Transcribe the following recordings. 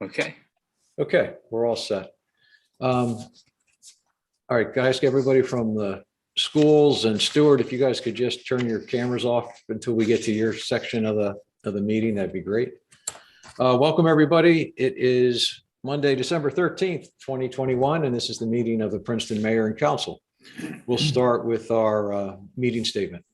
Okay. Okay, we're all set. All right, guys, everybody from the schools and Stuart, if you guys could just turn your cameras off until we get to your section of the meeting, that'd be great. Welcome, everybody. It is Monday, December 13th, 2021, and this is the meeting of the Princeton Mayor and Council. We'll start with our meeting statement.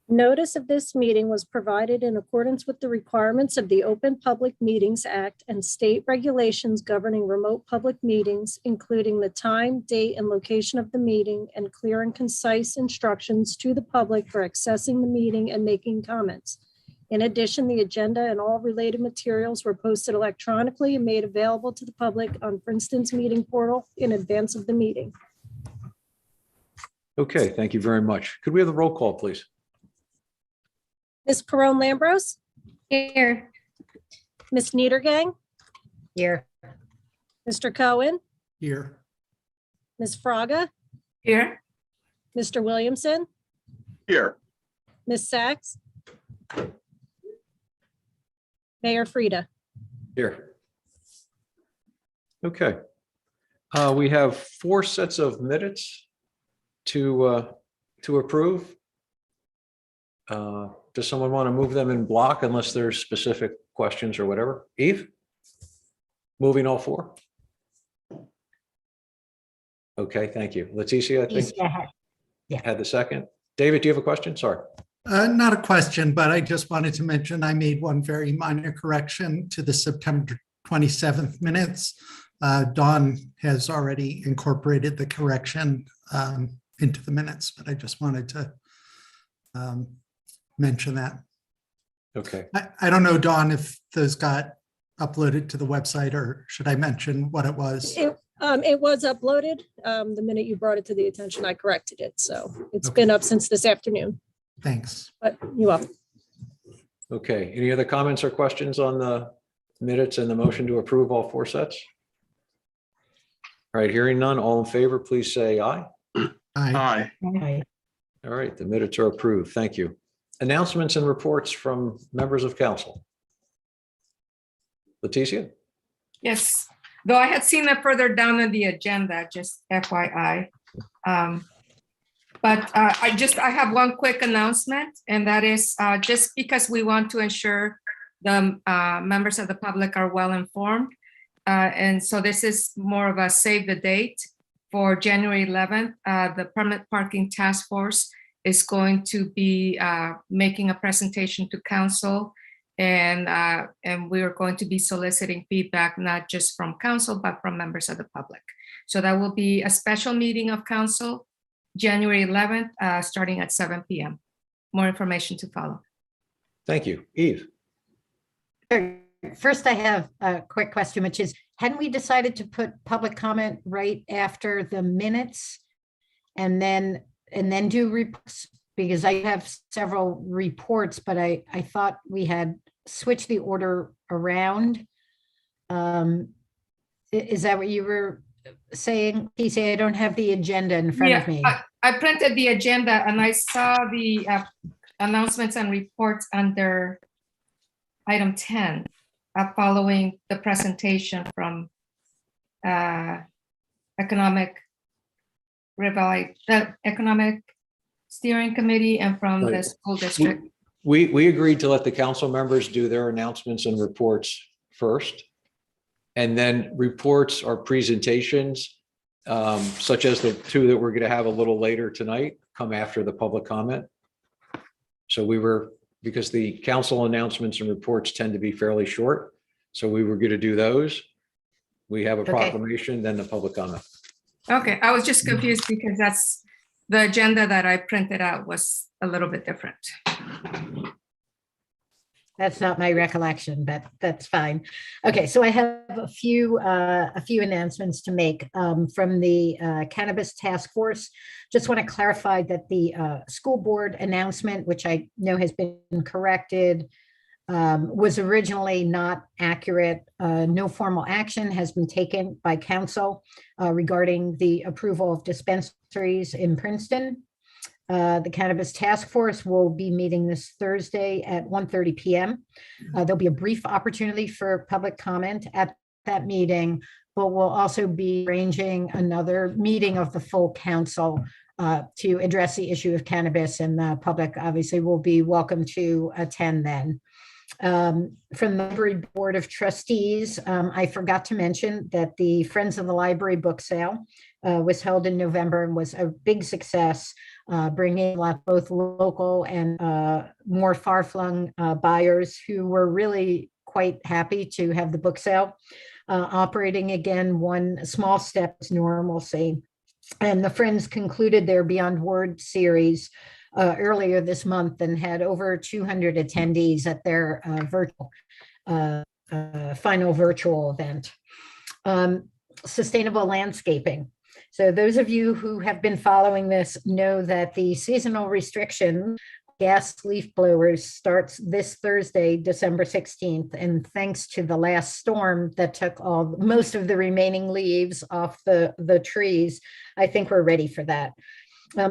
Notice of this meeting was provided in accordance with the requirements of the Open Public Meetings Act and state regulations governing remote public meetings, including the time, date, and location of the meeting, and clear and concise instructions to the public for accessing the meeting and making comments. In addition, the agenda and all related materials were posted electronically and made available to the public on Princeton's meeting portal in advance of the meeting. Okay, thank you very much. Could we have the roll call, please? Ms. Perrone-Lambros? Here. Ms. Niedergang? Here. Mr. Cohen? Here. Ms. Fraga? Here. Mr. Williamson? Here. Ms. Sachs? Mayor Frida? Here. Okay. We have 4 sets of minutes to approve. Does someone want to move them in block unless there's specific questions or whatever? Eve? Moving all 4? Okay, thank you. Leticia, I think had the second. David, do you have a question? Sorry. Not a question, but I just wanted to mention I made one very minor correction to the September 27th minutes. Dawn has already incorporated the correction into the minutes, but I just wanted to mention that. Okay. I don't know, Dawn, if those got uploaded to the website, or should I mention what it was? It was uploaded. The minute you brought it to the attention, I corrected it. So it's Okay. been up since this afternoon, Thanks. but you're welcome. Okay. Any other comments or questions on the minutes and the motion to approve all 4 sets? All right, hearing none, all in favor, please say aye. Aye. Aye. All right, the minutes are approved. Thank you. Announcements and reports from members of council. Leticia? Yes, though I had seen that further down on the agenda, just FYI. But I have one quick announcement, and that is just because we want to ensure the members of the public are well informed. And so this is more of a save the date for January 11th. The Permanent Parking Task Force is going to be making a presentation to council, and we are going to be soliciting feedback, not just from council, but from members of the public. So that will be a special meeting of council, January 11th, starting at 7 p.m. More information to follow. Thank you. Eve? First, I have a quick question, which is, hadn't we decided to put public comment right after the minutes and then do reports? Because I have several reports, but I thought we had switched the order around. Is that what you were saying? Casey, I don't have the agenda in front of me. I printed the agenda and I saw the announcements and reports under item 10, following the presentation from Economic Steering Committee and from the Right. school district. We agreed to let the council members do their announcements and reports first. And then reports or presentations, such as the 2 that we're going to have a little later tonight, come after the public comment. So because the council announcements and reports tend to be fairly short, so we were going to do those. We have a proclamation, then the public comment. Okay, I was just confused because that's the agenda that I printed out was a little bit different. That's not my recollection, but that's fine. Okay, so I have a few announcements to make from the Cannabis Task Force. Just want to clarify that the school board announcement, which I know has been corrected, was originally not accurate. No formal action has been taken by council regarding the approval of dispensaries in Princeton. The Cannabis Task Force will be meeting this Thursday at 1:30 p.m. There'll be a brief opportunity for public comment at that meeting, but we'll also be arranging another meeting of the full council to address the issue of cannabis, and the public obviously will be welcome to attend then. From the Library Board of Trustees, I forgot to mention that the Friends of the Library book sale was held in November and was a big success, bringing a lot both local and more far-flung buyers who were really quite happy to have the book sale operating again, one small step to normalcy. And the Friends concluded their Beyond Word series earlier this month and had over 200 attendees at their final virtual event. Sustainable landscaping. So those of you who have been following this know that the seasonal restriction gas leaf blowers starts this Thursday, December 16th. And thanks to the last storm that took most of the remaining leaves off the trees, I think we're ready for that.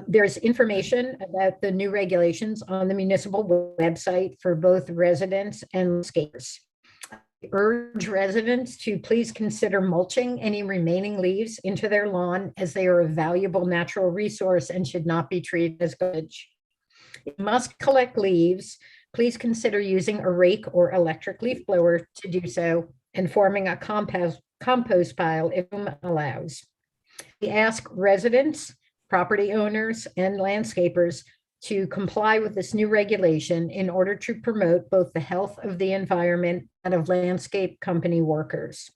There's information about the new regulations on the municipal website for both residents and landscapers. I urge residents to please consider mulching any remaining leaves into their lawn, as they are a valuable natural resource and should not be treated as garbage. If you must collect leaves, please consider using a rake or electric leaf blower to do so, and forming a compost pile if room allows. We ask residents, property owners, and landscapers to comply with this new regulation in order to promote both the health of the environment and of landscape company workers.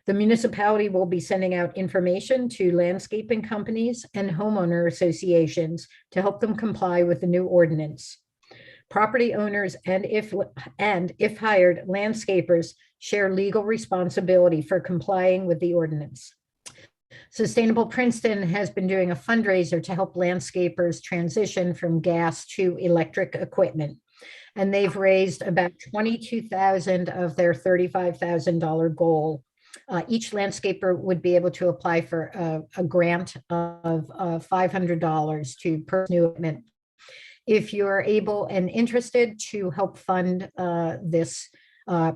The municipality will be sending out information to landscaping companies and homeowner associations to help them comply with the new ordinance. Property owners and if hired, landscapers share legal responsibility for complying with the ordinance. Sustainable Princeton has been doing a fundraiser to help landscapers transition from gas to electric equipment. And they've raised about $22,000 of their $35,000 goal. Each landscaper would be able to apply for a grant of $500 to purchase new equipment. If you're able and interested to help fund this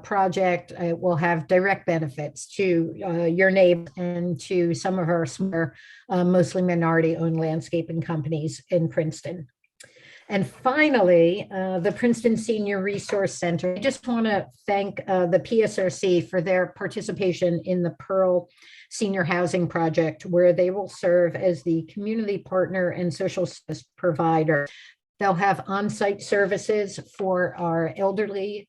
project, it will have direct benefits to your neighbors and to some of our smaller, mostly minority-owned landscaping companies in Princeton. And finally, the Princeton Senior Resource Center. I just want to thank the PSRC for their participation in the Pearl Senior Housing Project, where they will serve as the community partner and social service provider. They'll have on-site services for our elderly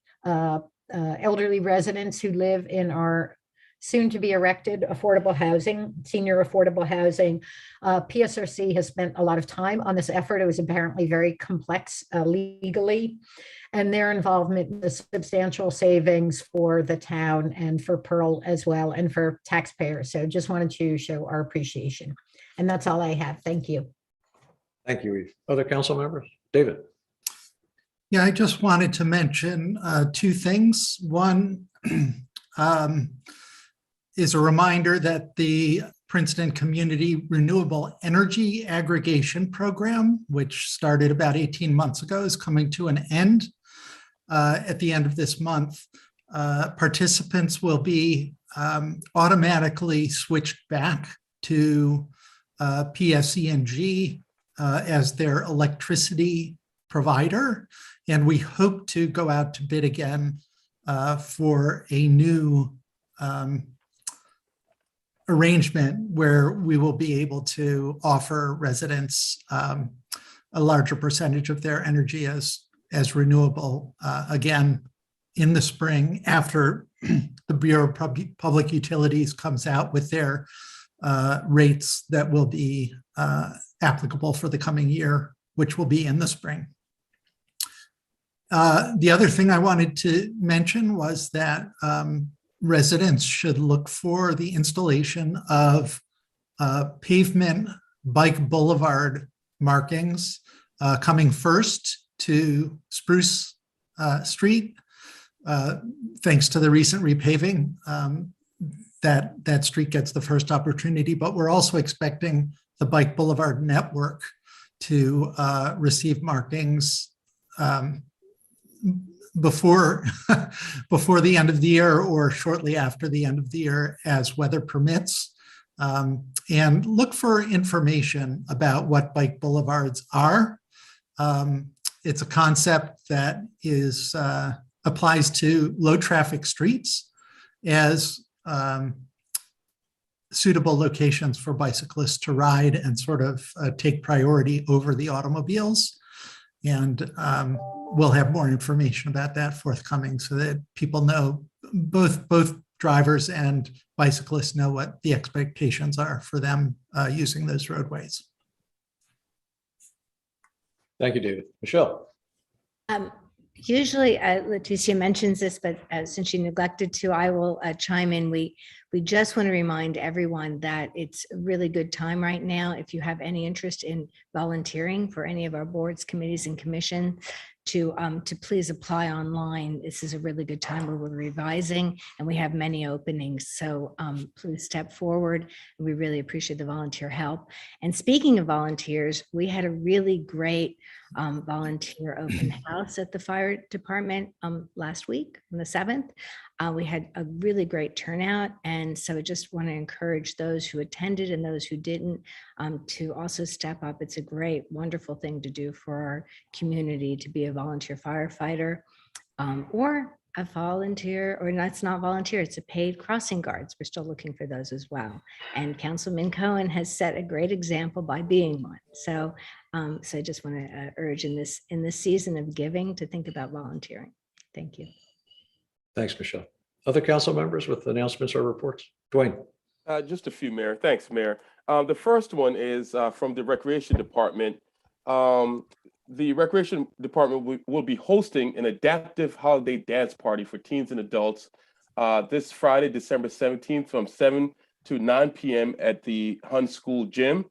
residents who live in our soon-to-be erected affordable housing, senior affordable housing. PSRC has spent a lot of time on this effort. It was apparently very complex legally, and their involvement is substantial savings for the town and for Pearl as well, and for taxpayers. So just wanted to show our appreciation. And that's all I have. Thank you. Thank you, Eve. Other council members? David. Yeah, I just wanted to mention two things. One is a reminder that the Princeton Community Renewable Energy Aggregation Program, which started about 18 months ago, is coming to an end at the end of this month. Participants will be automatically switched back to PSE&G as their electricity provider. And we hope to go out to bid again for a new arrangement where we will be able to offer residents a larger percentage of their energy as renewable again in the spring, after the Bureau of Public Utilities comes out with their rates that will be applicable for the coming year, which will be in the spring. The other thing I wanted to mention was that residents should look for the installation of pavement bike boulevard markings coming first to Spruce Street. Thanks to the recent repaving, that street gets the first opportunity, but we're also expecting the bike boulevard network to receive markings before before the end of the year or shortly after the end of the year as weather permits. And look for information about what bike boulevards are. It's a concept that is applies to low traffic streets as suitable locations for bicyclists to ride and sort of take priority over the automobiles. And we'll have more information about that forthcoming so that people know, both drivers and bicyclists know what the expectations are for them using those roadways. Thank you, David. Michelle? Usually Leticia mentions this, but since she neglected to, I will chime in. We just want to remind everyone that it's a really good time right now. If you have any interest in volunteering for any of our boards, committees, and commission, to please apply online. This is a really good time where we're revising and we have many openings. So please step forward. We really appreciate the volunteer help. And speaking of volunteers, we had a really great volunteer open house at the fire department last week on the 7th. We had a really great turnout. And so I just want to encourage those who attended and those who didn't to also step up. It's a great, wonderful thing to do for our community, to be a volunteer firefighter or a volunteer, or that's not volunteer, it's a paid crossing guards. We're still looking for those as well. And Councilman Cohen has set a great example by being one. So I just want to urge in this season of giving to think about volunteering. Thank you. Thanks, Michelle. Other council members with announcements or reports? Dwayne? Just a few, Mayor. Thanks, Mayor. The first one is from the Recreation Department. The Recreation Department will be hosting an adaptive holiday dance party for teens and adults this Friday, December 17th from 7 to 9 p.m. at the Hun School Gym.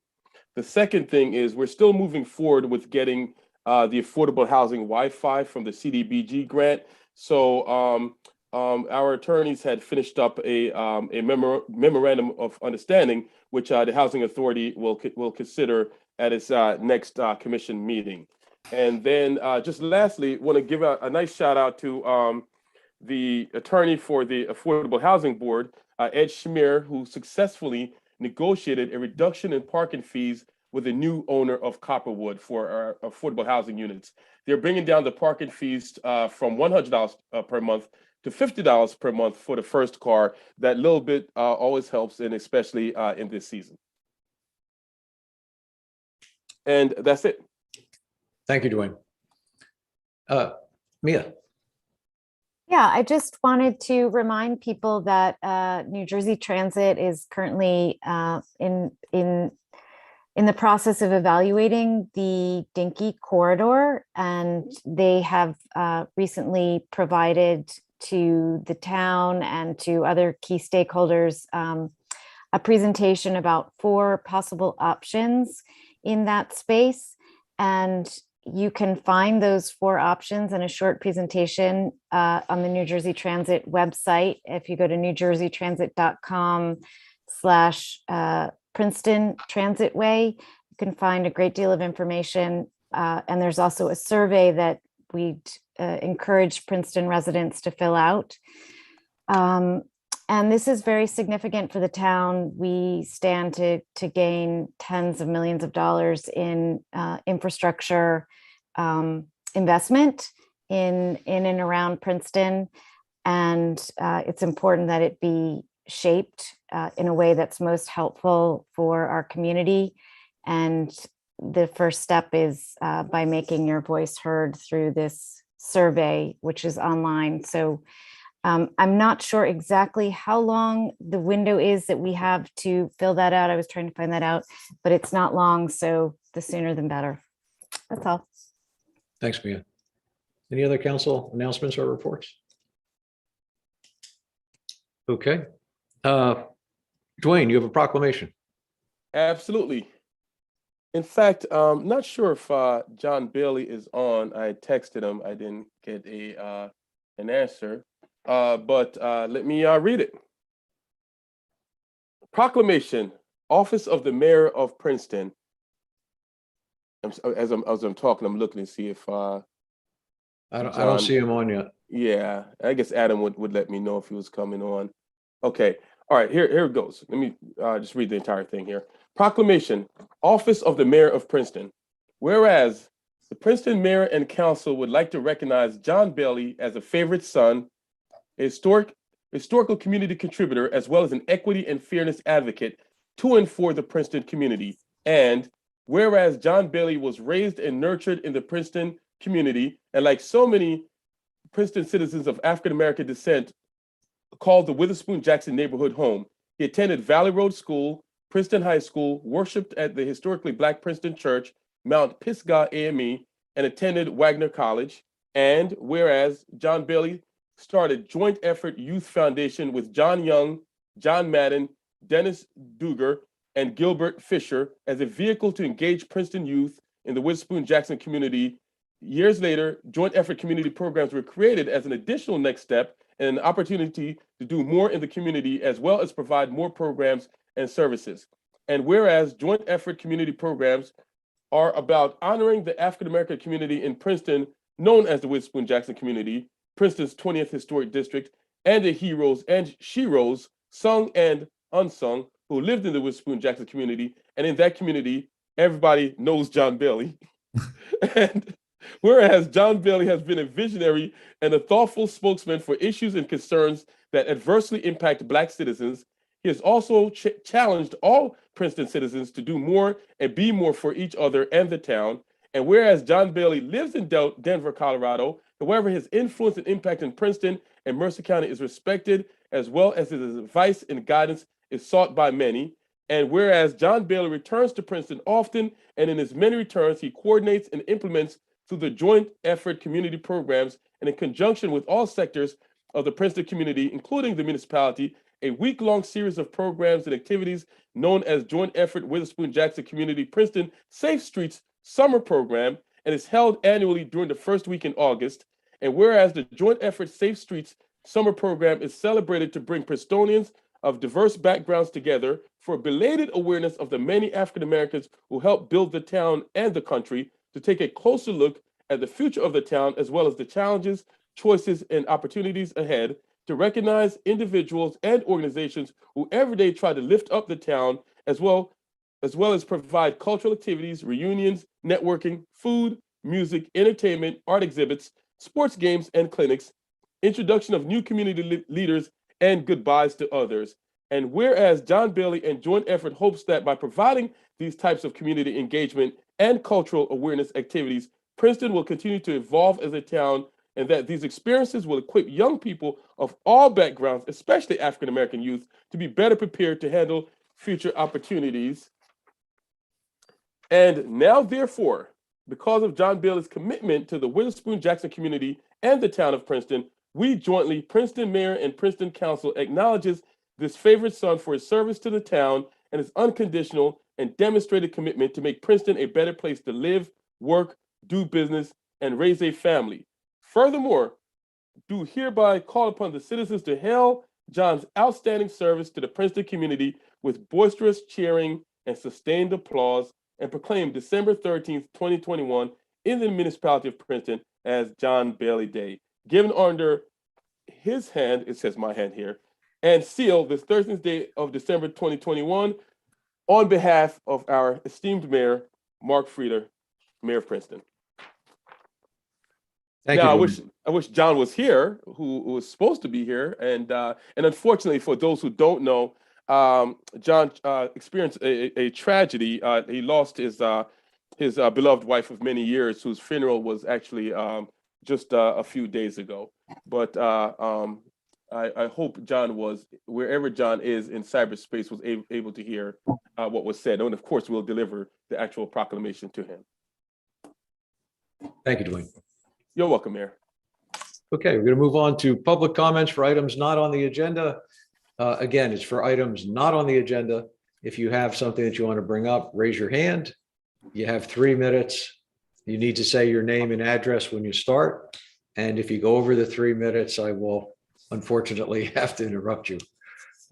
The second thing is we're still moving forward with getting the affordable housing Wi-Fi from the CDBG grant. So our attorneys had finished up a memorandum of understanding, which the Housing Authority will consider at its next commission meeting. And then just lastly, want to give a nice shout out to the attorney for the Affordable Housing Board, Ed Schmier, who successfully negotiated a reduction in parking fees with a new owner of Copperwood for our affordable housing units. They're bringing down the parking fees from $100 per month to $50 per month for the first car. That little bit always helps, and especially in this season. And that's it. Thank you, Dwayne. Mia? Yeah, I just wanted to remind people that New Jersey Transit is currently in the process of evaluating the Dinky corridor, and they have recently provided to the town and to other key stakeholders a presentation about 4 possible options in that space. And you can find those 4 options in a short presentation on the New Jersey Transit website. If you go to newjerseystransit.com/Princeton Transitway, you can find a great deal of information. And there's also a survey that we'd encourage Princeton residents to fill out. And this is very significant for the town. We stand to gain tens of millions of dollars in infrastructure investment in and around Princeton. And it's important that it be shaped in a way that's most helpful for our community. And the first step is by making your voice heard through this survey, which is online. So I'm not sure exactly how long the window is that we have to fill that out. I was trying to find that out, but it's not long. So the sooner the better. That's all. Thanks, Mia. Any other council announcements or reports? Okay. Dwayne, you have a proclamation. Absolutely. In fact, not sure if John Bailey is on. I texted him. I didn't get an answer. But let me read it. Proclamation, Office of the Mayor of Princeton. As I'm talking, I'm looking to see if I don't John- see him on yet. yeah, I guess Adam would let me know if he was coming on. Okay. All right, here it goes. Let me just read the entire thing here. Proclamation, Office of the Mayor of Princeton. Whereas the Princeton Mayor and Council would like to recognize John Bailey as a favorite son, a historical community contributor, as well as an equity and fairness advocate to and for the Princeton community. And whereas John Bailey was raised and nurtured in the Princeton community, and like so many Princeton citizens of African-American descent, called the Witherspoon Jackson neighborhood home. He attended Valley Road School, Princeton High School, worshiped at the historically Black Princeton Church, Mount Pisgah AME, and attended Wagner College. And whereas John Bailey started Joint Effort Youth Foundation with John Young, John Madden, Dennis Duger, and Gilbert Fisher as a vehicle to engage Princeton youth in the Witherspoon Jackson community. Years later, Joint Effort community programs were created as an additional next step and an opportunity to do more in the community, as well as provide more programs and services. And whereas Joint Effort community programs are about honoring the African-American community in Princeton, known as the Witherspoon Jackson community, Princeton's 20th Historic District, and the heroes and sheroes, sung and unsung, who lived in the Witherspoon Jackson community. And in that community, everybody knows John Bailey. And whereas John Bailey has been a visionary and a thoughtful spokesman for issues and concerns that adversely impact Black citizens, he has also challenged all Princeton citizens to do more and be more for each other and the town. And whereas John Bailey lives in Denver, Colorado, however, his influence and impact in Princeton and Mercer County is respected, as well as his advice and guidance is sought by many. And whereas John Bailey returns to Princeton often, and in his many returns, he coordinates and implements through the Joint Effort community programs, and in conjunction with all sectors of the Princeton community, including the municipality, a week-long series of programs and activities known as Joint Effort Witherspoon Jackson Community Princeton Safe Streets Summer Program, and is held annually during the first week in August. And whereas the Joint Effort Safe Streets Summer Program is celebrated to bring Princetonians of diverse backgrounds together for belated awareness of the many African Americans who helped build the town and the country, to take a closer look at the future of the town, as well as the challenges, choices, and opportunities ahead, to recognize individuals and organizations who every day try to lift up the town, as well as provide cultural activities, reunions, networking, food, music, entertainment, art exhibits, sports games, and clinics, introduction of new community leaders, and goodbyes to others. And whereas John Bailey and Joint Effort hopes that by providing these types of community engagement and cultural awareness activities, Princeton will continue to evolve as a town, and that these experiences will equip young people of all backgrounds, especially African American youth, to be better prepared to handle future opportunities. And now, therefore, because of John Bailey's commitment to the Witherspoon Jackson community and the town of Princeton, we jointly, Princeton Mayor and Princeton Council, acknowledges this favorite son for his service to the town and his unconditional and demonstrated commitment to make Princeton a better place to live, work, do business, and raise a family. Furthermore, do hereby call upon the citizens to hail John's outstanding service to the Princeton community with boisterous cheering and sustained applause, and proclaim December 13th, 2021 in the municipality of Princeton as John Bailey Day. Given under his hand, it says my hand here, and sealed this 13th day of December 2021 on behalf of our esteemed mayor, Mark Frieder, Mayor of Princeton. Thank Now, you. I wish John was here, who was supposed to be here, and unfortunately, for those who don't know, John experienced a tragedy. He lost his beloved wife of many years, whose funeral was actually just a few days ago. But I hope John was, wherever John is in cyberspace, was able to hear what was said. And of course, we'll deliver the actual proclamation to him. Thank you, Dwayne. You're welcome, Mayor. Okay, we're going to move on to public comments for items not on the agenda. Again, it's for items not on the agenda. If you have something that you want to bring up, raise your hand. You have 3 minutes. You need to say your name and address when you start. And if you go over the 3 minutes, I will unfortunately have to interrupt you.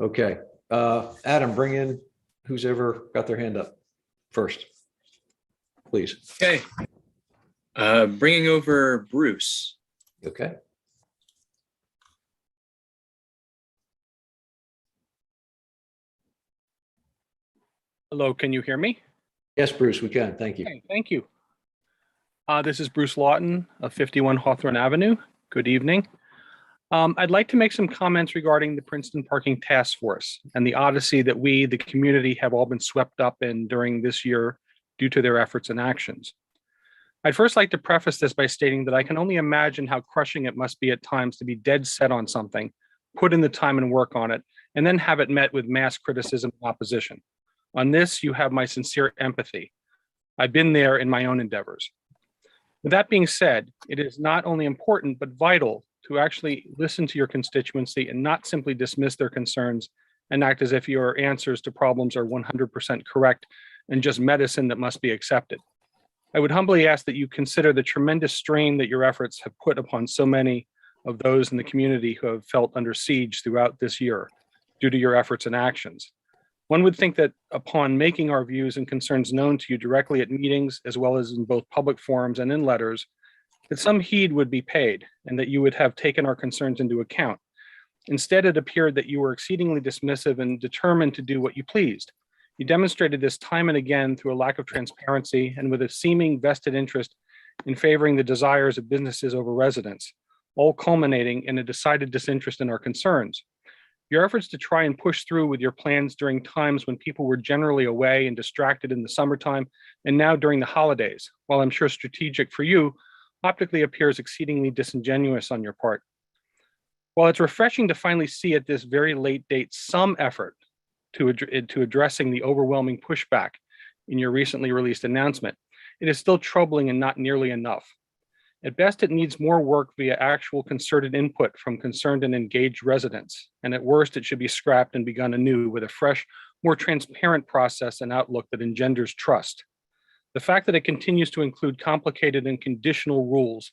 Okay, Adam, bring in who's ever got their hand up first. please. Okay. Bringing over Bruce. Okay. Hello, can you hear me? Yes, Bruce, we can. Thank you. Okay, thank you. This is Bruce Lawton of 51 Hawthorne Avenue. Good evening. I'd like to make some comments regarding the Princeton Parking Task Force and the odyssey that we, the community, have all been swept up in during this year due to their efforts and actions. I'd first like to preface this by stating that I can only imagine how crushing it must be at times to be dead set on something, put in the time and work on it, and then have it met with mass criticism and opposition. On this, you have my sincere empathy. I've been there in my own endeavors. With that being said, it is not only important, but vital to actually listen to your constituency and not simply dismiss their concerns and act as if your answers to problems are 100% correct and just medicine that must be accepted. I would humbly ask that you consider the tremendous strain that your efforts have put upon so many of those in the community who have felt under siege throughout this year due to your efforts and actions. One would think that upon making our views and concerns known to you directly at meetings, as well as in both public forums and in letters, that some heed would be paid and that you would have taken our concerns into account. Instead, it appeared that you were exceedingly dismissive and determined to do what you pleased. You demonstrated this time and again through a lack of transparency and with a seeming vested interest in favoring the desires of businesses over residents, all culminating in a decided disinterest in our concerns. Your efforts to try and push through with your plans during times when people were generally away and distracted in the summertime, and now during the holidays, while I'm sure strategic for you, optically appears exceedingly disingenuous on your part. While it's refreshing to finally see at this very late date some effort to addressing the overwhelming pushback in your recently released announcement, it is still troubling and not nearly enough. At best, it needs more work via actual concerted input from concerned and engaged residents. And at worst, it should be scrapped and begun anew with a fresh, more transparent process and outlook that engenders trust. The fact that it continues to include complicated and conditional rules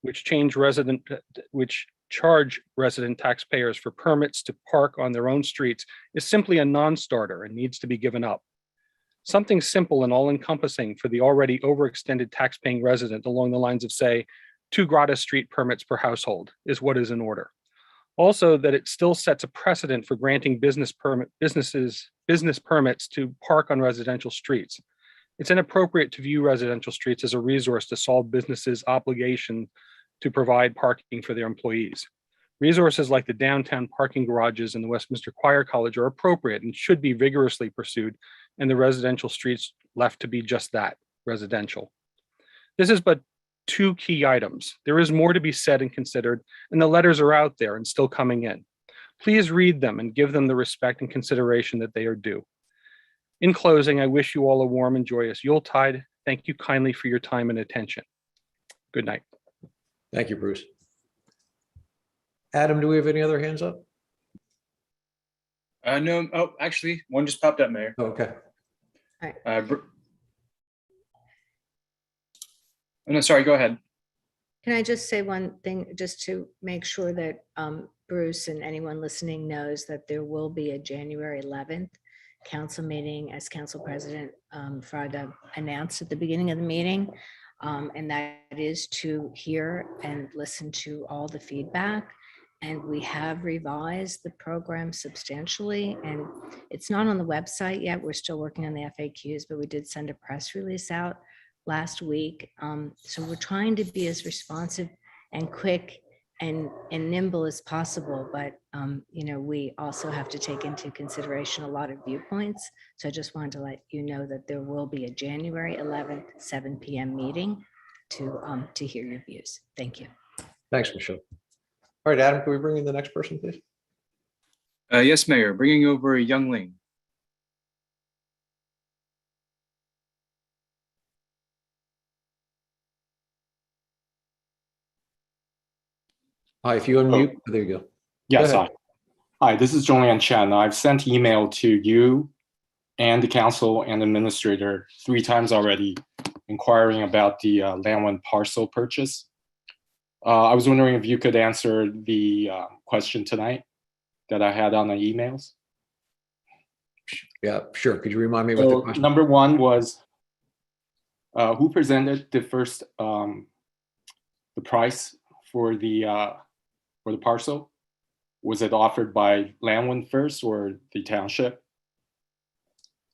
which charge resident taxpayers for permits to park on their own streets is simply a non-starter and needs to be given up. Something simple and all-encompassing for the already overextended tax-paying resident along the lines of, say, 2 gratis street permits per household is what is in order. Also, that it still sets a precedent for granting business permits to park on residential streets. It's inappropriate to view residential streets as a resource to solve businesses' obligation to provide parking for their employees. Resources like the downtown parking garages in the Westminster Choir College are appropriate and should be vigorously pursued, and the residential streets left to be just that, residential. This is but 2 key items. There is more to be said and considered, and the letters are out there and still coming in. Please read them and give them the respect and consideration that they are due. In closing, I wish you all a warm and joyous Yuletide. Thank you kindly for your time and attention. Good night. Thank you, Bruce. Adam, do we have any other hands up? No. Oh, actually, one just popped up, Mayor. Oh, okay. No, sorry, go ahead. Can I just say one thing, just to make sure that Bruce and anyone listening knows that there will be a January 11th council meeting, as council president Fraga announced at the beginning of the meeting. And that is to hear and listen to all the feedback. And we have revised the program substantially, and it's not on the website yet. We're still working on the FAQs, but we did send a press release out last week. So we're trying to be as responsive and quick and nimble as possible, but we also have to take into consideration a lot of viewpoints. So I just wanted to let you know that there will be a January 11th, 7 p.m. meeting to hear your views. Thank you. Thanks, Michelle. All right, Adam, can we bring in the next person, please? Yes, Mayor, bringing over Youngling. Hi, if you unmute, there you go. Yes, Go ahead. hi, this is Zhonglian Chen. I've sent email to you and the council and administrator 3 times already inquiring about the land parcel purchase. I was wondering if you could answer the question tonight that I had on the emails. Yeah, sure. Could you remind me what the So question? number 1 was, Who presented the first, the price for the parcel? Was it offered by Landwind first or the township?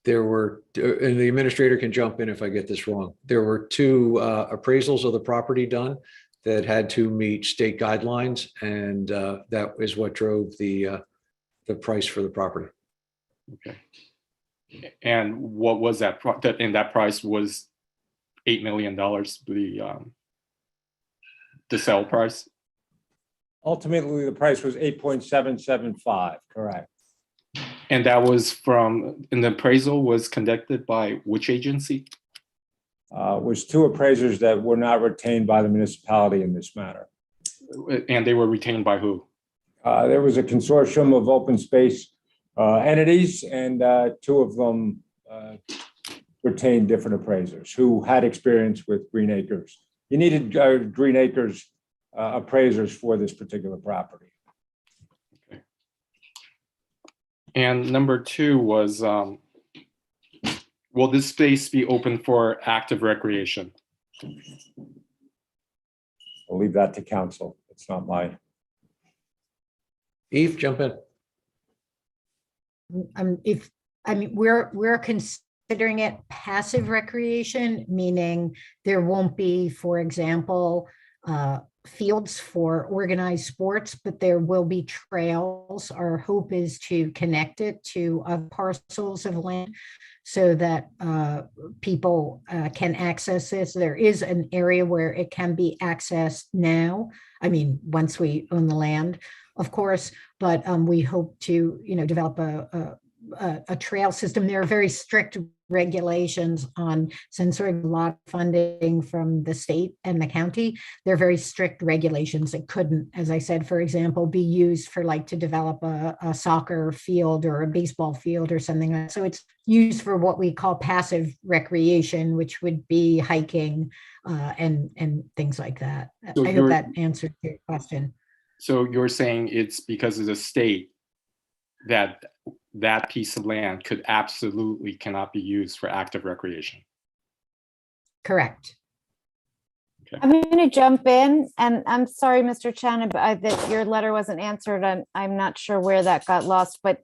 There were, and the administrator can jump in if I get this wrong. There were two appraisals of the property done that had to meet state guidelines, and that is what drove the price for the property. Okay. And what was that? And that price was $8 million, the sale price? Ultimately, the price was 8.775, correct. And that was and the appraisal was conducted by which agency? Was two appraisers that were not retained by the municipality in this matter. And they were retained by who? There was a consortium of open space entities, and two of them retained different appraisers who had experience with Green Acres. You needed Green Acres appraisers for this particular property. Okay. And number two was, will this space be open for active recreation? I'll leave that to council. It's not my. Eve, jump in. We're considering it passive recreation, meaning there won't be, for example, fields for organized sports, but there will be trails. Our hope is to connect it to other parcels of land so that people can access this. There is an area where it can be accessed now. I mean, once we own the land, of course, but we hope to, develop a trail system. There are very strict regulations on, since we're a lot of funding from the state and the county, there are very strict regulations that couldn't, as I said, for example, be used for to develop a soccer field or a baseball field or something like that. So it's used for what we call passive recreation, which would be hiking and things like that. So I hope that answered your question. So you're saying it's because of the state that piece of land cannot be used for active recreation. Correct. Okay. I'm going to jump in, and I'm sorry, Mr. Chan, that your letter wasn't answered. I'm not sure where that got lost, but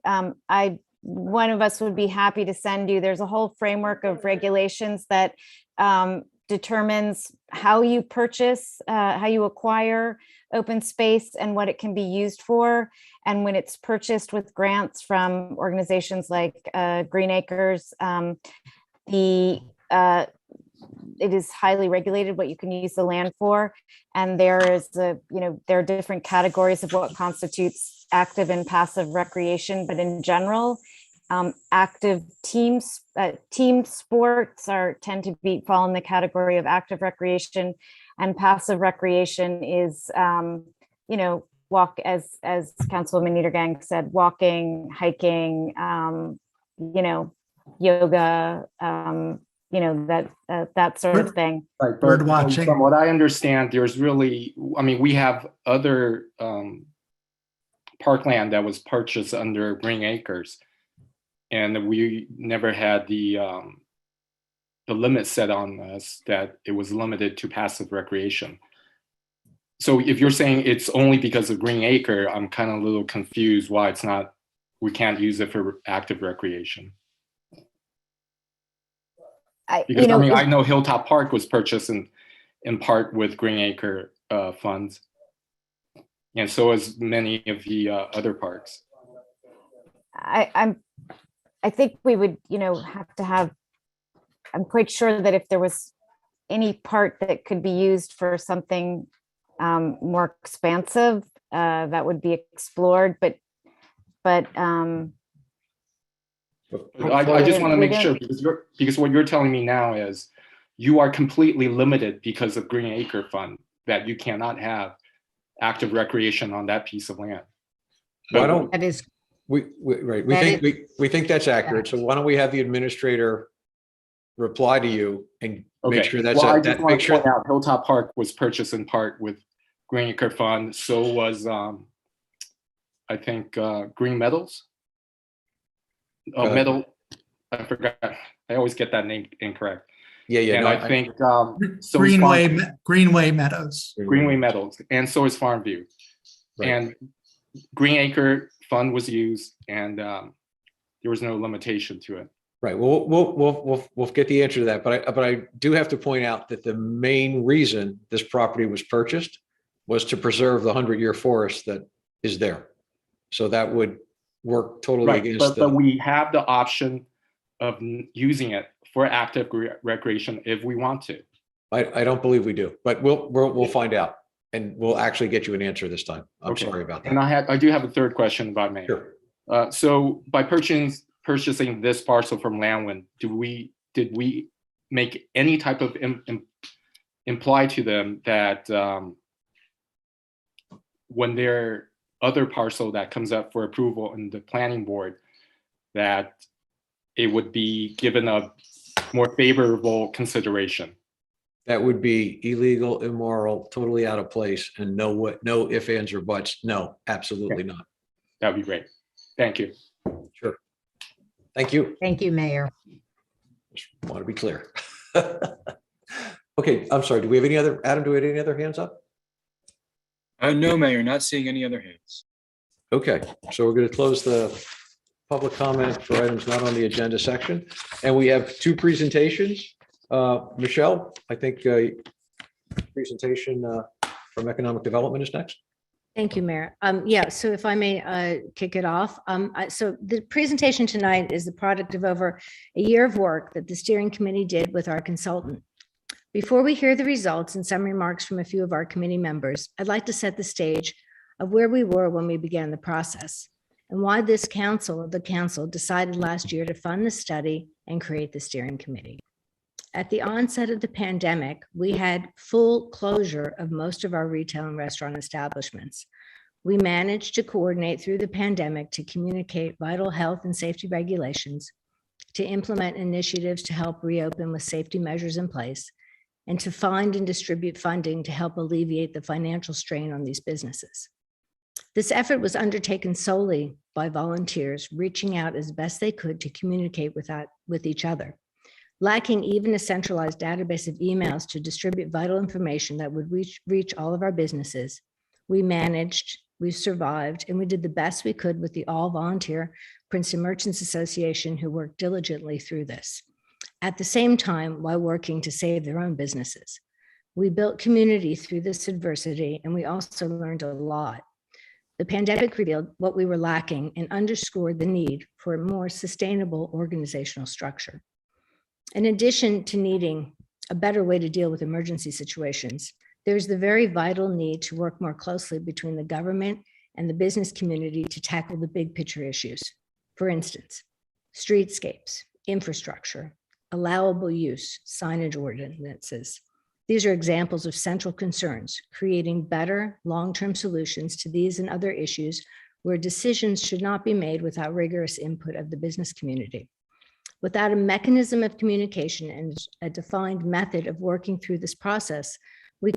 one of us would be happy to send you. There's a whole framework of regulations that determines how you purchase, how you acquire open space and what it can be used for. And when it's purchased with grants from organizations like Green Acres, it is highly regulated what you can use the land for. And there are different categories of what constitutes active and passive recreation, but in general, active team sports tend to fall in the category of active recreation, and passive recreation is, walk, as Councilwoman Niedergang said, walking, hiking, yoga, that sort of thing. Right, Bird watching. From what I understand, there's really, we have other parkland that was purchased under Green Acres, and we never had the limit set on us that it was limited to passive recreation. So if you're saying it's only because of Green Acre, I'm kind of a little confused why we can't use it for active recreation. Because I know Hilltop Park was purchased in part with Green Acre funds, and so is many of the other parks. I think we would, have to have. I'm quite sure that if there was any part that could be used for something more expansive, that would be explored. But I just want to make sure, because what you're telling me now is you are completely limited because of Green Acre Fund, that you cannot have active recreation on that piece of land. Why don't That is we think that's accurate. So why don't we have the administrator reply to you and make sure that's I just want to point out Hilltop Park was purchased in part with Green Acre Fund. So was I think Green Meadows. I forgot. I always get that name incorrect. Yeah. And No, I think so is Greenway Meadows. Greenway Meadows, and so is Farmview. Right. And Green Acre Fund was used, and there was no limitation to it. Right. Well, we'll get the answer to that, but I do have to point out that the main reason this property was purchased was to preserve the 100-year forest that is there. So that would work totally Right, against but we have the option of using it for active recreation if we want to. I don't believe we do, but we'll find out, and we'll actually get you an answer this time. I'm Okay. sorry about that. And I do have a third question about Mayor. Sure. So by purchasing this parcel from Landwind, did we make any type of imply to them that when their other parcel that comes up for approval in the planning board, that it would be given a more favorable consideration? That would be illegal, immoral, totally out of place, and no ifs, ands, or buts. No, absolutely not. That'd be great. Thank you. Sure. Thank you. Thank you, Mayor. Just want to be clear. Okay, I'm sorry. Do we have any other, Adam, do we have any other hands up? No, Mayor, not seeing any other hands. Okay, so we're going to close the public comment for items not on the agenda section. And we have two presentations. Michelle, I think presentation from Economic Development is next. Thank you, Mayor. Yeah, so if I may kick it off. So the presentation tonight is the product of over a year of work that the steering committee did with our consultant. Before we hear the results and some remarks from a few of our committee members, I'd like to set the stage of where we were when we began the process and why the council decided last year to fund the study and create the steering committee. At the onset of the pandemic, we had full closure of most of our retail and restaurant establishments. We managed to coordinate through the pandemic to communicate vital health and safety regulations, to implement initiatives to help reopen with safety measures in place, and to find and distribute funding to help alleviate the financial strain on these businesses. This effort was undertaken solely by volunteers reaching out as best they could to communicate with each other. Lacking even a centralized database of emails to distribute vital information that would reach all of our businesses, we managed, we survived, and we did the best we could with the all-volunteer Princeton Merchants Association who worked diligently through this. At the same time, while working to save their own businesses. We built community through this adversity, and we also learned a lot. The pandemic revealed what we were lacking and underscored the need for a more sustainable organizational structure. In addition to needing a better way to deal with emergency situations, there's the very vital need to work more closely between the government and the business community to tackle the big picture issues. For instance, streetscapes, infrastructure, allowable use, signage ordinances. These are examples of central concerns, creating better long-term solutions to these and other issues where decisions should not be made without rigorous input of the business community. Without a mechanism of communication and a defined method of working through this process, we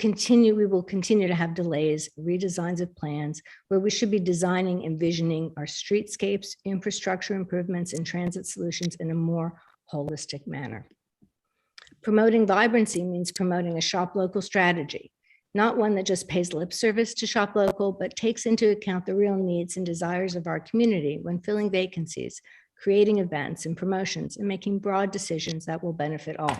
will continue to have delays, redesigns of plans, where we should be designing, envisioning our streetscapes, infrastructure improvements, and transit solutions in a more holistic manner. Promoting vibrancy means promoting a shop local strategy, not one that just pays lip service to shop local, but takes into account the real needs and desires of our community when filling vacancies, creating events and promotions, and making broad decisions that will benefit all.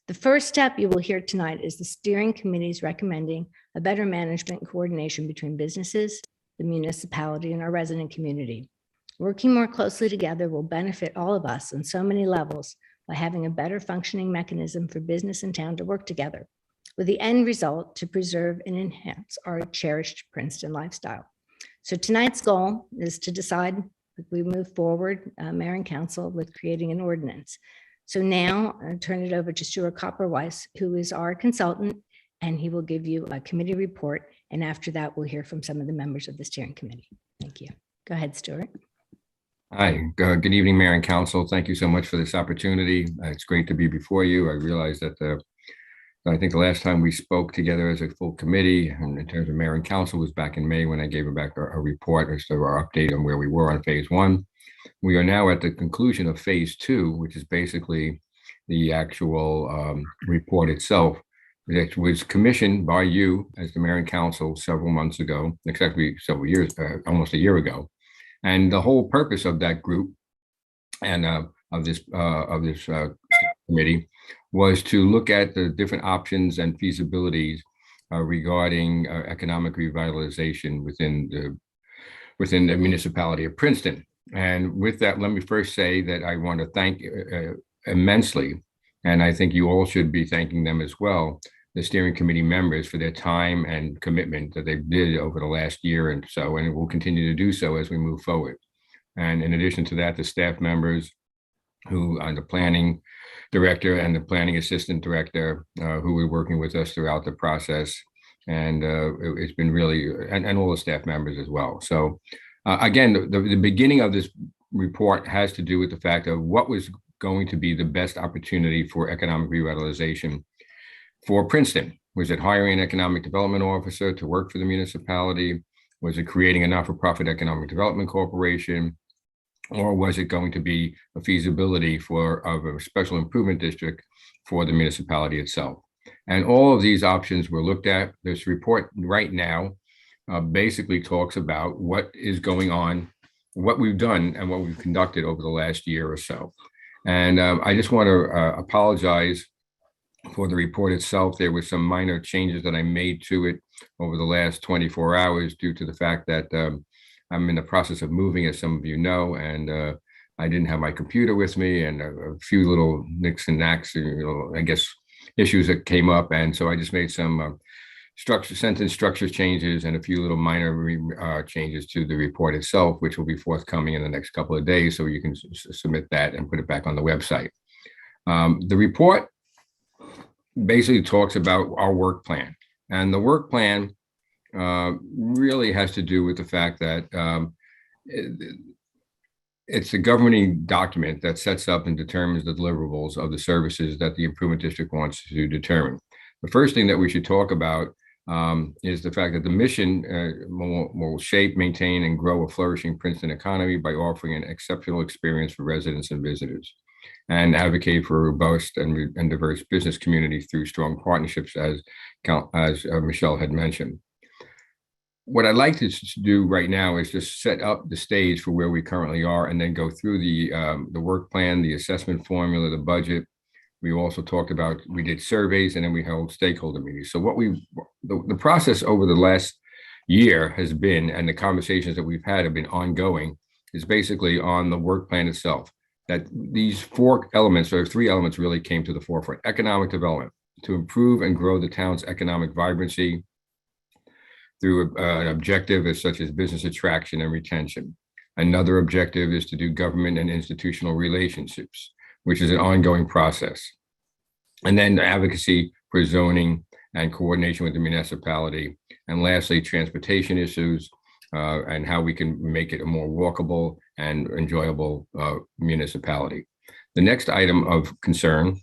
The first step you will hear tonight is the steering committee's recommending a better management and coordination between businesses, the municipality, and our resident community. Working more closely together will benefit all of us on so many levels by having a better functioning mechanism for business and town to work together, with the end result to preserve and enhance our cherished Princeton lifestyle. So tonight's goal is to decide if we move forward, Mayor and Council, with creating an ordinance. So now I turn it over to Stuart Copperweiss, who is our consultant, and he will give you a committee report. And after that, we'll hear from some of the members of the steering committee. Thank you. Go ahead, Stuart. Hi, good evening, Mayor and Council. Thank you so much for this opportunity. It's great to be before you. I realize that I think the last time we spoke together as a full committee, and in terms of Mayor and Council, was back in May when I gave back a report as to our update on where we were on phase 1. We are now at the conclusion of phase 2, which is basically the actual report itself, that was commissioned by you as the mayor and council several months ago, exactly several years, almost a year ago. And the whole purpose of that group and of this committee was to look at the different options and feasibilities regarding economic revitalization within the municipality of Princeton. And with that, let me first say that I want to thank immensely, and I think you all should be thanking them as well, the steering committee members for their time and commitment that they did over the last year and so, and will continue to do so as we move forward. And in addition to that, the staff members who are the planning director and the planning assistant director who were working with us throughout the process. And it's been really, and all the staff members as well. So again, the beginning of this report has to do with the fact of what was going to be the best opportunity for economic revitalization for Princeton. Was it hiring an economic development officer to work for the municipality? Was it creating a not-for-profit economic development corporation? Or was it going to be a feasibility of a special improvement district for the municipality itself? And all of these options were looked at. This report right now basically talks about what is going on, what we've done and what we've conducted over the last year or so. And I just want to apologize for the report itself. There were some minor changes that I made to it over the last 24 hours due to the fact that I'm in the process of moving, as some of you know, and I didn't have my computer with me, and a few little nicks and knacks, I guess, issues that came up. And so I just made some sentence structure changes and a few little minor changes to the report itself, which will be forthcoming in the next couple of days. So you can submit that and put it back on the website. The report basically talks about our work plan, and the work plan really has to do with the fact that it's a governing document that sets up and determines the deliverables of the services that the improvement district wants to determine. The first thing that we should talk about is the fact that the mission will shape, maintain, and grow a flourishing Princeton economy by offering an exceptional experience for residents and visitors, and advocate for a robust and diverse business community through strong partnerships, as Michelle had mentioned. What I'd like to do right now is just set up the stage for where we currently are, and then go through the work plan, the assessment formula, the budget. We also talked about, we did surveys, and then we held stakeholder meetings. So the process over the last year has been, and the conversations that we've had have been ongoing, is basically on the work plan itself. That these four elements, or three elements, really came to the forefront. Economic development, to improve and grow the town's economic vibrancy through an objective such as business attraction and retention. Another objective is to do government and institutional relationships, which is an ongoing process. And then advocacy for zoning and coordination with the municipality. And lastly, transportation issues and how we can make it a more walkable and enjoyable municipality. The next item of concern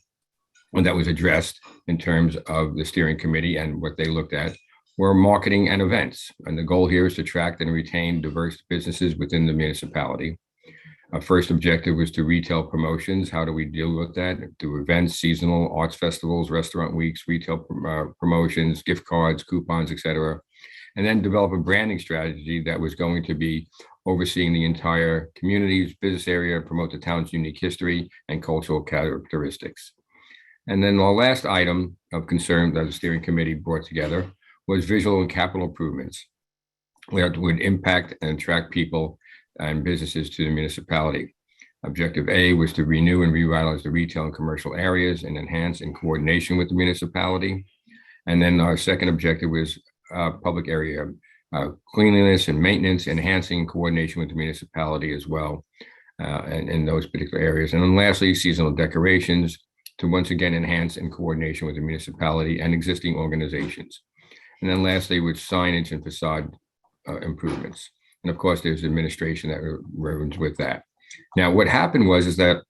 that was addressed in terms of the steering committee and what they looked at were marketing and events. And the goal here is to attract and retain diverse businesses within the municipality. Our first objective was to retail promotions. How do we deal with that? Through events, seasonal arts festivals, restaurant weeks, retail promotions, gift cards, coupons, etc. And then develop a branding strategy that was going to be overseeing the entire community's business area, promote the town's unique history and cultural characteristics. And then the last item of concern that the steering committee brought together was visual and capital improvements that would impact and attract people and businesses to the municipality. Objective A was to renew and revitalize the retail and commercial areas and enhance in coordination with the municipality. And then our second objective was public area cleanliness and maintenance, enhancing in coordination with the municipality as well, and in those particular areas. And then lastly, seasonal decorations to once again enhance in coordination with the municipality and existing organizations. And then lastly, with signage and facade improvements. And of course, there's administration that runs with that. Now, what happened is that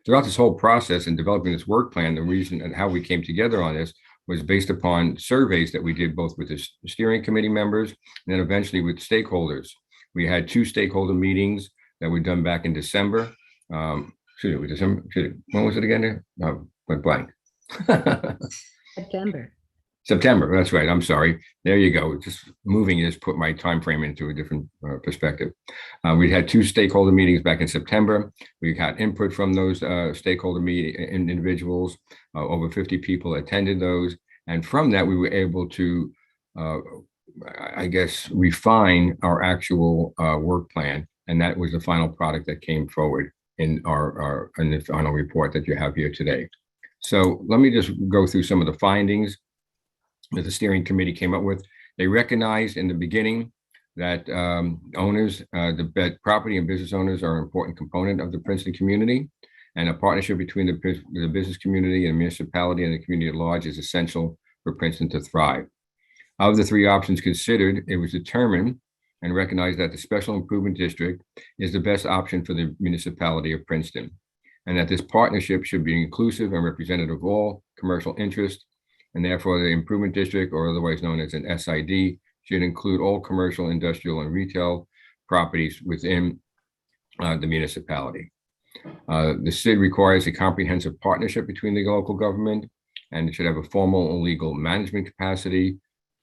throughout this whole process in developing this work plan, the reason and how we came together on this was based upon surveys that we did both with the steering committee members and then eventually with stakeholders. We had 2 stakeholder meetings that were done back in December. Should it, December, when was it again? Went blank. September. September, that's right. I'm sorry. There you go. Just moving just put my time frame into a different perspective. We had 2 stakeholder meetings back in September. We got input from those stakeholder individuals. Over 50 people attended those. And from that, we were able to, I guess, refine our actual work plan. And that was the final product that came forward in in the final report that you have here today. So let me just go through some of the findings that the steering committee came up with. They recognized in the beginning that owners, that property and business owners are an important component of the Princeton community, and a partnership between the business community and municipality and the community at large is essential for Princeton to thrive. Of the 3 options considered, it was determined and recognized that the Special Improvement District is the best option for the municipality of Princeton, and that this partnership should be inclusive and representative of all commercial interests, and therefore the Improvement District, or otherwise known as an SID, should include all commercial, industrial, and retail properties within the municipality. The SID requires a comprehensive partnership between the local government, and it should have a formal and legal management capacity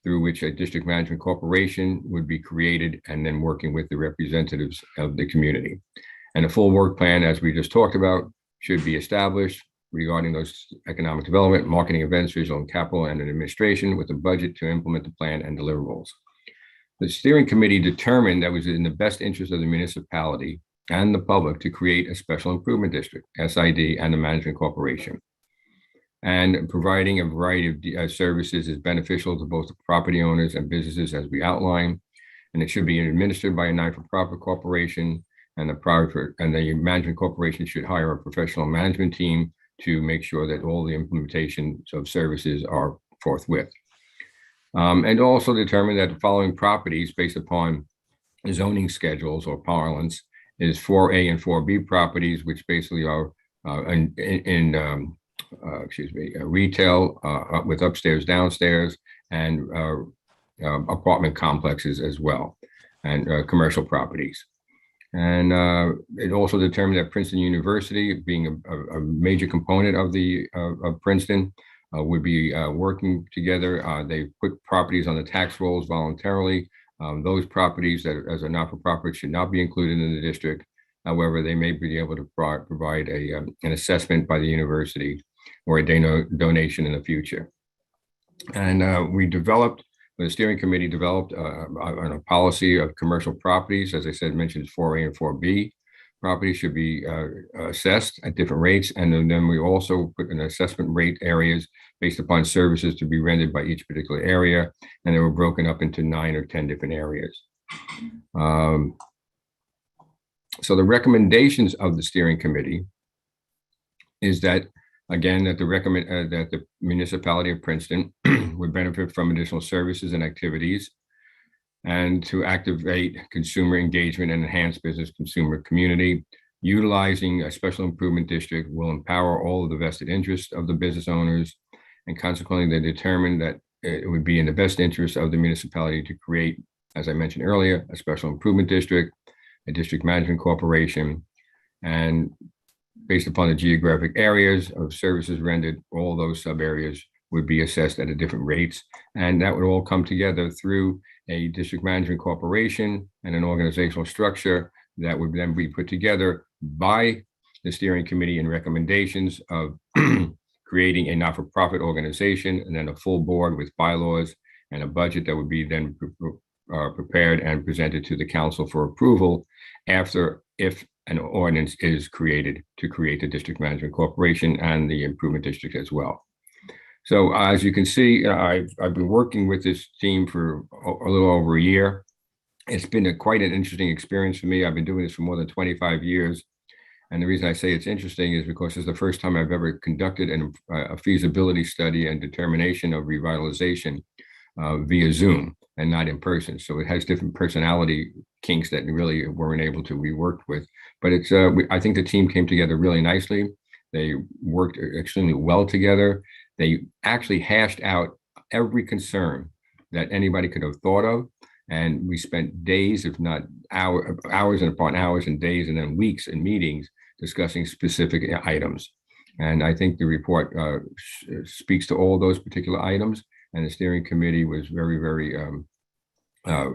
through which a district management corporation would be created, and then working with the representatives of the community. And a full work plan, as we just talked about, should be established regarding those economic development, marketing, events, visual and capital, and an administration with a budget to implement the plan and deliverables. The steering committee determined that it was in the best interest of the municipality and the public to create a special improvement district, SID, and the management corporation. And providing a variety of services is beneficial to both the property owners and businesses, as we outlined. And it should be administered by a not-for-profit corporation, and the management corporation should hire a professional management team to make sure that all the implementations of services are forthwith. And also determine that the following properties, based upon zoning schedules or parlance, is 4A and 4B properties, which basically are retail with upstairs, downstairs, and apartment complexes as well, and commercial properties. And it also determined that Princeton University, being a major component of Princeton, would be working together. They put properties on the tax rolls voluntarily. Those properties that, as a not-for-profit, should not be included in the district. However, they may be able to provide an assessment by the university or a donation in the future. And the steering committee developed a policy of commercial properties. As I said, mentioned 4A and 4B properties should be assessed at different rates. And then we also put an assessment rate areas based upon services to be rendered by each particular area. And they were broken up into 9 or 10 different areas. So the recommendations of the steering committee is that, again, that the municipality of Princeton would benefit from additional services and activities, and to activate consumer engagement and enhance business consumer community. Utilizing a special improvement district will empower all of the vested interests of the business owners, and consequently, they determined that it would be in the best interest of the municipality to create, as I mentioned earlier, a special improvement district, a district management corporation, and based upon the geographic areas of services rendered, all those sub areas would be assessed at a different rates. And that would all come together through a district management corporation and an organizational structure that would then be put together by the steering committee in recommendations of creating a not-for-profit organization, and then a full board with bylaws and a budget that would be then prepared and presented to the council for approval if an ordinance is created to create the district management corporation and the improvement district as well. So as you can see, I've been working with this team for a little over a year. It's been quite an interesting experience for me. I've been doing this for more than 25 years. And the reason I say it's interesting is because it's the first time I've ever conducted a feasibility study and determination of revitalization via Zoom and not in person. So it has different personality kinks that really weren't able to be worked with. But it's I think the team came together really nicely. They worked extremely well together. They actually hashed out every concern that anybody could have thought of. And we spent days, if not hours and upon hours and days and then weeks in meetings discussing specific items. And I think the report speaks to all those particular items. And the steering committee was very, very, I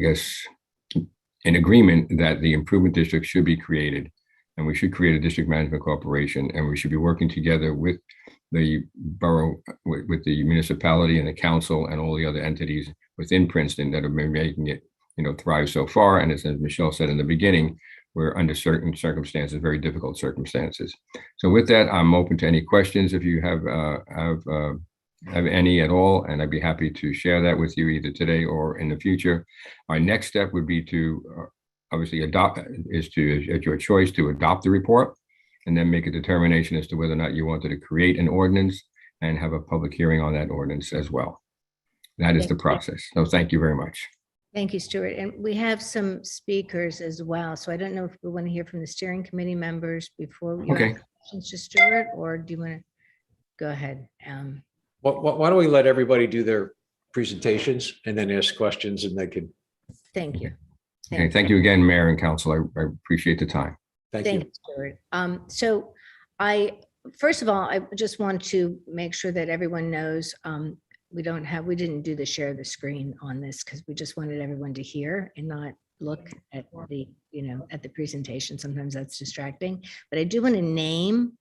guess, in agreement that the improvement district should be created. And we should create a district management corporation, and we should be working together with the borough, with the municipality and the council and all the other entities within Princeton that have been making it, thrive so far. And as Michelle said in the beginning, we're under certain circumstances, very difficult circumstances. So with that, I'm open to any questions if you have any at all, and I'd be happy to share that with you either today or in the future. Our next step would be to obviously at your choice to adopt the report, and then make a determination as to whether or not you wanted to create an ordinance and have a public hearing on that ordinance as well. That is the process. So thank you very much. Thank you, Stuart. And we have some speakers as well. So I don't know if we want to hear from the steering committee members before you Okay. ask questions to Stuart, or do you want to go ahead? Why don't we let everybody do their presentations and then ask questions, and they can. Thank you. Okay, thank you again, Mayor and Council. I appreciate the time. Thank Thank you. you, Stuart. So first of all, I just want to make sure that everyone knows we didn't do the share the screen on this because we just wanted everyone to hear and not look at the presentation. Sometimes that's distracting, but I do want to name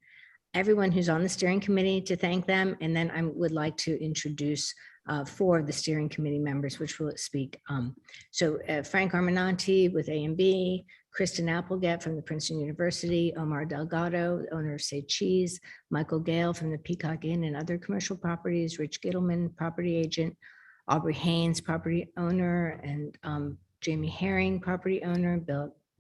everyone who's on the steering committee to thank them. And then I would like to introduce 4 of the steering committee members, which will speak. So Frank Arminanti with A&B, Kristen Applegate from the Princeton University, Omar Delgado, owner of Say Cheese, Michael Gale from the Peacock Inn and other commercial properties, Rich Gittleman, property agent, Aubrey Haynes, property owner, and Jamie Herring, property owner,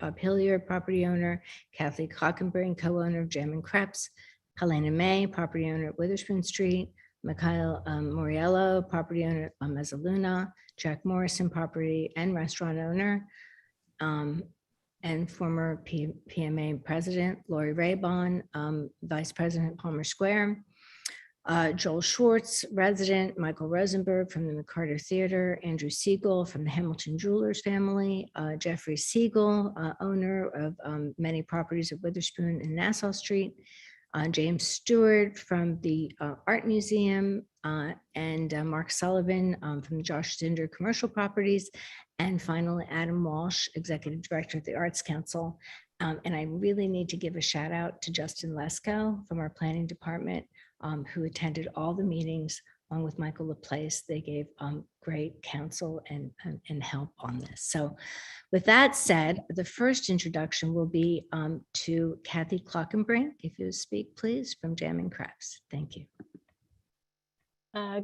Bob Hillier, property owner, Kathy Cockenberry, co-owner of Jam and Crepes, Helena May, property owner at Witherspoon Street, Mikhail Moriello, property owner at Mezzaluna, Jack Morrison, property and restaurant owner, and former PMA president, Lori Raybon, vice president, Palmer Square, Joel Schwartz, resident, Michael Rosenberg from the McCarter Theater, Andrew Siegel from the Hamilton Jewelers family, Jeffrey Siegel, owner of many properties at Witherspoon and Nassau Street, James Stewart from the Art Museum, and Mark Sullivan from the Josh Zinder Commercial Properties, and finally Adam Walsh, Executive Director of the Arts Council. And I really need to give a shout out to Justin Lesko from our Planning Department, who attended all the meetings along with Michael Laplace. They gave great counsel and help on this. So with that said, the first introduction will be to Kathy Clockenbrink. If you speak, please, from Jam and Crepes. Thank you.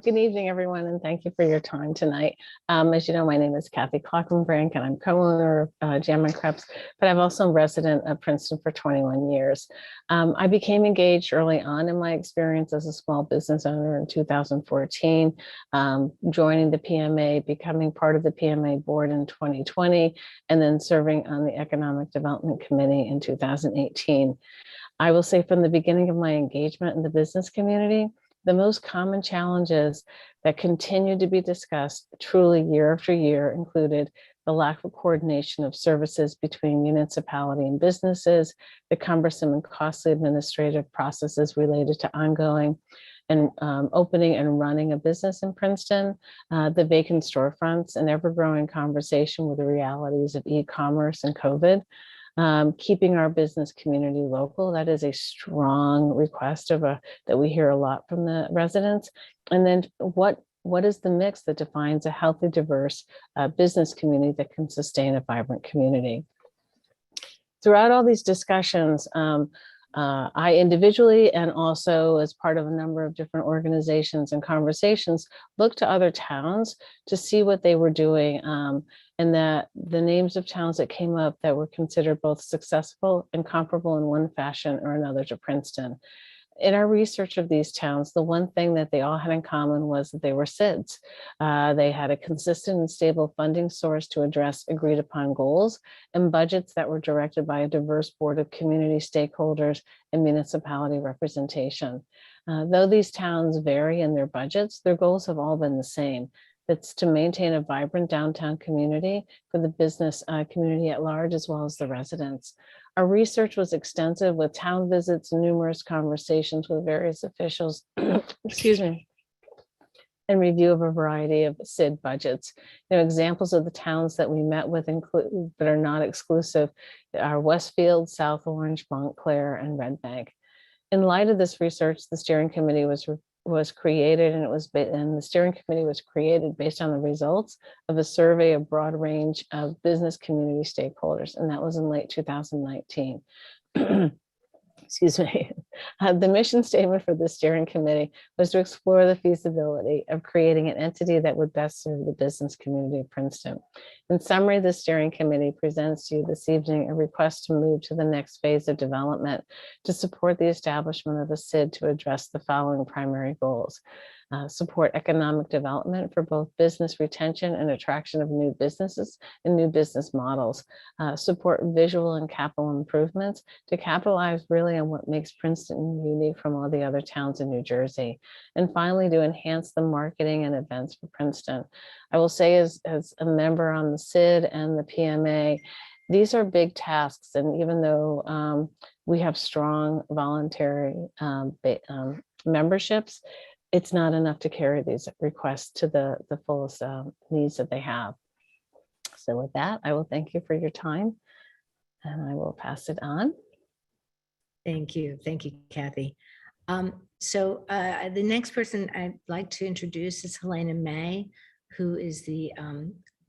Good evening, everyone, and thank you for your time tonight. As you know, my name is Kathy Clockenbrink, and I'm co-owner of Jam and Crepes, but I'm also a resident of Princeton for 21 years. I became engaged early on in my experience as a small business owner in 2014, joining the PMA, becoming part of the PMA board in 2020, and then serving on the Economic Development Committee in 2018. I will say from the beginning of my engagement in the business community, the most common challenges that continue to be discussed truly year after year included the lack of coordination of services between municipality and businesses, the cumbersome and costly administrative processes related to ongoing and opening and running a business in Princeton, the vacant storefronts, and ever-growing conversation with the realities of e-commerce and COVID. Keeping our business community local, that is a strong request that we hear a lot from the residents. And then what is the mix that defines a healthy, diverse business community that can sustain a vibrant community? Throughout all these discussions, I individually and also as part of a number of different organizations and conversations looked to other towns to see what they were doing, and that the names of towns that came up that were considered both successful and comparable in one fashion or another to Princeton. In our research of these towns, the one thing that they all had in common was that they were SIDS. They had a consistent and stable funding source to address agreed upon goals and budgets that were directed by a diverse board of community stakeholders and municipality representation. Though these towns vary in their budgets, their goals have all been the same. That's to maintain a vibrant downtown community for the business community at large, as well as the residents. Our research was extensive with town visits, numerous conversations with various officials, excuse me, and review of a variety of SID budgets. Examples of the towns that we met with include, but are not exclusive, are Westfield, South Orange, Montclair, and Red Bank. In light of this research, the steering committee was created, and the steering committee was created based on the results of a survey of broad range of business community stakeholders, and that was in late 2019. Excuse me. The mission statement for the steering committee was to explore the feasibility of creating an entity that would best serve the business community of Princeton. In summary, the steering committee presents to you this evening a request to move to the next phase of development to support the establishment of a SID to address the following primary goals. Support economic development for both business retention and attraction of new businesses and new business models. Support visual and capital improvements to capitalize really on what makes Princeton unique from all the other towns in New Jersey. And finally, to enhance the marketing and events for Princeton. I will say as a member on the SID and the PMA, these are big tasks. And even though we have strong voluntary memberships, it's not enough to carry these requests to the fullest needs that they have. So with that, I will thank you for your time and I will pass it on. Thank you. Thank you, Kathy. So the next person I'd like to introduce is Helena May, who is the,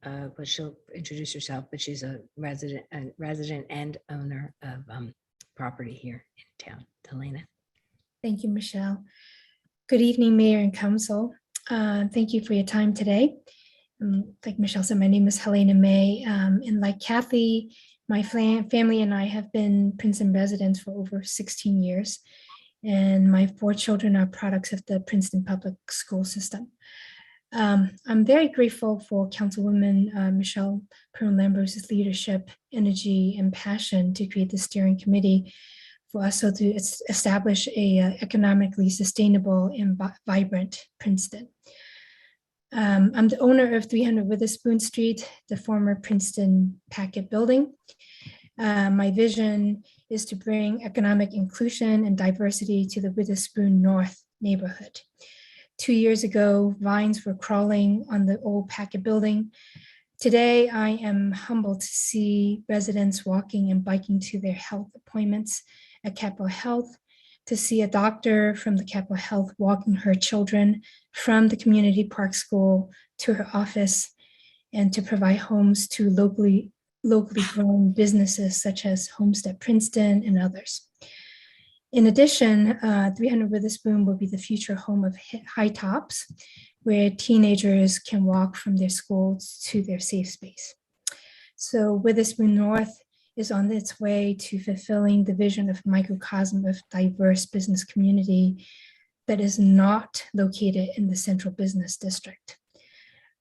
but she'll introduce herself, but she's a resident and owner of property here in town. Helena. Thank you, Michelle. Good evening, Mayor and Council. Thank you for your time today. Like Michelle said, my name is Helena May, and like Kathy, my family and I have been Princeton residents for over 16 years, and my 4 children are products of the Princeton public school system. I'm very grateful for Councilwoman Michelle Pearl-Lambros' leadership, energy, and passion to create the steering committee for us so to establish a economically sustainable and vibrant Princeton. I'm the owner of 300 Witherspoon Street, the former Princeton Packet building. My vision is to bring economic inclusion and diversity to the Witherspoon North neighborhood. 2 years ago, vines were crawling on the old Packet building. Today, I am humbled to see residents walking and biking to their health appointments at Capitol Health, to see a doctor from the Capitol Health walking her children from the community park school to her office, and to provide homes to locally grown businesses such as Homestead Princeton and others. In addition, 300 Witherspoon will be the future home of High Tops, where teenagers can walk from their schools to their safe space. So Witherspoon North is on its way to fulfilling the vision of microcosm of diverse business community that is not located in the central business district.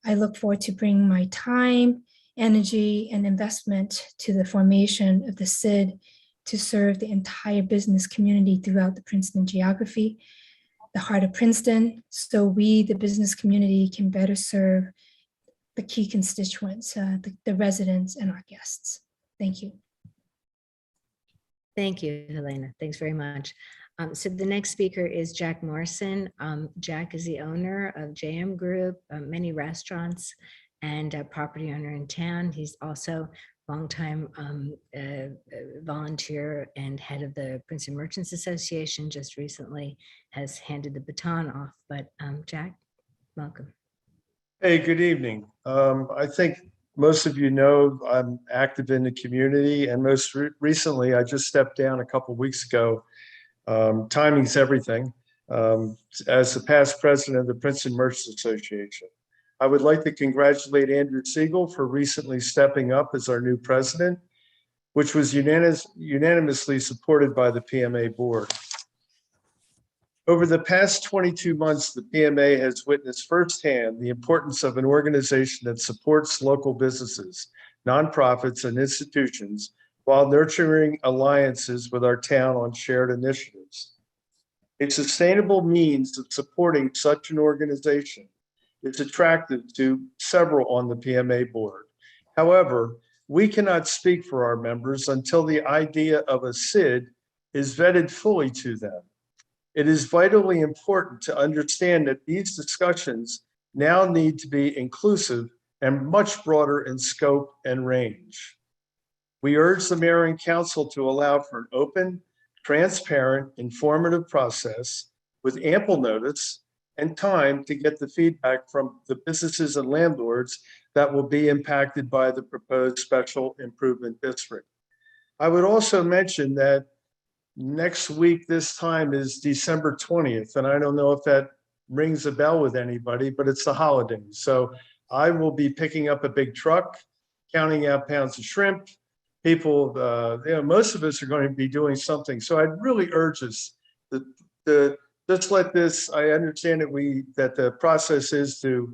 I look forward to bringing my time, energy, and investment to the formation of the SID to serve the entire business community throughout the Princeton geography, the heart of Princeton, so we, the business community, can better serve the key constituents, the residents and our guests. Thank you. Thank you, Helena. Thanks very much. So the next speaker is Jack Morrison. Jack is the owner of JM Group, many restaurants, and a property owner in town. He's also longtime volunteer and head of the Princeton Merchants Association. Just recently has handed the baton off, but Jack, welcome. Hey, good evening. I think most of you know I'm active in the community, and most recently I just stepped down a couple of weeks ago. Timing's everything. As the past president of the Princeton Merchants Association, I would like to congratulate Andrew Siegel for recently stepping up as our new president, which was unanimously supported by the PMA board. Over the past 22 months, the PMA has witnessed firsthand the importance of an organization that supports local businesses, nonprofits, and institutions while nurturing alliances with our town on shared initiatives. A sustainable means of supporting such an organization is attractive to several on the PMA board. However, we cannot speak for our members until the idea of a SID is vetted fully to them. It is vitally important to understand that these discussions now need to be inclusive and much broader in scope and range. We urge the mayor and council to allow for an open, transparent, informative process with ample notice and time to get the feedback from the businesses and landlords that will be impacted by the proposed special improvement district. I would also mention that next week, this time is December 20th, and I don't know if that rings a bell with anybody, but it's the holidays. So I will be picking up a big truck, counting out pounds of shrimp. People, most of us are going to be doing something. So I'd really urge us to just let this, I understand that the process is to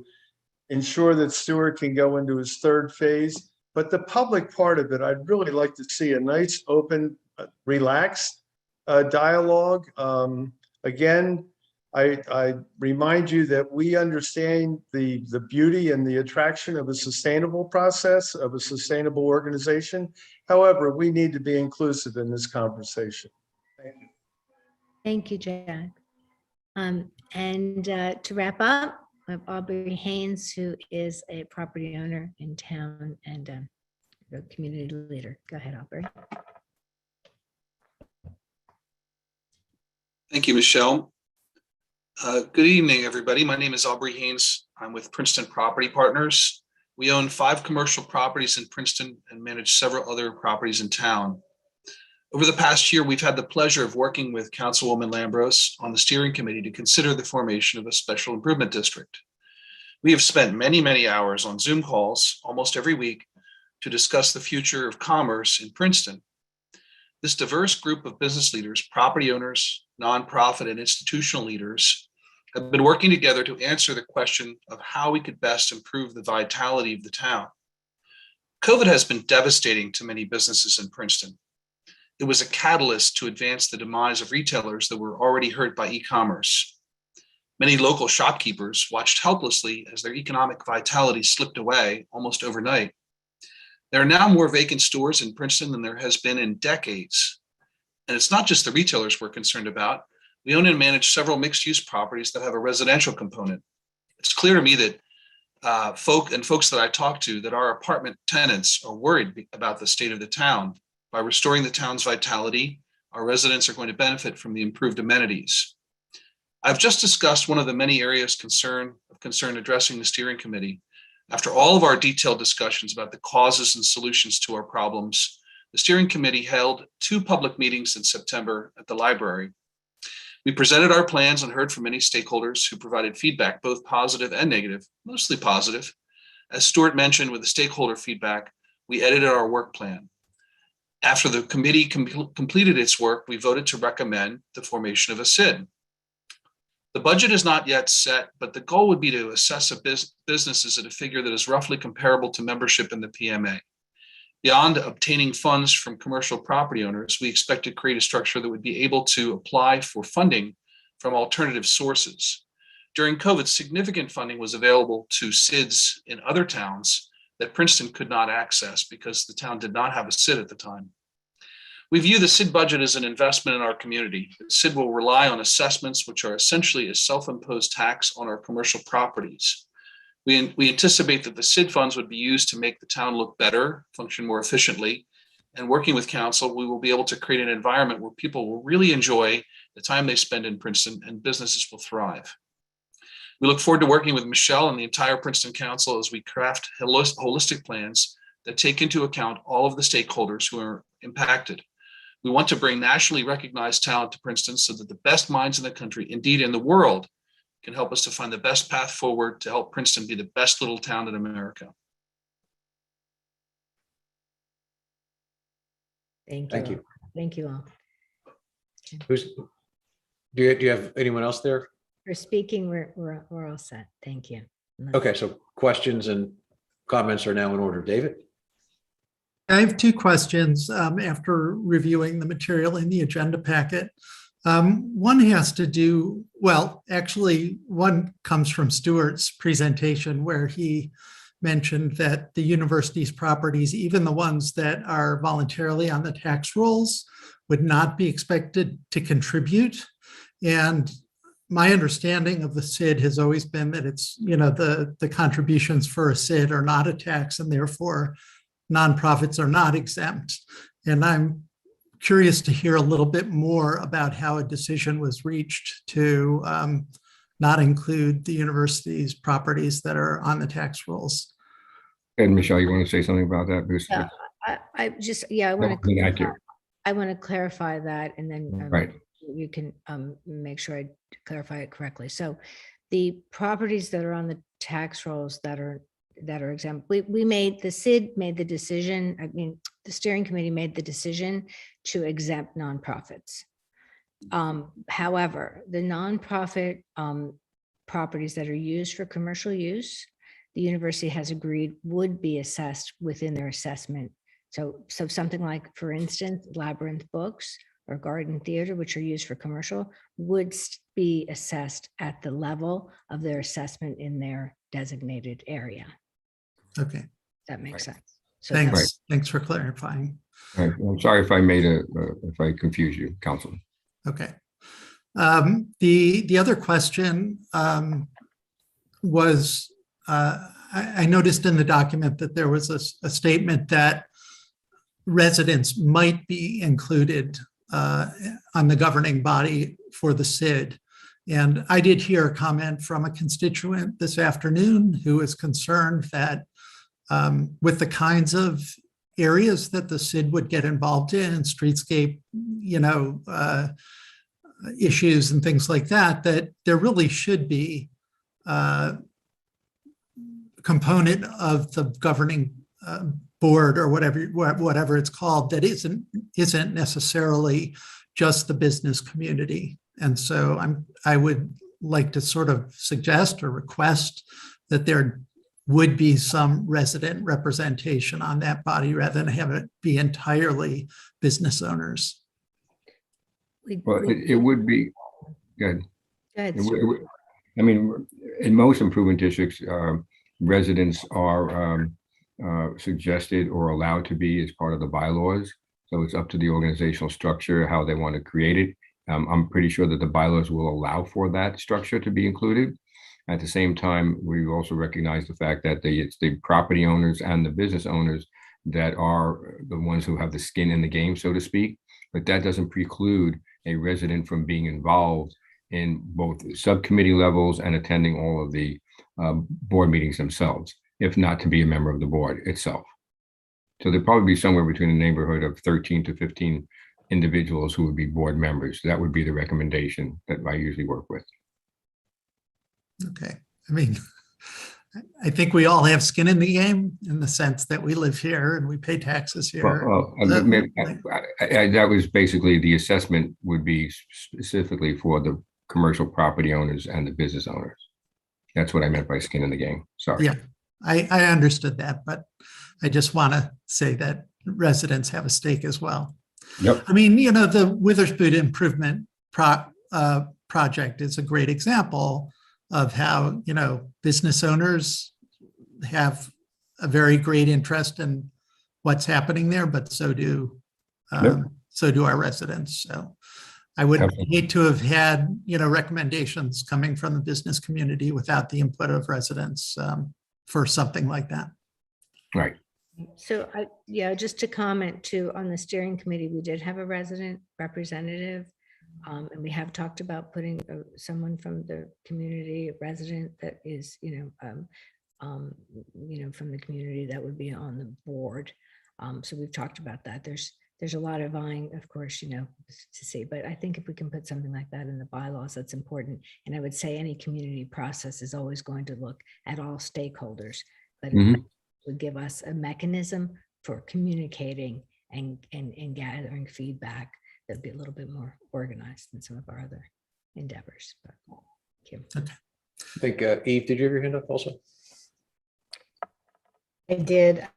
ensure that Stewart can go into his third phase, but the public part of it, I'd really like to see a nice, open, relaxed dialogue. Again, I remind you that we understand the beauty and the attraction of a sustainable process, of a sustainable organization. However, we need to be inclusive in this conversation. Thank you. Thank you, Jack. And to wrap up, I have Aubrey Haynes, who is a property owner in town and a community leader. Go ahead, Aubrey. Thank you, Michelle. Good evening, everybody. My name is Aubrey Haynes. I'm with Princeton Property Partners. We own 5 commercial properties in Princeton and manage several other properties in town. Over the past year, we've had the pleasure of working with Councilwoman Lambros on the steering committee to consider the formation of a special improvement district. We have spent many, many hours on Zoom calls almost every week to discuss the future of commerce in Princeton. This diverse group of business leaders, property owners, nonprofit and institutional leaders have been working together to answer the question of how we could best improve the vitality of the town. COVID has been devastating to many businesses in Princeton. It was a catalyst to advance the demise of retailers that were already hurt by e-commerce. Many local shopkeepers watched helplessly as their economic vitality slipped away almost overnight. There are now more vacant stores in Princeton than there has been in decades. And it's not just the retailers we're concerned about. We own and manage several mixed-use properties that have a residential component. It's clear to me that folks that I talk to, that our apartment tenants are worried about the state of the town. By restoring the town's vitality, our residents are going to benefit from the improved amenities. I've just discussed one of the many areas of concern addressing the steering committee. After all of our detailed discussions about the causes and solutions to our problems, the steering committee held 2 public meetings in September at the library. We presented our plans and heard from many stakeholders who provided feedback, both positive and negative, mostly positive. As Stuart mentioned, with the stakeholder feedback, we edited our work plan. After the committee completed its work, we voted to recommend the formation of a SID. The budget is not yet set, but the goal would be to assess businesses at a figure that is roughly comparable to membership in the PMA. Beyond obtaining funds from commercial property owners, we expect to create a structure that would be able to apply for funding from alternative sources. During COVID, significant funding was available to SIDs in other towns that Princeton could not access because the town did not have a SID at the time. We view the SID budget as an investment in our community. The SID will rely on assessments, which are essentially a self-imposed tax on our commercial properties. We anticipate that the SID funds would be used to make the town look better, function more efficiently, and working with council, we will be able to create an environment where people will really enjoy the time they spend in Princeton and businesses will thrive. We look forward to working with Michelle and the entire Princeton Council as we craft holistic plans that take into account all of the stakeholders who are impacted. We want to bring nationally recognized talent to Princeton so that the best minds in the country, indeed in the world, can help us to find the best path forward to help Princeton be the best little town in America. Thank you. Thank you all. Do you have anyone else there? For speaking, we're all set. Thank you. Okay, so questions and comments are now in order. David? I have 2 questions after reviewing the material in the agenda packet. One has to do, well, actually, one comes from Stuart's presentation where he mentioned that the university's properties, even the ones that are voluntarily on the tax rolls, would not be expected to contribute. And my understanding of the SID has always been that it's, the contributions for a SID are not a tax, and therefore nonprofits are not exempt. And I'm curious to hear a little bit more about how a decision was reached to not include the university's properties that are on the tax rolls. And Michelle, you want to say something about that? Bruce? Yeah, I want to clarify that, and then Right. you can make sure I clarify it correctly. So the properties that are on the tax rolls that are exempt, the SID made the decision, the steering committee made the decision to exempt nonprofits. However, the nonprofit properties that are used for commercial use, the university has agreed would be assessed within their assessment. So something like, for instance, Labyrinth Books or Garden Theater, which are used for commercial, would be assessed at the level of their assessment in their designated area. Okay. That makes sense. So Thanks. Thanks for clarifying. Right. I'm sorry if I if I confused you, Council. Okay. The other question was, I noticed in the document that there was a statement that residents might be included on the governing body for the SID. And I did hear a comment from a constituent this afternoon who is concerned that with the kinds of areas that the SID would get involved in, streetscape, issues and things like that, that there really should be a component of the governing board or whatever it's called that isn't necessarily just the business community. And so I would like to sort of suggest or request that there would be some resident representation on that body rather than have it be entirely business owners. Well, it would be good. Good. In most improvement districts, residents are suggested or allowed to be as part of the bylaws. So it's up to the organizational structure, how they want to create it. I'm pretty sure that the bylaws will allow for that structure to be included. At the same time, we also recognize the fact that it's the property owners and the business owners that are the ones who have the skin in the game, so to speak. But that doesn't preclude a resident from being involved in both subcommittee levels and attending all of the board meetings themselves, if not to be a member of the board itself. So there'd probably be somewhere between a neighborhood of 13 to 15 individuals who would be board members. That would be the recommendation that I usually work with. Okay. I think we all have skin in the game in the sense that we live here and we pay taxes here. That was basically the assessment would be specifically for the commercial property owners and the business owners. That's what I meant by skin in the game. Sorry. Yeah, I understood that, but I just want to say that residents have a stake as well. Yep. The Witherspoon Improvement Project is a great example of how, business owners have a very great interest in what's happening there, but so do our residents. So I would hate to have had, recommendations coming from the business community without the input of residents for something like that. Right. So just to comment too, on the steering committee, we did have a resident representative. And we have talked about putting someone from the community, a resident that is, from the community that would be on the board. So we've talked about that. There's a lot of vying, of course, to see, but I think if we can put something like that in the bylaws, that's important. And I would say any community process is always going to look at all stakeholders, but it would give us a mechanism for communicating and gathering feedback that'd be a little bit more organized than some of our other endeavors. But Kim. Okay. I think Eve, did you have your hand up also? I did.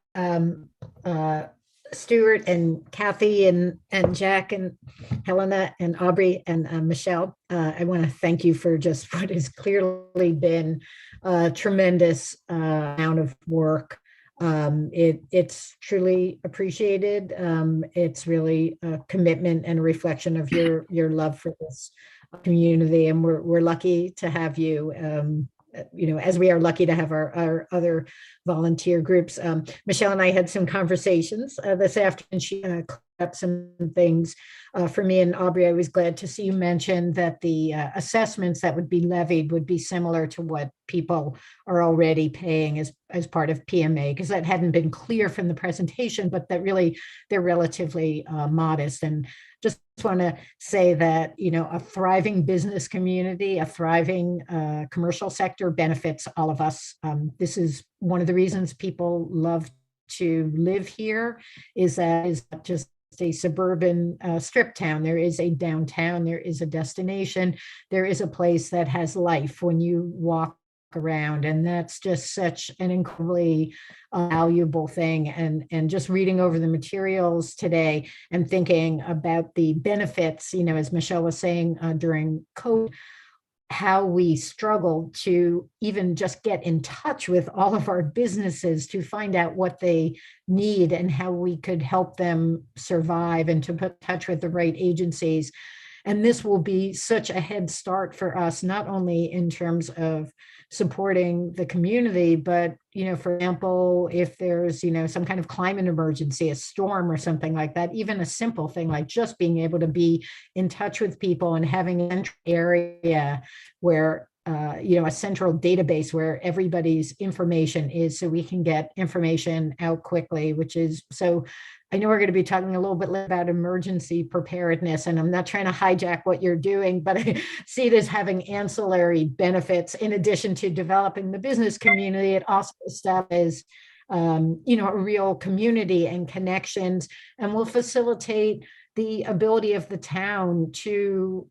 Stuart and Kathy and Jack and Helena and Aubrey and Michelle. I want to thank you for just what has clearly been a tremendous amount of work. It's truly appreciated. It's really a commitment and a reflection of your love for this community, and we're lucky to have you. As we are lucky to have our other volunteer groups. Michelle and I had some conversations this afternoon. She cleared up some things for me and Aubrey. I was glad to see you mention that the assessments that would be levied would be similar to what people are already paying as part of PMA, because that hadn't been clear from the presentation, but that really they're relatively modest. And just want to say that, a thriving business community, a thriving commercial sector benefits all of us. This is one of the reasons people love to live here, is that it's not just a suburban strip town. There is a downtown, there is a destination, there is a place that has life when you walk around, and that's just such an incredibly valuable thing. And just reading over the materials today and thinking about the benefits, as Michelle was saying during COVID, how we struggled to even just get in touch with all of our businesses to find out what they need and how we could help them survive, and to put in touch with the right agencies. And this will be such a head start for us, not only in terms of supporting the community, but, for example, if there's, some kind of climate emergency, a storm or something like that, even a simple thing like just being able to be in touch with people and having an area where a central database where everybody's information is, so we can get information out quickly, which is so. I know we're going to be talking a little bit about emergency preparedness, and I'm not trying to hijack what you're doing, but I see it as having ancillary benefits in addition to developing the business community. It also establishes, a real community and connections, and will facilitate the ability of the town to,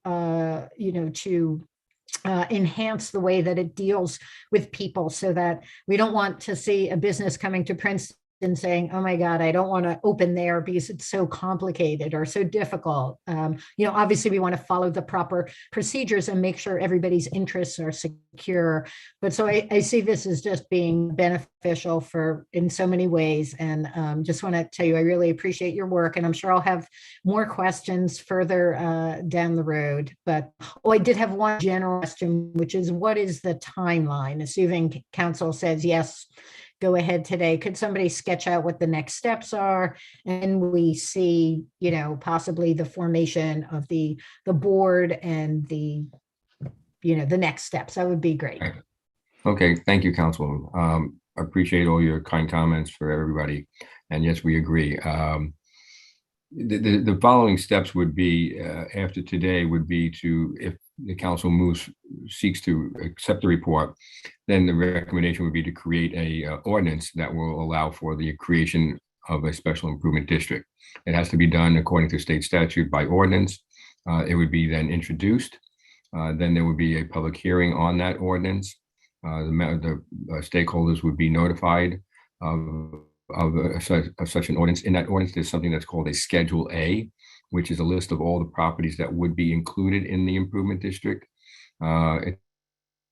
enhance the way that it deals with people, so that we don't want to see a business coming to Princeton and saying, oh my God, I don't want to open there because it's so complicated or so difficult. Obviously we want to follow the proper procedures and make sure everybody's interests are secure. But so I see this as just being beneficial in so many ways. And just want to tell you, I really appreciate your work, and I'm sure I'll have more questions further down the road. But I did have one general question, which is, what is the timeline? Assuming council says yes, go ahead today. Could somebody sketch out what the next steps are? And we see, possibly the formation of the board and the next steps. That would be great. Okay, thank you, Councilwoman. Appreciate all your kind comments for everybody. And yes, we agree. The following steps would be, after today, would be to, if the council seeks to accept the report, then the recommendation would be to create a ordinance that will allow for the creation of a special improvement district. It has to be done according to state statute by ordinance. It would be then introduced. Then there would be a public hearing on that ordinance. The stakeholders would be notified of such an ordinance. In that ordinance, there's something that's called a Schedule A, which is a list of all the properties that would be included in the improvement district. It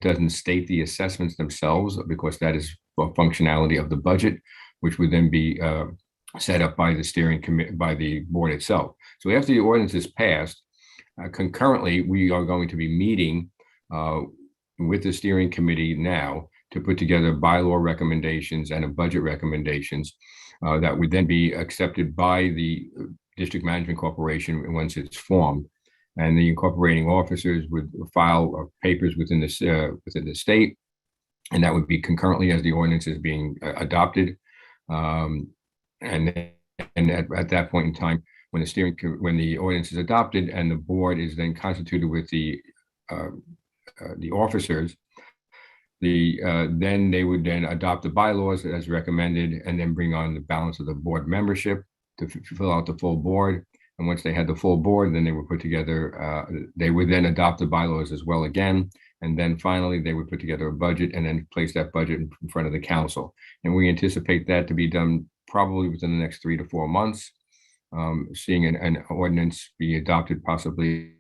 doesn't state the assessments themselves, because that is a functionality of the budget, which would then be set up by the steering committee, by the board itself. So after the ordinance is passed, concurrently, we are going to be meeting with the steering committee now to put together bylaw recommendations and a budget recommendations that would then be accepted by the District Management Corporation once it's formed. And the incorporating officers would file papers within the state, and that would be concurrently as the ordinance is being adopted. And at that point in time, when the ordinance is adopted and the board is then constituted with the officers, then they would then adopt the bylaws as recommended, and then bring on the balance of the board membership to fill out the full board. And once they had the full board, then they would put together, they would then adopt the bylaws as well again. And then finally, they would put together a budget and then place that budget in front of the council. And we anticipate that to be done probably within the next 3 to 4 months. Seeing an ordinance be adopted possibly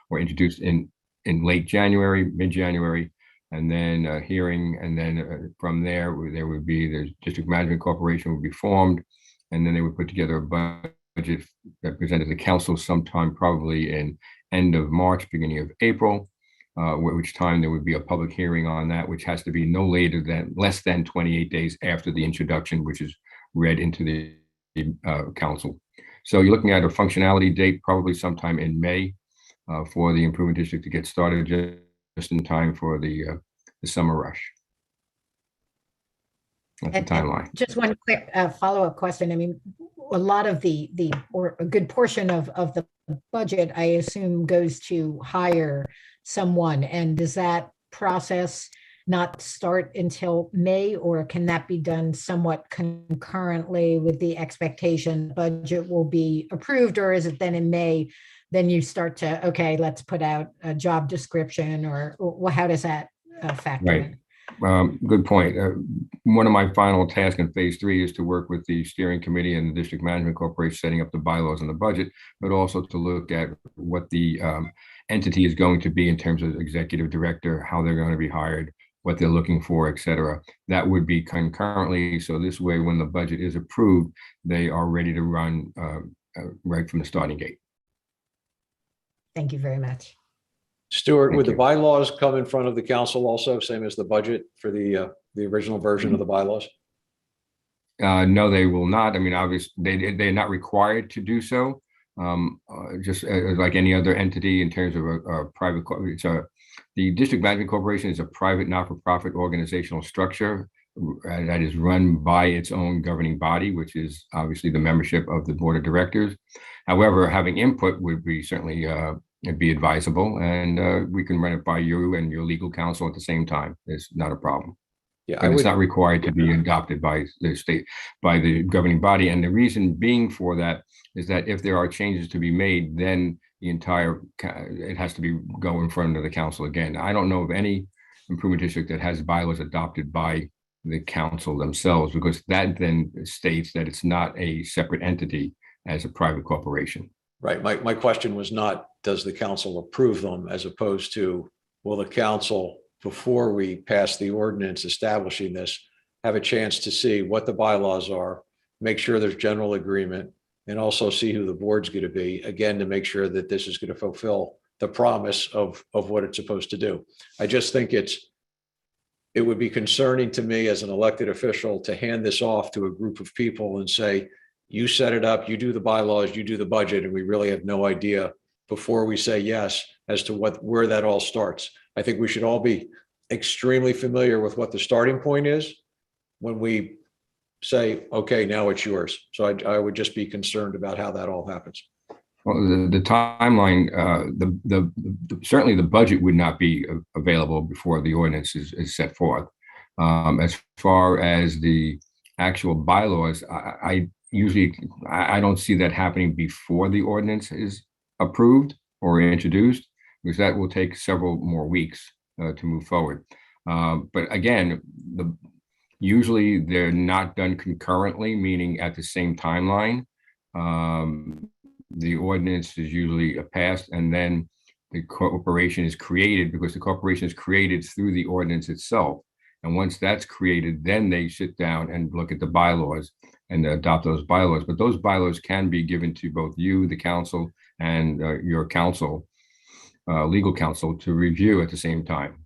or introduced in late January, mid-January, and then a hearing, and then from there would be the District Management Corporation would be formed, and then they would put together a budget that presented to the council sometime probably in end of March, beginning of April, which time there would be a public hearing on that, which has to be no later than less than 28 days after the introduction, which is read into the council. So you're looking at a functionality date probably sometime in May for the improvement district to get started just in time for the summer rush. That's the And timeline. just one quick follow-up question. I mean, a lot of or a good portion of the budget, I assume, goes to hire someone. And does that process not start until May, or can that be done somewhat concurrently with the expectation the budget will be approved? Or is it then in May, then you start to, okay, let's put out a job description, or how does that factor in? Good point. One of my final tasks in phase 3 is to work with the steering committee and the District Management Corporation setting up the bylaws and the budget, but also to look at what the entity is going to be in terms of executive director, how they're going to be hired, what they're looking for, et cetera. That would be concurrently. So this way, when the budget is approved, they are ready to run right from the starting gate. Thank you very much. Stuart, Thank would you. the bylaws come in front of the council also, same as the budget for the original version of the bylaws? No, they will not. I mean, obviously, they're not required to do so. Just like any other entity in terms of a private, the District Management Corporation is a private not-for-profit organizational structure that is run by its own governing body, which is obviously the membership of the board of directors. However, having input would be certainly be advisable, and we can run it by you and your legal counsel at the same time. It's not a problem. Yeah, But it's not required to be adopted by the state, by the governing body. And the reason being for that is that if there are changes to be made, then the entire, it has to go in front of the council again. I don't know of any improvement district that has bylaws adopted by the council themselves, because that then states that it's not a separate entity as a private corporation. Right. My question was not, does the council approve them, as opposed to, will the council, before we pass the ordinance establishing this, have a chance to see what the bylaws are, make sure there's general agreement, and also see who the board's going to be, again, to make sure that this is going to fulfill the promise of what it's supposed to do. I just think it would be concerning to me as an elected official to hand this off to a group of people and say, you set it up, you do the bylaws, you do the budget, and we really have no idea before we say yes as to where that all starts. I think we should all be extremely familiar with what the starting point is when we say, okay, now it's yours. So I would just be concerned about how that all happens. Well, the timeline, certainly the budget would not be available before the ordinance is set forth. As far as the actual bylaws, I don't see that happening before the ordinance is approved or introduced, because that will take several more weeks to move forward. But again, usually they're not done concurrently, meaning at the same timeline. The ordinance is usually passed, and then the corporation is created, because the corporation is created through the ordinance itself. And once that's created, then they sit down and look at the bylaws and adopt those bylaws. But those bylaws can be given to both you, the council, and your counsel, legal counsel, to review at the same time.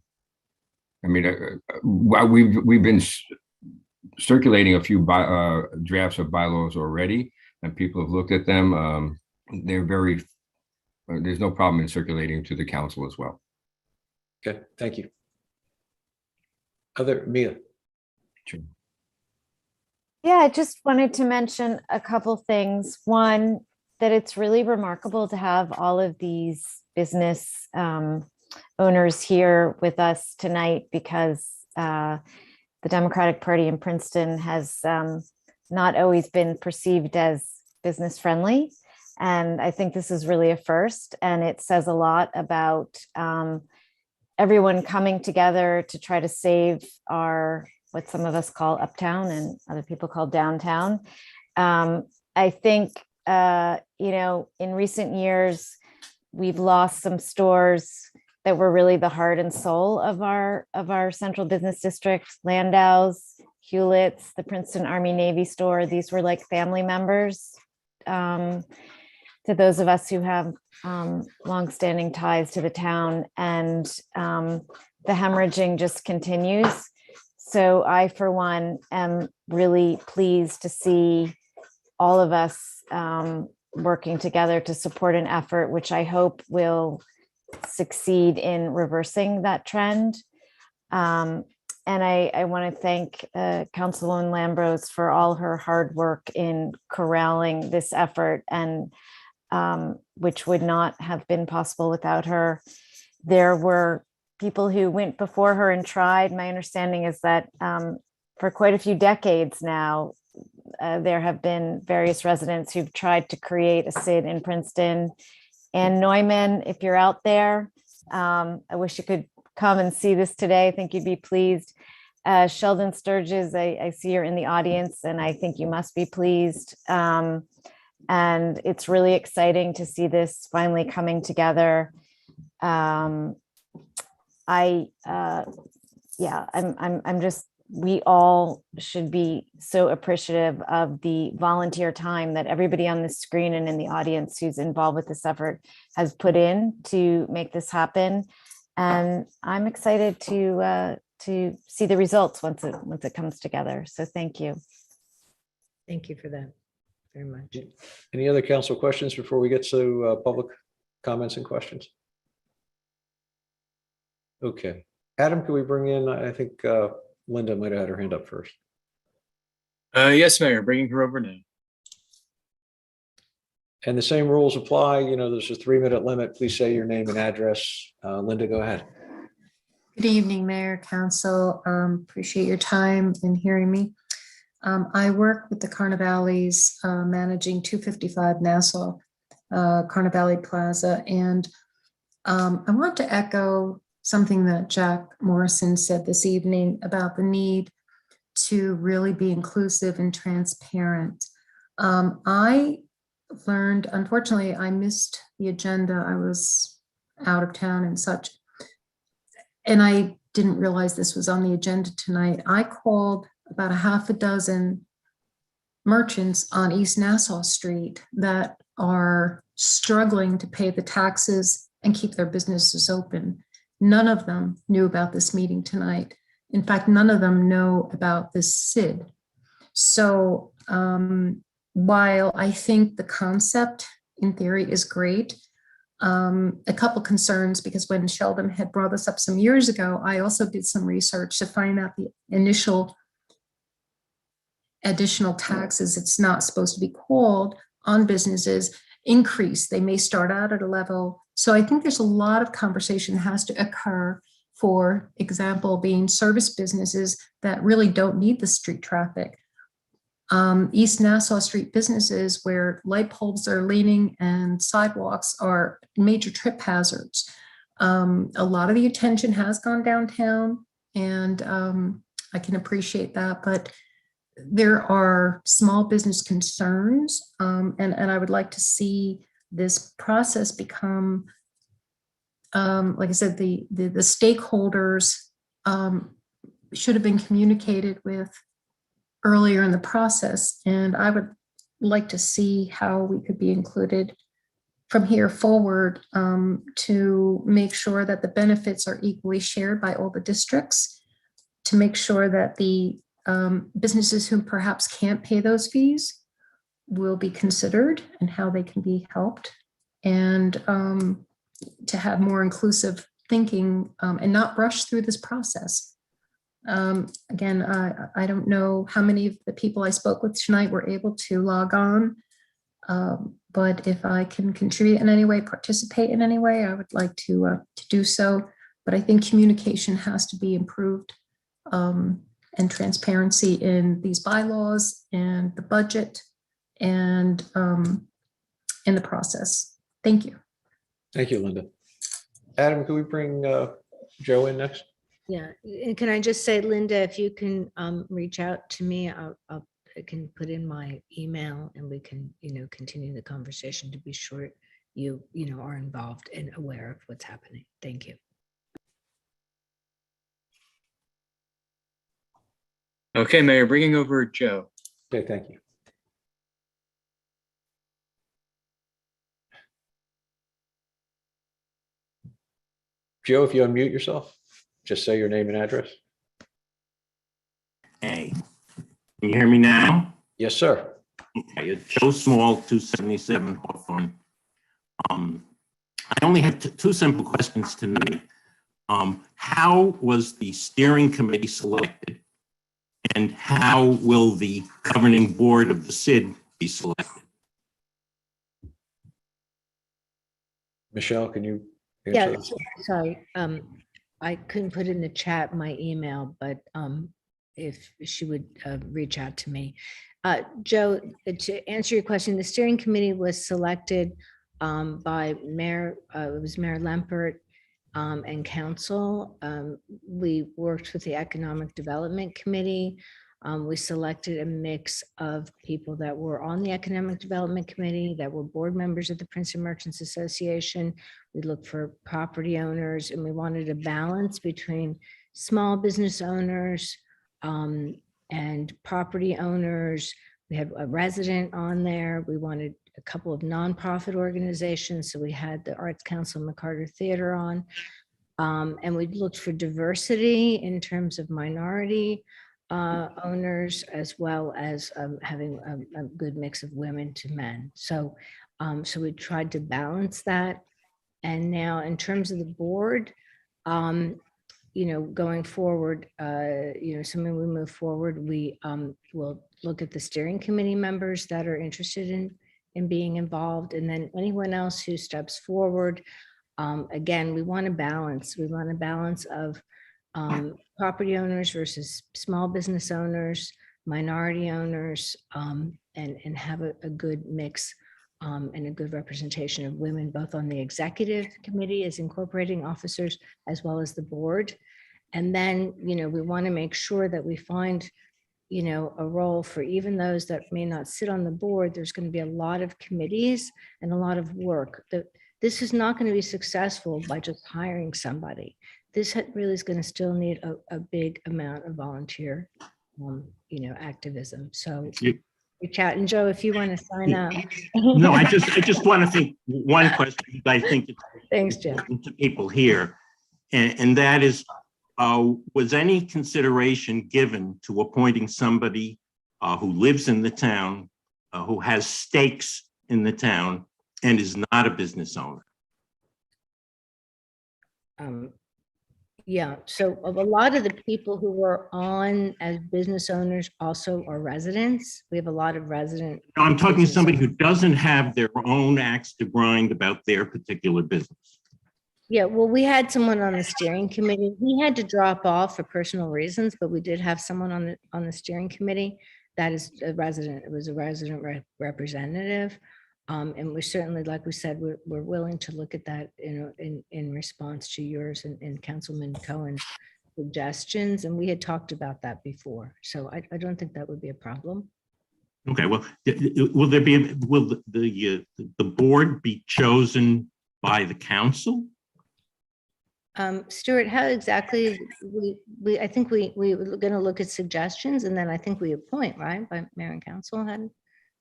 I mean, we've been circulating a few drafts of bylaws already, and people have looked at them. There's no problem in circulating to the council as well. Okay, thank you. Mia. Sure. Yeah, I just wanted to mention a couple things. One, that it's really remarkable to have all of these business owners here with us tonight, because the Democratic Party in Princeton has not always been perceived as business friendly. And I think this is really a first, and it says a lot about everyone coming together to try to save our what some of us call uptown and other people call downtown. I think, in recent years, we've lost some stores that were really the heart and soul of our central business district. Landau's, Hewlett's, the Princeton Army Navy store. These were like family members to those of us who have longstanding ties to the town, and the hemorrhaging just continues. So I, for one, am really pleased to see all of us working together to support an effort which I hope will succeed in reversing that trend. And I want to thank Councilwoman Lambros for all her hard work in corralling this effort, and which would not have been possible without her. There were people who went before her and tried. My understanding is that for quite a few decades now, there have been various residents who've tried to create a SID in Princeton. And Neumann, if you're out there, I wish you could come and see this today. I think you'd be pleased. Sheldon Sturges, I see you're in the audience, and I think you must be pleased. And it's really exciting to see this finally coming together. I'm just, we all should be so appreciative of the volunteer time that everybody on the screen and in the audience who's involved with this effort has put in to make this happen. And I'm excited to see the results once it comes together. So thank you. Thank you for that very much. Any other council questions before we get to public comments and questions? Okay. Adam, can we bring in, I think Linda might have had her hand up first. Yes, Mayor, bringing her over now. And the same rules apply. There's a 3-minute limit. Please say your name and address. Linda, go ahead. Good evening, Mayor, Council. Appreciate your time in hearing me. I work with the Carnivales, managing 255 Nassau Carnivale Plaza, and I want to echo something that Jack Morrison said this evening about the need to really be inclusive and transparent. I learned, unfortunately, I missed the agenda. I was out of town and such, and I didn't realize this was on the agenda tonight. I called about a half a dozen merchants on East Nassau Street that are struggling to pay the taxes and keep their businesses open. None of them knew about this meeting tonight. In fact, none of them know about this SID. So while I think the concept in theory is great, a couple concerns, because when Sheldon had brought this up some years ago, I also did some research to find out the initial additional taxes, it's not supposed to be called, on businesses increase. They may start out at a level. So I think there's a lot of conversation that has to occur, for example, being service businesses that really don't need the street traffic. East Nassau Street businesses where light bulbs are leaning and sidewalks are major trip hazards. A lot of the attention has gone downtown, and I can appreciate that, but there are small business concerns, and I would like to see this process become, like I said, the stakeholders should have been communicated with earlier in the process, and I would like to see how we could be included from here forward to make sure that the benefits are equally shared by all the districts, to make sure that the businesses who perhaps can't pay those fees will be considered and how they can be helped, and to have more inclusive thinking and not rush through this process. Again, I don't know how many of the people I spoke with tonight were able to log on, but if I can contribute in any way, participate in any way, I would like to do so. But I think communication has to be improved, and transparency in these bylaws and the budget and in the process. Thank you. Thank you, Linda. Adam, can we bring Joe in next? Yeah, and can I just say, Linda, if you can reach out to me, I can put in my email and we can, continue the conversation to be sure you are involved and aware of what's happening. Thank you. Okay, Mayor, bringing over Joe. Okay, thank you. Joe, if you unmute yourself, just say your name and address. Hey, can you hear me now? Yes, sir. Okay, it's Joe Small, 277 Hawthorne. I only have two simple questions tonight. How was the steering committee selected? And how will the governing board of the SID be selected? Michelle, can you Yeah, answer that? sorry. I couldn't put in the chat my email, but if she would reach out to me. Joe, to answer your question, the steering committee was selected by Mayor, it was Mayor Lempert and council. We worked with the Economic Development Committee. We selected a mix of people that were on the Economic Development Committee, that were board members of the Princeton Merchants Association. We looked for property owners, and we wanted a balance between small business owners and property owners. We had a resident on there. We wanted a couple of nonprofit organizations. So we had the Arts Council McCarter Theater on. And we looked for diversity in terms of minority owners, as well as having a good mix of women to men. So, so we tried to balance that. And now in terms of the board, going forward, assuming we move forward, we will look at the steering committee members that are interested in being involved, and then anyone else who steps forward. Again, we want a balance. We want a balance of property owners versus small business owners, minority owners, and have a good mix and a good representation of women, both on the executive committee as incorporating officers, as well as the board. And then, we want to make sure that we find, a role for even those that may not sit on the board. There's going to be a lot of committees and a lot of work. This is not going to be successful by just hiring somebody. This really is going to still need a big amount of volunteer, activism. So reach out. And Joe, if you want to sign up. No, I just want to think one question. I think it's Thanks, Joe. important to people here, and that is, was any consideration given to appointing somebody who lives in the town, who has stakes in the town, and is not a business owner? Yeah, so a lot of the people who were on as business owners also are residents. We have a lot of resident. No, I'm talking to business somebody owners. who doesn't have their own axe to grind about their particular business. Yeah, well, we had someone on the steering committee. He had to drop off for personal reasons, but we did have someone on the steering committee that is a resident. It was a resident representative. And we certainly, like we said, we're willing to look at that, in response to yours and Councilman Cohen's suggestions. And we had talked about that before. So I don't think that would be a problem. Okay, well, will the board be chosen by the council? Stuart, how exactly I think we were going to look at suggestions, and then I think we appoint, right, by mayor and council.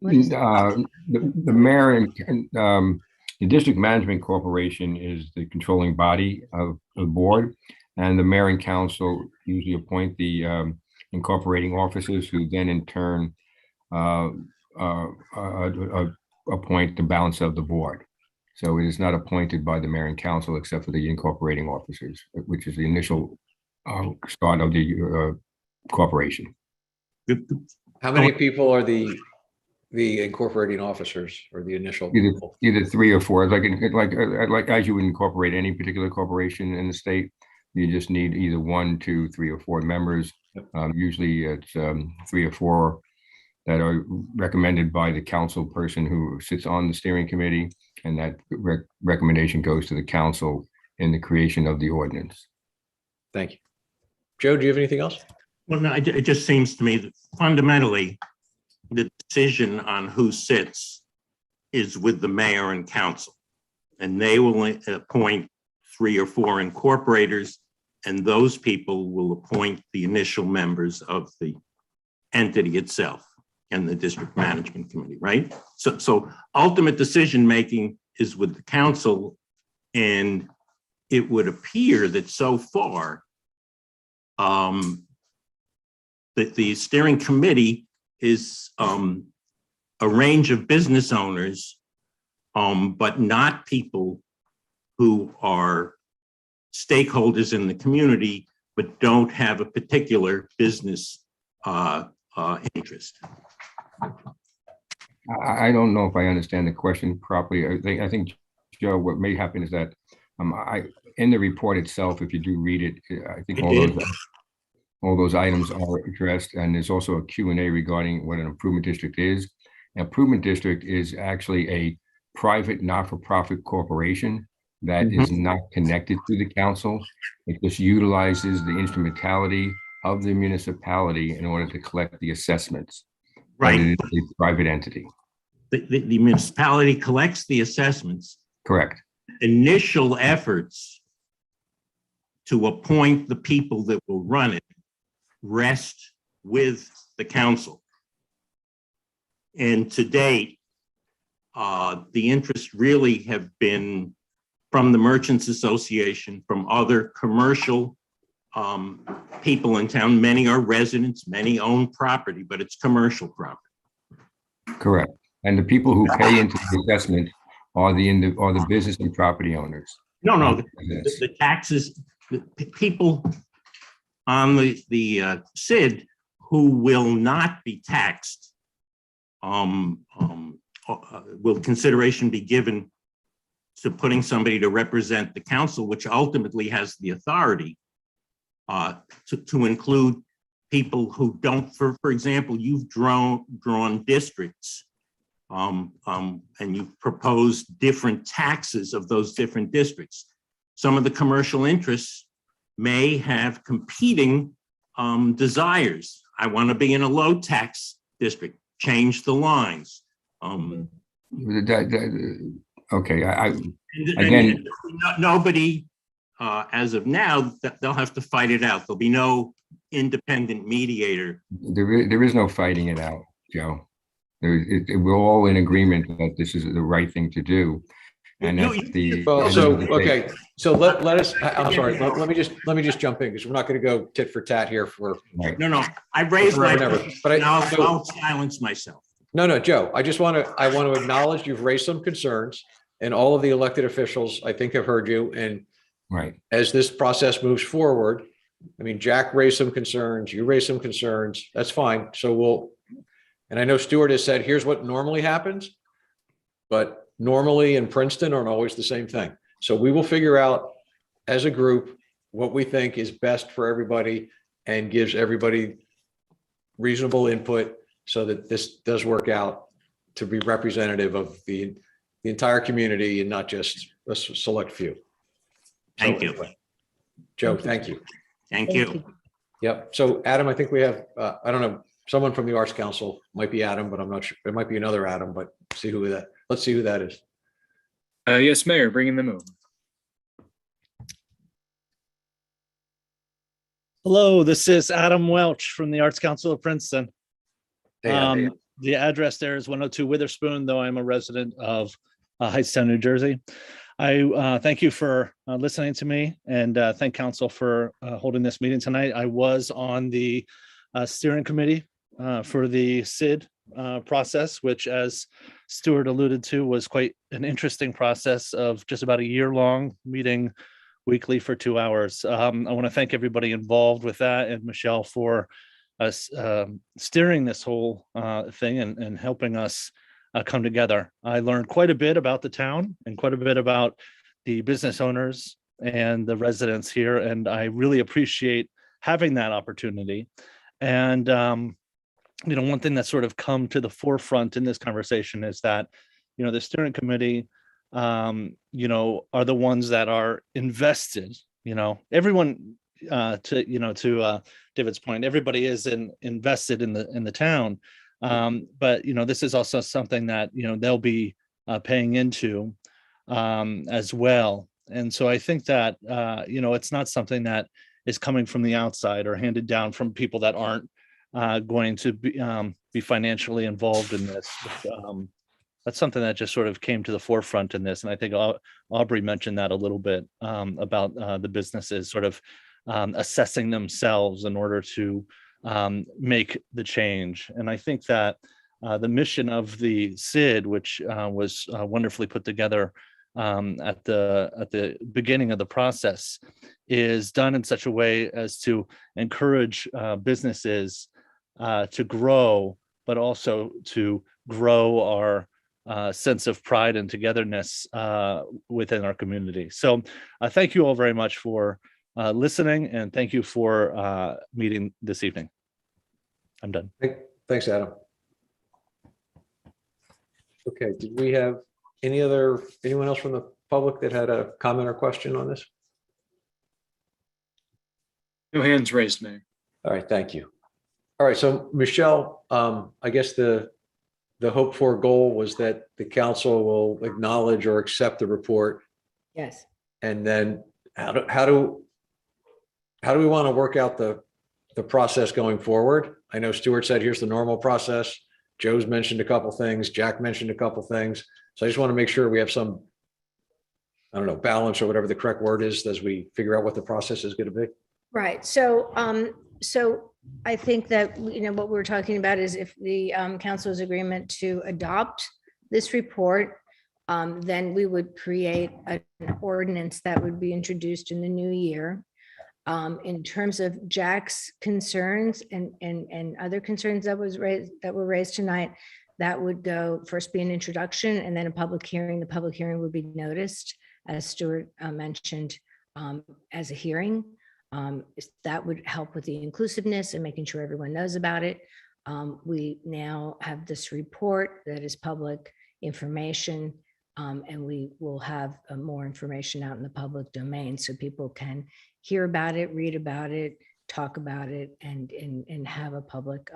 The mayor and the District Management Corporation is the controlling body of the board, and the mayor and council usually appoint the incorporating officers, who then in turn appoint the balance of the board. So it is not appointed by the mayor and council except for the incorporating officers, which is the initial start of the corporation. How many people are the incorporating officers, or the initial? Either 3 or 4. Like as you would incorporate any particular corporation in the state, you just need either 1, 2, 3, or 4 members. Usually it's 3 or 4 that are recommended by the council person who sits on the steering committee, and that recommendation goes to the council in the creation of the ordinance. Thank you. Joe, do you have anything else? Well, no, it just seems to me that fundamentally, the decision on who sits is with the mayor and council. And they will appoint 3 or 4 incorporators, and those people will appoint the initial members of the entity itself and the district management committee, right? So ultimate decision-making is with the council, and it would appear that so far, that the steering committee is a range of business owners, but not people who are stakeholders in the community, but don't have a particular business interest. I don't know if I understand the question properly. I think, Joe, what may happen is that in the report itself, if you do read it, I think all those items are addressed, and there's also a Q&A regarding what an improvement district is. An improvement district is actually a private not-for-profit corporation that is not connected to the council. It just utilizes the instrumentality of the municipality in order to collect the assessments. Right. It is a private entity. The municipality collects the assessments. Correct. Initial efforts to appoint the people that will run it rest with the council. And to date, the interests really have been from the Merchants Association, from other commercial people in town. Many are residents, many own property, but it's commercial property. Correct. And the people who pay into the assessment are the business and property owners. No, the taxes, the people on the SID who will not be taxed, will consideration be given to putting somebody to represent the council, which ultimately has the authority to include people who don't, for example, you've drawn districts and you've proposed different taxes of those different districts. Some of the commercial interests may have competing desires. I want to be in a low tax district, change the lines. Okay, again, nobody, as of now, they'll have to fight it out. There'll be no independent mediator. There is no fighting it out, Joe. We're all in agreement that this is the right thing to do. And so let us, I'm sorry, let me just jump in, because we're not going to go tit for tat here for. Right. No, I've raised my hand, but I'll silence myself. No, Joe, I want to acknowledge you've raised some concerns, and all of the elected officials, I think, have heard you. And right, as this process moves forward, I mean, Jack raised some concerns, you raised some concerns, that's fine. So and I know Stuart has said, here's what normally happens, but normally in Princeton aren't always the same thing. So we will figure out as a group what we think is best for everybody and gives everybody reasonable input so that this does work out to be representative of the entire community and not just a select few. Thank you. Joe, thank you. Thank you. Yep. So Adam, I think we have, I don't know, someone from the Arts Council, might be Adam, but I'm not sure. It might be another Adam, but let's see who that is. Yes, Mayor, bringing them over. Hello, this is Adam Welch from the Arts Council of Princeton. Hey, the address there is 102 Witherspoon, though I'm a resident of Hightstown, New Jersey. I thank you for listening to me, and thank council for holding this meeting tonight. I was on the steering committee for the SID process, which, as Stuart alluded to, was quite an interesting process of just about a year long, meeting weekly for 2 hours. I want to thank everybody involved with that, and Michelle for us steering this whole thing and helping us come together. I learned quite a bit about the town and quite a bit about the business owners and the residents here, and I really appreciate having that opportunity. And one thing that's sort of come to the forefront in this conversation is that, the steering committee, are the ones that are invested. Everyone to David's point, everybody is invested in the town. But this is also something that they'll be paying into as well. And so I think that it's not something that is coming from the outside or handed down from people that aren't going to be financially involved in this. That's something that just sort of came to the forefront in this. And I think Aubrey mentioned that a little bit about the businesses sort of assessing themselves in order to make the change. And I think that the mission of the SID, which was wonderfully put together at the beginning of the process, is done in such a way as to encourage businesses to grow, but also to grow our sense of pride and togetherness within our community. So thank you all very much for listening, and thank you for meeting this evening. I'm done. Thanks, Adam. Okay, did we have anyone else from the public that had a comment or question on this? No hands raised, Mayor. All right, thank you. All right, so Michelle, I guess the hoped for goal was that the council will acknowledge or accept the report. Yes. And then how do we want to work out the process going forward? I know Stuart said, here's the normal process. Joe's mentioned a couple things. Jack mentioned a couple things. So I just want to make sure we have some, I don't know, balance or whatever the correct word is as we figure out what the process is going to be. Right. So, so I think that, what we're talking about is if the council's agreement to adopt this report, then we would create an ordinance that would be introduced in the new year. In terms of Jack's concerns and other concerns that were raised tonight, that would go first be an introduction and then a public hearing. The public hearing would be noticed, as Stuart mentioned, as a hearing. That would help with the inclusiveness and making sure everyone knows about it. We now have this report that is public information, and we will have more information out in the public domain so people can hear about it, read about it, talk about it, and have a public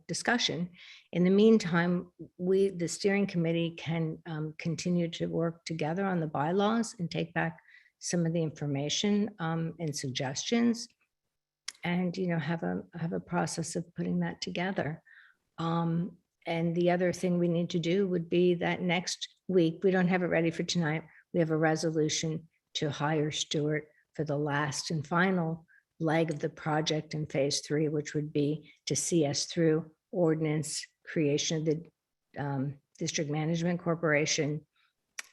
discussion. In the meantime, the steering committee can continue to work together on the bylaws and take back some of the information and suggestions, and have a process of putting that together. And the other thing we need to do would be that next week, we don't have it ready for tonight, we have a resolution to hire Stuart for the last and final leg of the project in phase 3, which would be to see us through ordinance, creation of the district management corporation,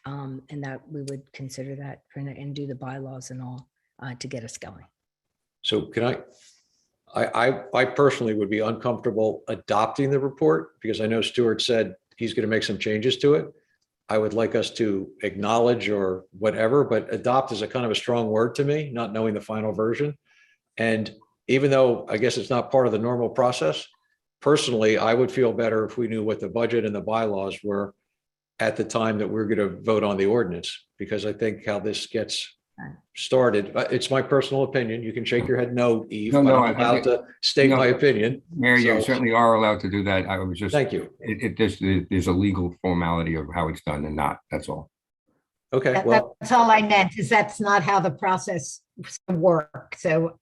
and that we would consider that and do the bylaws and all to get us going. So can I personally would be uncomfortable adopting the report because I know Stuart said he's going to make some changes to it. I would like us to acknowledge or whatever, but adopt is a kind of a strong word to me, not knowing the final version. And even though I guess it's not part of the normal process, personally, I would feel better if we knew what the budget and the bylaws were at the time that we're going to vote on the ordinance, because I think how this gets started, it's my personal opinion. You can shake your head no, Eve, but I'm allowed to state my opinion. Mayor, you certainly are allowed to do that. I was just, thank you. There's a legal formality of how it's done and not, that's all. Okay, well, that's all I meant, is that's not how the process works. So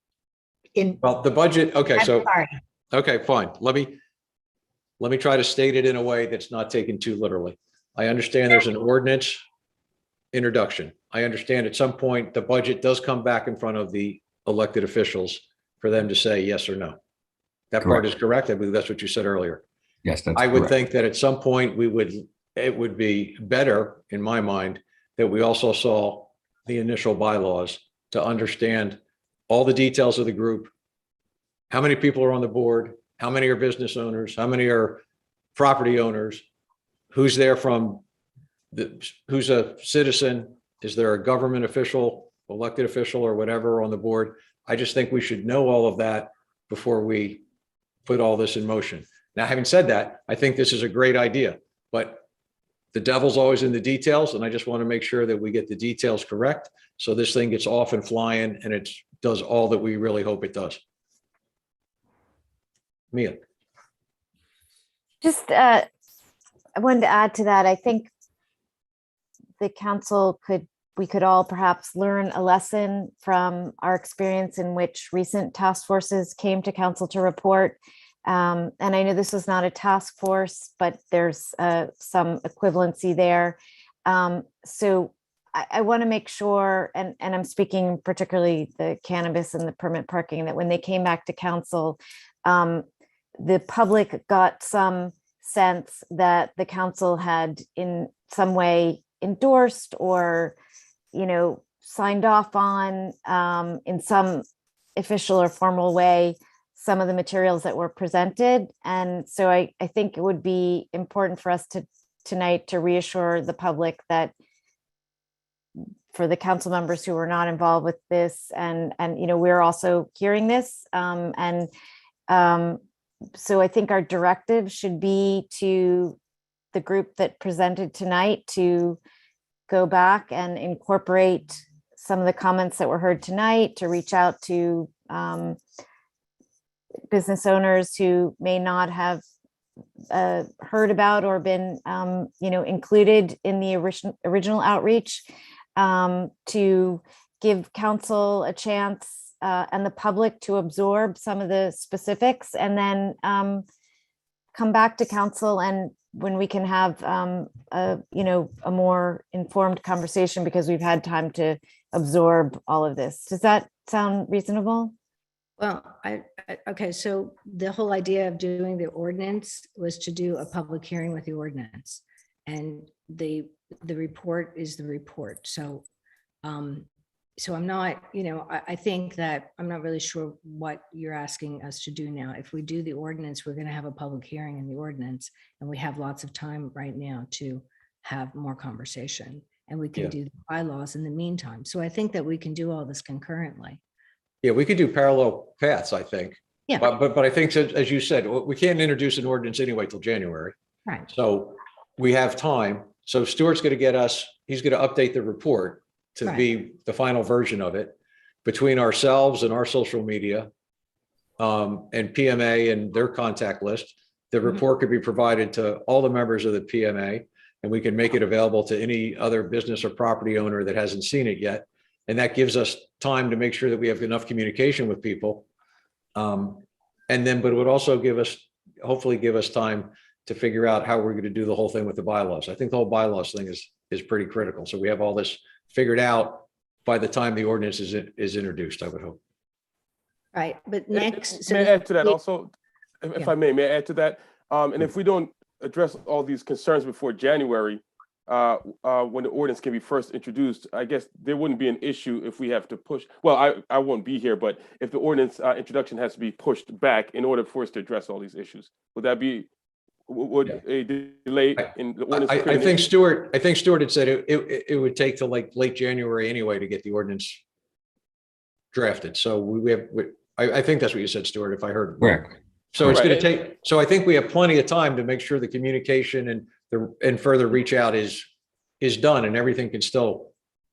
well, the budget, okay, I'm so, sorry. okay, fine. Let me try to state it in a way that's not taken too literally. I understand there's an ordinance introduction. I understand at some point the budget does come back in front of the elected officials for them to say yes or no. That part is correct. I believe that's what you said earlier. Yes, that's I would correct. think that at some point it would be better in my mind that we also saw the initial bylaws to understand all the details of the group, how many people are on the board, how many are business owners, how many are property owners, who's there from who's a citizen, is there a government official, elected official or whatever on the board. I just think we should know all of that before we put all this in motion. Now, having said that, I think this is a great idea, but the devil's always in the details, and I just want to make sure that we get the details correct so this thing gets off and flying and it's does all that we really hope it does. Mia. Just, I wanted to add to that. I think the council we could all perhaps learn a lesson from our experience in which recent task forces came to council to report. And I know this was not a task force, but there's some equivalency there. So I want to make sure, and I'm speaking particularly the cannabis and the permit parking, that when they came back to council, the public got some sense that the council had in some way endorsed or, signed off on in some official or formal way some of the materials that were presented. And so I think it would be important for us tonight to reassure the public that for the council members who were not involved with this, and we're also hearing this. So I think our directive should be to the group that presented tonight to go back and incorporate some of the comments that were heard tonight, to reach out to business owners who may not have heard about or been included in the original outreach, to give council a chance and the public to absorb some of the specifics, and then come back to council, and when we can have a more informed conversation, because we've had time to absorb all of this. Does that sound reasonable? Well, okay, so the whole idea of doing the ordinance was to do a public hearing with the ordinance, and the report is the report. So so I'm not, I think that I'm not really sure what you're asking us to do now. If we do the ordinance, we're going to have a public hearing in the ordinance, and we have lots of time right now to have more conversation, and we can do the bylaws in the meantime. So I think that we can do all this concurrently. Yeah, we could do parallel paths, I think. Yeah. But I think, as you said, we can't introduce an ordinance anyway till January. Right. So we have time. So Stuart's going to get us, he's going to update the report to be the final version of it between ourselves and our social media and PMA and their contact list. The report could be provided to all the members of the PMA, and we can make it available to any other business or property owner that hasn't seen it yet. And that gives us time to make sure that we have enough communication with people. But it would also hopefully give us time to figure out how we're going to do the whole thing with the bylaws. I think the whole bylaws thing is pretty critical. So we have all this figured out by the time the ordinance is introduced, I would hope. Right, but next. May I add to that also, if I may I add to that? And if we don't address all these concerns before January, when the ordinance can be first introduced, I guess there wouldn't be an issue if we have to push. Well, I won't be here, but if the ordinance introduction has to be pushed back in order for us to address all these issues, would that be, would a delay in the ordinance? I think Stuart had said it would take till like late January anyway to get the ordinance drafted. So I think that's what you said, Stuart, if I heard it. Correct. So it's going to take, so I think we have plenty of time to make sure the communication and further reach out is done, and everything can still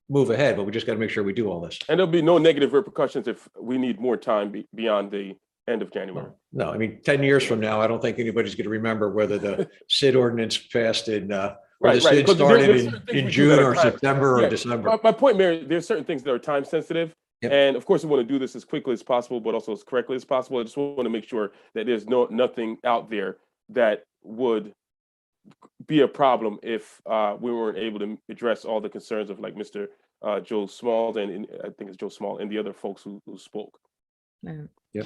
move ahead, but we just got to make sure we do all this. And there'll be no negative repercussions if we need more time beyond the end of January. No, I mean, 10 years from now, I don't think anybody's going to remember whether the SID ordinance passed in, or the SID started in June or September or December. My point, Mary, there's certain things that are time sensitive. Yep. And of course, we want to do this as quickly as possible, but also as correctly as possible. I just want to make sure that there's nothing out there that would be a problem if we weren't able to address all the concerns of like Mr. Joe Small, and I think it's Joe Small and the other folks who spoke. Yeah.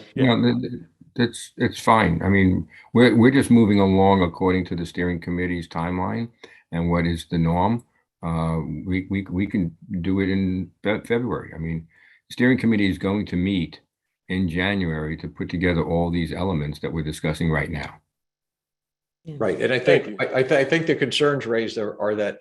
It's fine. I mean, we're just moving along according to the steering committee's timeline and what is the norm. We can do it in February. I mean, the steering committee is going to meet in January to put together all these elements that we're discussing right now. Right, and I think the concerns raised are that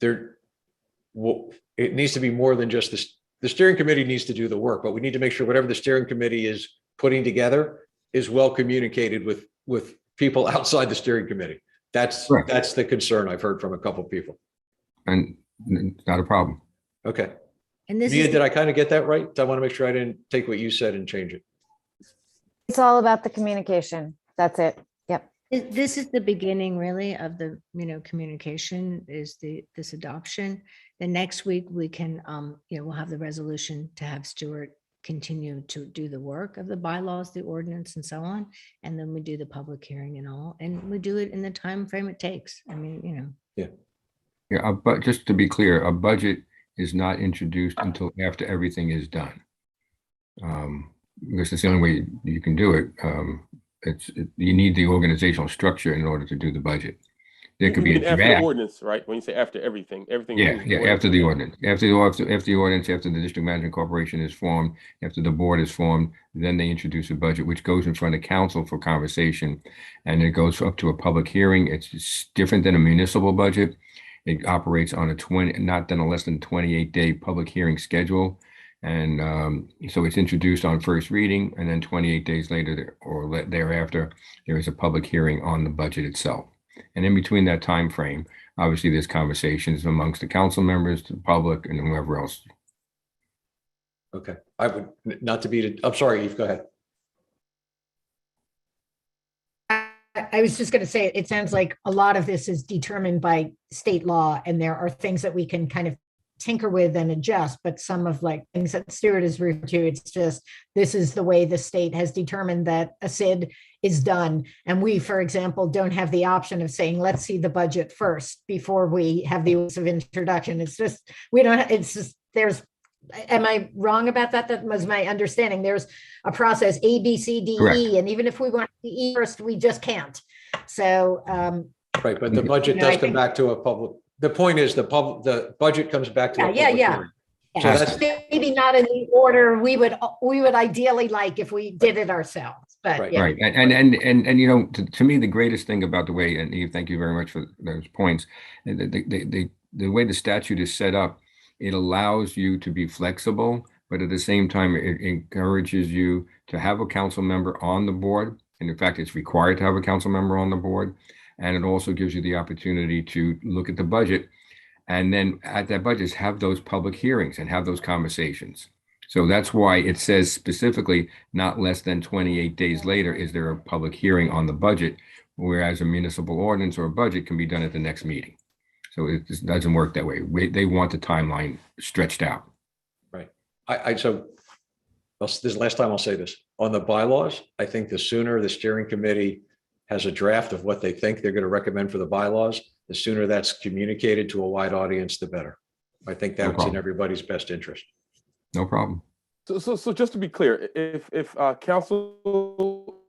it needs to be more than just this. The steering committee needs to do the work, but we need to make sure whatever the steering committee is putting together is well communicated with people outside the steering committee. That's the concern I've heard from a couple of people. And not a problem. Okay. And this Mia, is, did I kind of get that right? I want to make sure I didn't take what you said and change it. It's all about the communication. That's it. Yep. this is the beginning really of the, communication is this adoption. The next week we can, we'll have the resolution to have Stuart continue to do the work of the bylaws, the ordinance and so on. And then we do the public hearing and all, and we do it in the time frame it takes. I mean, Yeah, but just to be clear, a budget is not introduced until after everything is done. Because it's the only way you can do it. You need the organizational structure in order to do the budget. There could be You mean a after the draft. ordinance, right? When you say after everything. Yeah, includes yeah, after the ordinance, after the ordinance, after the district management corporation is formed, after the board is formed, then they introduce a budget, which goes in front of council for conversation, and it goes up to a public hearing. It's different than a municipal budget. It operates on a less than 28-day public hearing schedule. And so it's introduced on first reading, and then 28 days later or thereafter, there is a public hearing on the budget itself. And in between that time frame, obviously there's conversations amongst the council members, the public, and whoever else. Okay, I would not to beat it. I'm sorry, Eve, go ahead. I was just going to say, it sounds like a lot of this is determined by state law, and there are things that we can kind of tinker with and adjust, but some of like things that Stuart is referring to, it's just, this is the way the state has determined that a SID is done. And we, for example, don't have the option of saying, let's see the budget first before we have the use of introduction. It's just, am I wrong about that? That was my understanding. There's a process, A, B, C, D, Correct. E, and even if we want the E first, we just can't. So, Right, but the budget does come back to a public. The point is the budget comes back to a public hearing. So that's maybe not in the order we would ideally like if we did it ourselves, but right. yeah. Right. And to me, the greatest thing about the way, and Eve, thank you very much for those points. The way the statute is set up, it allows you to be flexible, but at the same time, it encourages you to have a council member on the board. And in fact, it's required to have a council member on the board. And it also gives you the opportunity to look at the budget, and then at that budget, have those public hearings and have those conversations. So that's why it says specifically, not less than 28 days later, is there a public hearing on the budget, whereas a municipal ordinance or a budget can be done at the next meeting. So it just doesn't work that way. They want the timeline stretched out. right. So this is the last time I'll say this. On the bylaws, I think the sooner the steering committee has a draft of what they think they're going to recommend for the bylaws, the sooner that's communicated to a wide audience, the better. I think that's in everybody's best interest. No problem. So just to be clear, if council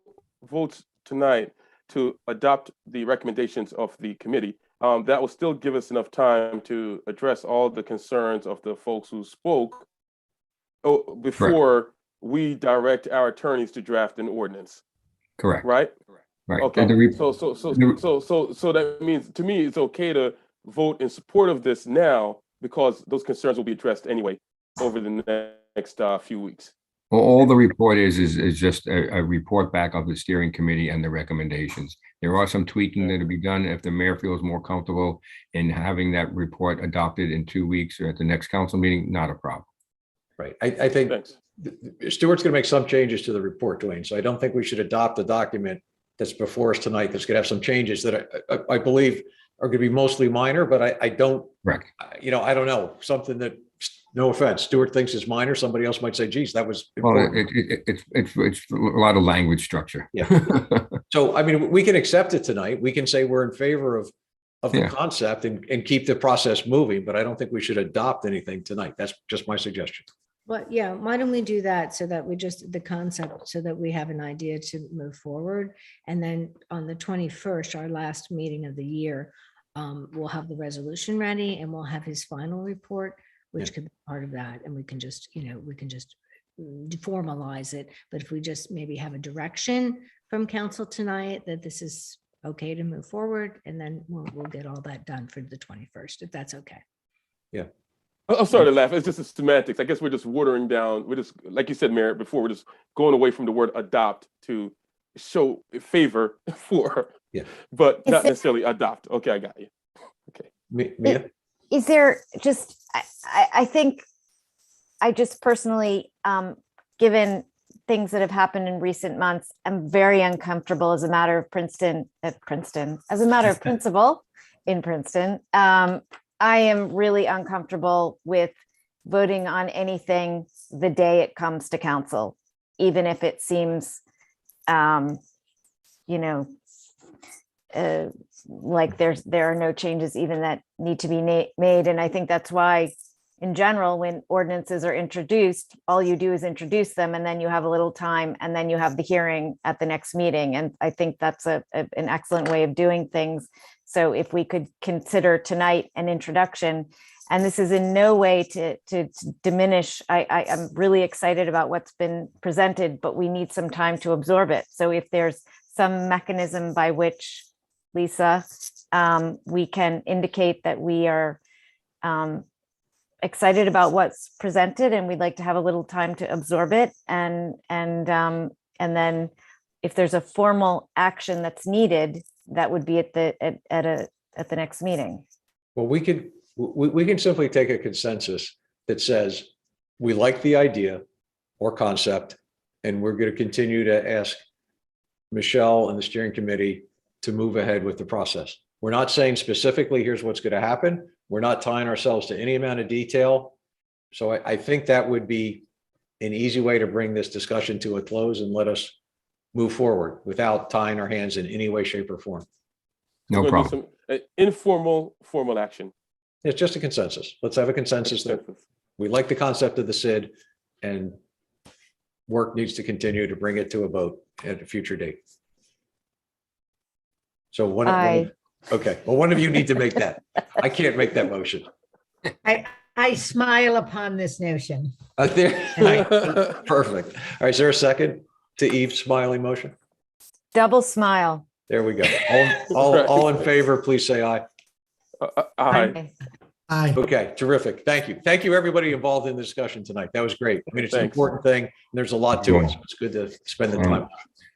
votes tonight to adopt the recommendations of the committee, that will still give us enough time to address all the concerns of the folks who spoke before we direct our attorneys to draft an ordinance. Correct. Right? Right. Okay. So that means to me it's okay to vote in support of this now because those concerns will be addressed anyway over the next few weeks. Well, all the report is just a report back of the steering committee and the recommendations. There are some tweaking that will be done if the mayor feels more comfortable in having that report adopted in 2 weeks or at the next council meeting. Not a problem. Right. I think Stuart's going to make some changes to the report, Dwayne. So I don't think we should adopt the document that's before us tonight. That's going to have some changes that I believe are going to be mostly minor, but I don't, Correct. I don't know, something that, no offense, Stuart thinks is minor. Somebody else might say, geez, that was important. Well, it's a lot of language structure. Yeah. So, I mean, we can accept it tonight. We can say we're in favor of the concept and keep the process moving, but I don't think we should adopt anything tonight. That's just my suggestion. Well, yeah, why don't we do that so that we just, the concept, so that we have an idea to move forward. And then on the 21st, our last meeting of the year, we'll have the resolution ready and we'll have his final report, which could be part of that. And we can just, formalize it. But if we just maybe have a direction from council tonight that this is okay to move forward, and then we'll get all that done for the 21st, if that's okay. Yeah. I'm sorry to laugh. It's just the semantics. I guess we're just watering down. We're just, like you said, Merritt, before, we're just going away from the word adopt to show favor for, but not necessarily adopt. Okay, I got you. Okay. Mia? Is there just, I think I just personally, given things that have happened in recent months, I'm very uncomfortable as a matter of as a matter of principle in Princeton. I am really uncomfortable with voting on anything the day it comes to council, even if it seems, like there are no changes even that need to be made. And I think that's why, in general, when ordinances are introduced, all you do is introduce them, and then you have a little time, and then you have the hearing at the next meeting. And I think that's an excellent way of doing things. So if we could consider tonight an introduction, and this is in no way to diminish, I'm really excited about what's been presented, but we need some time to absorb it. So if there's some mechanism by which, Lisa, we can indicate that we are excited about what's presented, and we'd like to have a little time to absorb it, and then if there's a formal action that's needed, that would be at the next meeting. Well, we can simply take a consensus that says we like the idea or concept, and we're going to continue to ask Michelle and the steering committee to move ahead with the process. We're not saying specifically, here's what's going to happen. We're not tying ourselves to any amount of detail. So I think that would be an easy way to bring this discussion to a close and let us move forward without tying our hands in any way, shape, or form. No problem. Informal, formal action. It's just a consensus. Let's have a consensus that we like the concept of the SID, and work needs to continue to bring it to a vote at a future date. So okay, well, one of you need to make that. I can't make that motion. I smile upon this notion. Perfect. All right, is there a second to Eve's smiling motion? Double smile. There we go. All in favor, please say aye. Aye. Aye. Okay, terrific. Thank you. Thank you, everybody involved in the discussion tonight. That was great. I mean, it's an important thing. And there's a lot to it. So it's good to spend the time.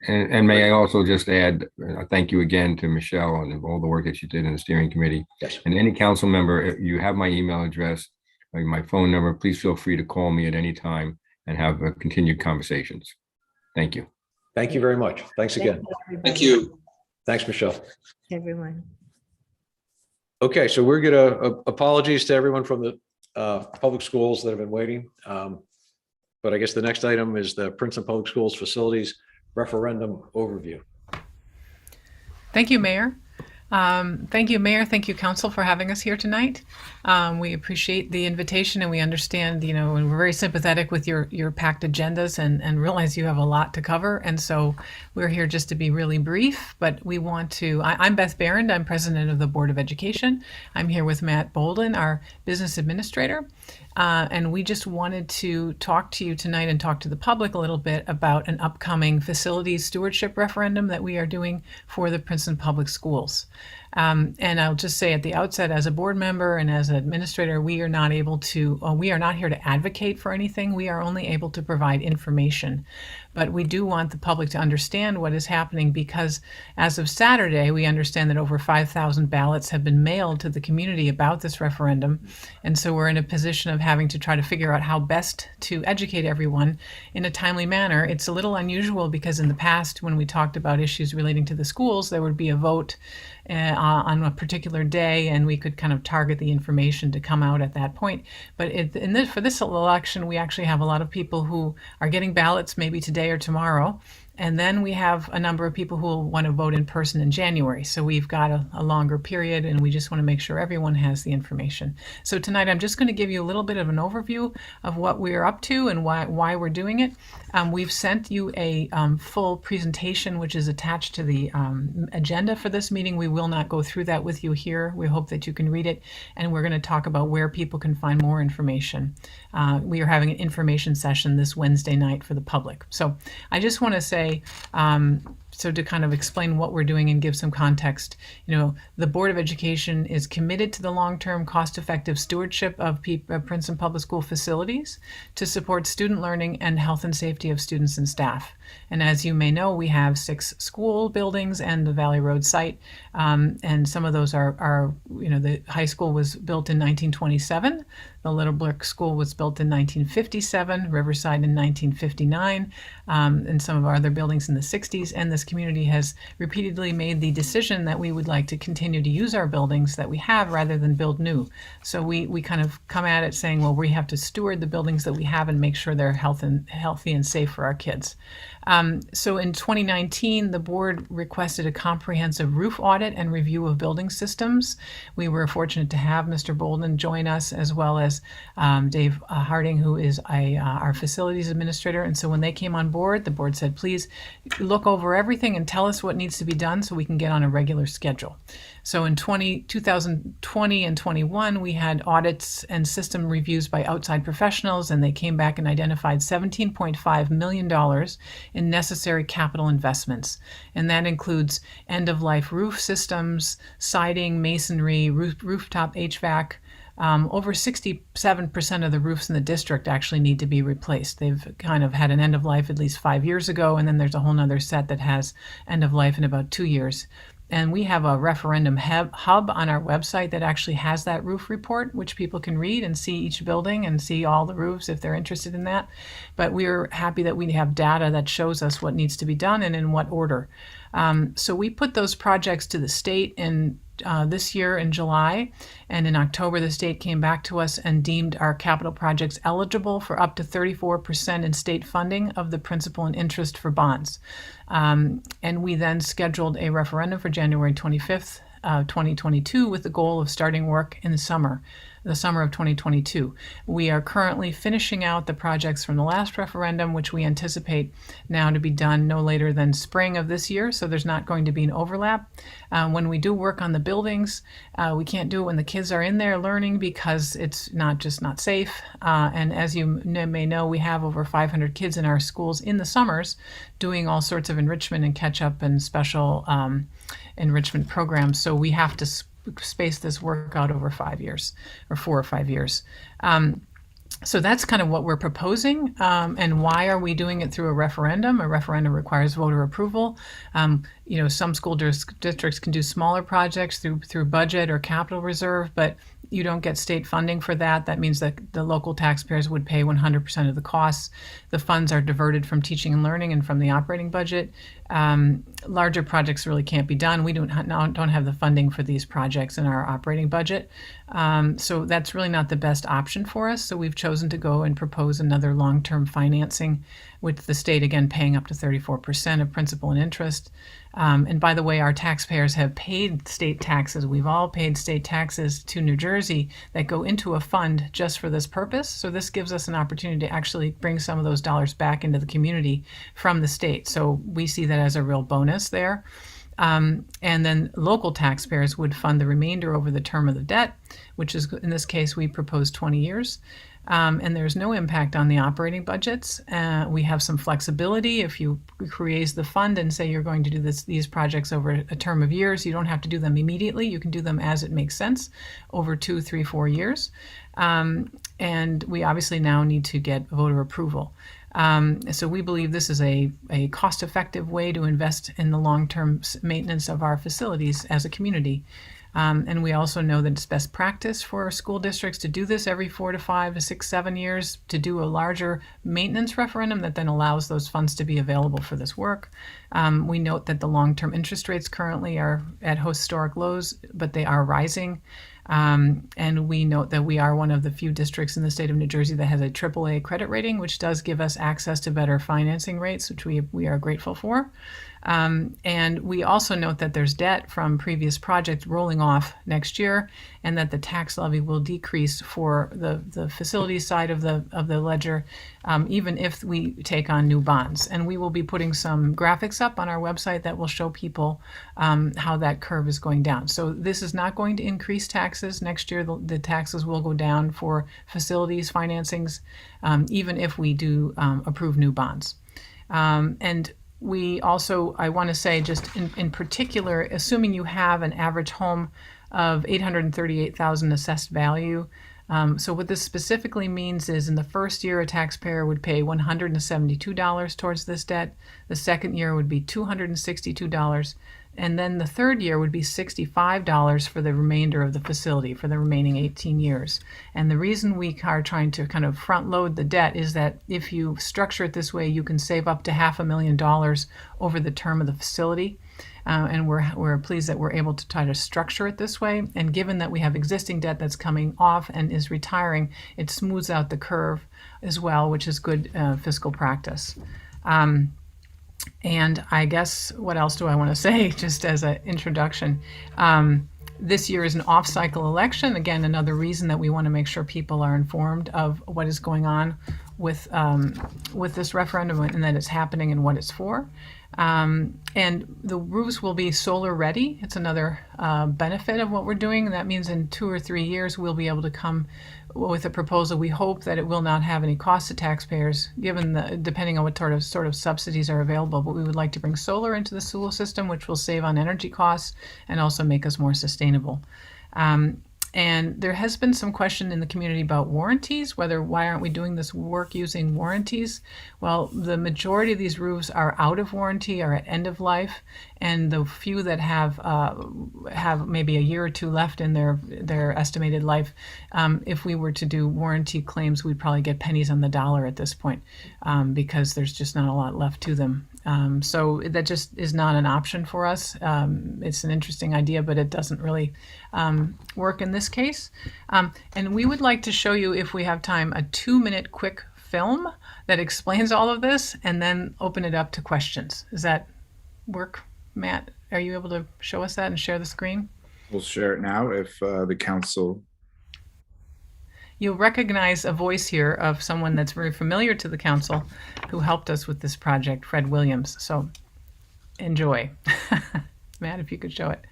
And may I also just add, thank you again to Michelle and all the work that you did in the steering committee. Yes. And any council member, if you have my email address, my phone number, please feel free to call me at any time and have continued conversations. Thank you. Thank you very much. Thanks again. Thank you. Thanks, Michelle. Everyone. Okay, so we're gonna, apologies to everyone from the public schools that have been waiting. But I guess the next item is the Princeton Public Schools Facilities Referendum Overview. Thank you, Mayor. Thank you, Mayor. Thank you, Council, for having us here tonight. We appreciate the invitation, and we understand, and we're very sympathetic with your packed agendas and realize you have a lot to cover. And so we're here just to be really brief, but we want to, I'm Beth Barrand. I'm President of the Board of Education. I'm here with Matt Bolden, our Business Administrator. And we just wanted to talk to you tonight and talk to the public a little bit about an upcoming facilities stewardship referendum that we are doing for the Princeton Public Schools. And I'll just say at the outset, as a board member and as an administrator, we are not here to advocate for anything. We are only able to provide information. But we do want the public to understand what is happening, because as of Saturday, we understand that over 5,000 ballots have been mailed to the community about this referendum. And so we're in a position of having to try to figure out how best to educate everyone in a timely manner. It's a little unusual because in the past, when we talked about issues relating to the schools, there would be a vote on a particular day, and we could kind of target the information to come out at that point. But for this election, we actually have a lot of people who are getting ballots maybe today or tomorrow. And then we have a number of people who will want to vote in person in January. So we've got a longer period, and we just want to make sure everyone has the information. So tonight, I'm just going to give you a little bit of an overview of what we're up to and why we're doing it. We've sent you a full presentation, which is attached to the agenda for this meeting. We will not go through that with you here. We hope that you can read it, and we're going to talk about where people can find more information. We are having an information session this Wednesday night for the public. So I just want to say, So to kind of explain what we're doing and give some context, the Board of Education is committed to the long-term cost-effective stewardship of Princeton Public School facilities to support student learning and health and safety of students and staff. And as you may know, we have 6 school buildings and the Valley Road site. And some of those are, the high school was built in 1927. The Little Brook School was built in 1957, Riverside in 1959, and some of our other buildings in the 60s. And this community has repeatedly made the decision that we would like to continue to use our buildings that we have rather than build new. So we kind of come at it saying, well, we have to steward the buildings that we have and make sure they're healthy and safe for our kids. So in 2019, the board requested a comprehensive roof audit and review of building systems. We were fortunate to have Mr. Bolden join us, as well as Dave Harding, who is our facilities administrator. And so when they came on board, the board said, please look over everything and tell us what needs to be done so we can get on a regular schedule. So in 2020 and 21, we had audits and system reviews by outside professionals, and they came back and identified $17.5 million in necessary capital investments. And that includes end-of-life roof systems, siding, masonry, rooftop HVAC. Over 67% of the roofs in the district actually need to be replaced. They've kind of had an end of life at least 5 years ago, and then there's a whole nother set that has end of life in about 2 years. And we have a referendum hub on our website that actually has that roof report, which people can read and see each building and see all the roofs if they're interested in that. But we're happy that we have data that shows us what needs to be done and in what order. So we put those projects to the state in this year in July, and in October the state came back to us and deemed our capital projects eligible for up to 34% in state funding of the principal and interest for bonds. And we then scheduled a referendum for January 25th, 2022, with the goal of starting work in the summer of 2022. We are currently finishing out the projects from the last referendum, which we anticipate now to be done no later than spring of this year, so there's not going to be an overlap. When we do work on the buildings, we can't do it when the kids are in there learning because it's not safe. And as you may know, we have over 500 kids in our schools in the summers doing all sorts of enrichment and catch-up and special enrichment programs, so we have to space this work out over 5 years or 4 or 5 years. So that's kind of what we're proposing. And why are we doing it through a referendum? A referendum requires voter approval. Some school districts can do smaller projects through budget or capital reserve, but you don't get state funding for that. That means that the local taxpayers would pay 100% of the costs. The funds are diverted from teaching and learning and from the operating budget. Larger projects really can't be done. We don't have the funding for these projects in our operating budget. So that's really not the best option for us. So we've chosen to go and propose another long-term financing with the state, again, paying up to 34% of principal and interest. And by the way, our taxpayers have paid state taxes. We've all paid state taxes to New Jersey that go into a fund just for this purpose. So this gives us an opportunity to actually bring some of those dollars back into the community from the state. So we see that as a real bonus there. And then local taxpayers would fund the remainder over the term of the debt, which is, in this case, we propose 20 years. And there's no impact on the operating budgets. We have some flexibility. If you raise the fund and say you're going to do these projects over a term of years, you don't have to do them immediately. You can do them as it makes sense over 2, 3, 4 years. And we obviously now need to get voter approval. So we believe this is a cost-effective way to invest in the long-term maintenance of our facilities as a community. And we also know that it's best practice for school districts to do this every 4 to 5 to 6, 7 years, to do a larger maintenance referendum that then allows those funds to be available for this work. We note that the long-term interest rates currently are at historic lows, but they are rising. And we note that we are one of the few districts in the state of New Jersey that has a AAA credit rating, which does give us access to better financing rates, which we are grateful for. And we also note that there's debt from previous projects rolling off next year, and that the tax levy will decrease for the facility side of the ledger, even if we take on new bonds. And we will be putting some graphics up on our website that will show people how that curve is going down. So this is not going to increase taxes. Next year, the taxes will go down for facilities financings, even if we do approve new bonds. And We also, I want to say just in particular, assuming you have an average home of 838,000 assessed value. So what this specifically means is in the first year, a taxpayer would pay $172 towards this debt. The second year would be $262. And then the third year would be $65 for the remainder of the facility for the remaining 18 years. And the reason we are trying to kind of front load the debt is that if you structure it this way, you can save up to $500,000 over the term of the facility. And we're pleased that we're able to try to structure it this way. And given that we have existing debt that's coming off and is retiring, it smooths out the curve as well, which is good fiscal practice. And I guess, what else do I want to say, just as an introduction? This year is an off-cycle election. Again, another reason that we want to make sure people are informed of what is going on with this referendum and that it's happening and what it's for. And the roofs will be solar ready. It's another benefit of what we're doing. And that means in 2 or 3 years, we'll be able to come with a proposal. We hope that it will not have any cost to taxpayers, given depending on what sort of subsidies are available. But we would like to bring solar into the school system, which will save on energy costs and also make us more sustainable. And there has been some question in the community about warranties, why aren't we doing this work using warranties? Well, the majority of these roofs are out of warranty, are at end of life, and the few that have maybe a year or two left in their estimated life, if we were to do warranty claims, we'd probably get pennies on the dollar at this point, because there's just not a lot left to them. So that just is not an option for us. It's an interesting idea, but it doesn't really work in this case. And we would like to show you, if we have time, a 2-minute quick film that explains all of this and then open it up to questions. Does that work, Matt? Are you able to show us that and share the screen? We'll share it now if the council. You'll recognize a voice here of someone that's very familiar to the council who helped us with this project, Fred Williams. So enjoy. Matt, if you could show it.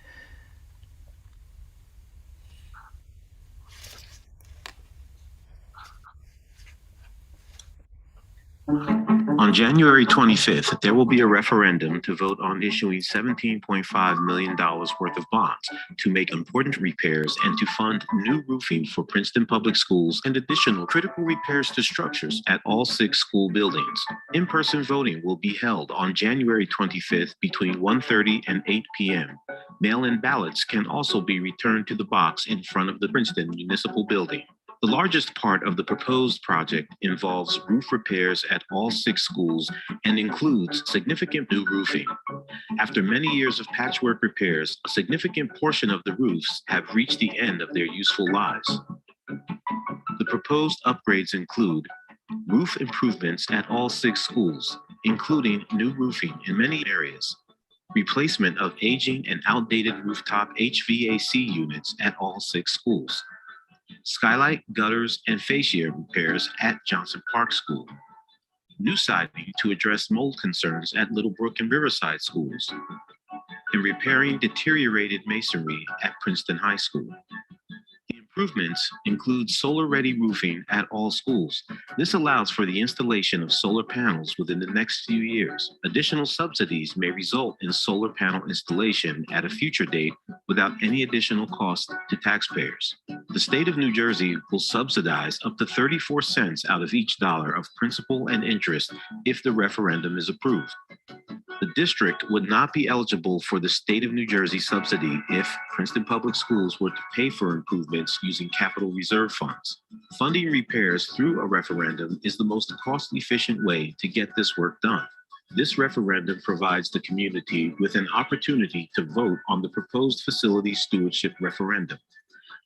On January 25th, there will be a referendum to vote on issuing $17.5 million worth of bonds to make important repairs and to fund new roofing for Princeton Public Schools and additional critical repairs to structures at all 6 school buildings. In-person voting will be held on January 25th between 1:30 and 8 p.m. Mail-in ballots can also be returned to the box in front of the Princeton Municipal Building. The largest part of the proposed project involves roof repairs at all 6 schools and includes significant new roofing. After many years of patchwork repairs, a significant portion of the roofs have reached the end of their useful lives. The proposed upgrades include roof improvements at all 6 schools, including new roofing in many areas, replacement of aging and outdated rooftop HVAC units at all 6 schools, skylight, gutters, and fascia repairs at Johnson Park School, new siding to address mold concerns at Littlebrook and Riverside schools, and repairing deteriorated masonry at Princeton High School. The improvements include solar-ready roofing at all schools. This allows for the installation of solar panels within the next few years. Additional subsidies may result in solar panel installation at a future date without any additional cost to taxpayers. The state of New Jersey will subsidize up to 34 cents out of each dollar of principal and interest if the referendum is approved. The district would not be eligible for the state of New Jersey subsidy if Princeton Public Schools were to pay for improvements using capital reserve funds. Funding repairs through a referendum is the most cost-efficient way to get this work done. This referendum provides the community with an opportunity to vote on the proposed facility stewardship referendum,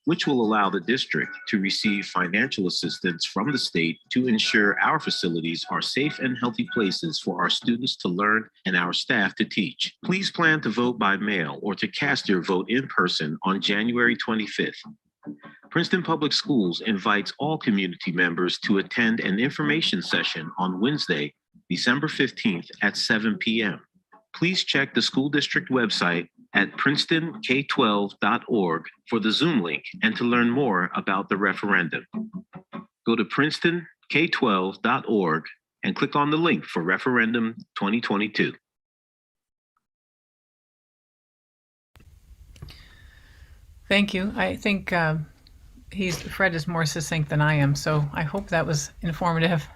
which will allow the district to receive financial assistance from the state to ensure our facilities are safe and healthy places for our students to learn and our staff to teach. Please plan to vote by mail or to cast your vote in person on January 25th. Princeton Public Schools invites all community members to attend an information session on Wednesday, December 15th at 7 p.m. Please check the school district website at princetonk12.org for the Zoom link and to learn more about the referendum. Go to princetonk12.org and click on the link for Referendum 2022. Thank you. I think Fred is more succinct than I am, so I hope that was informative.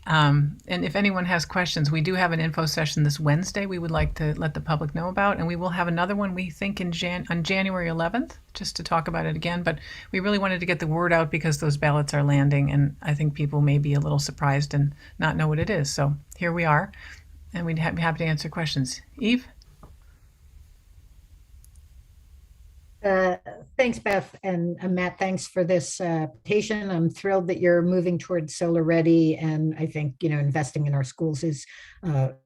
And if anyone has questions, we do have an info session this Wednesday we would like to let the public know about, and we will have another one, we think, on January 11th, just to talk about it again. But we really wanted to get the word out because those ballots are landing, and I think people may be a little surprised and not know what it is. So here we are, and we'd be happy to answer questions. Eve? Thanks, Beth, and Matt, thanks for this presentation. I'm thrilled that you're moving towards solar ready, and I think, investing in our schools is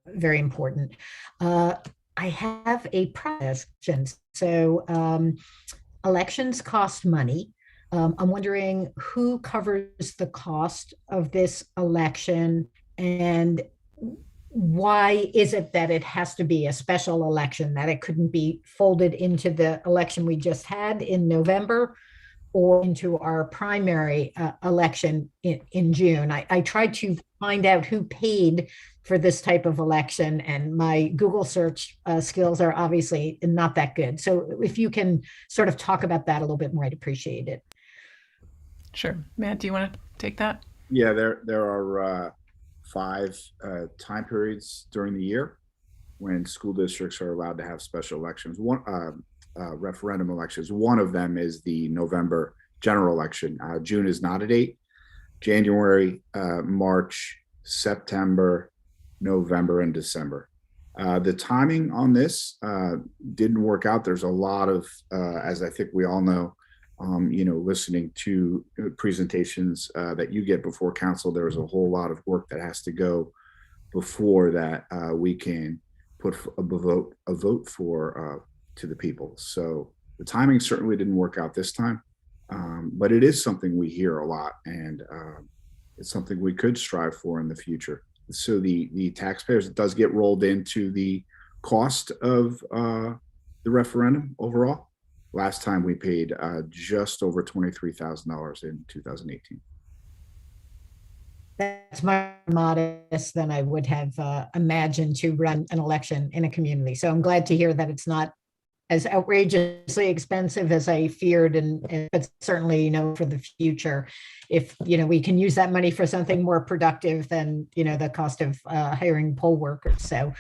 very important. I have a question. So elections cost money. I'm wondering who covers the cost of this election, and why is it that it has to be a special election, that it couldn't be folded into the election we just had in November or into our primary election in June? I tried to find out who paid for this type of election, and my Google search skills are obviously not that good. So if you can sort of talk about that a little bit more, I'd appreciate it. Sure. Matt, do you want to take that? Yeah, there are 5 time periods during the year when school districts are allowed to have special elections. One referendum elections. One of them is the November general election. June is not a date. January, March, September, November, and December. The timing on this didn't work out. There's a lot of, as I think we all know, listening to presentations that you get before council, there's a whole lot of work that has to go before that we can put a vote for to the people. So the timing certainly didn't work out this time, but it is something we hear a lot, and it's something we could strive for in the future. So the taxpayers, it does get rolled into the cost of the referendum overall. Last time we paid just over $23,000 in 2018. That's more modest than I would have imagined to run an election in a community. So I'm glad to hear that it's not as outrageously expensive as I feared, but certainly, for the future, if we can use that money for something more productive than the cost of hiring poll workers. So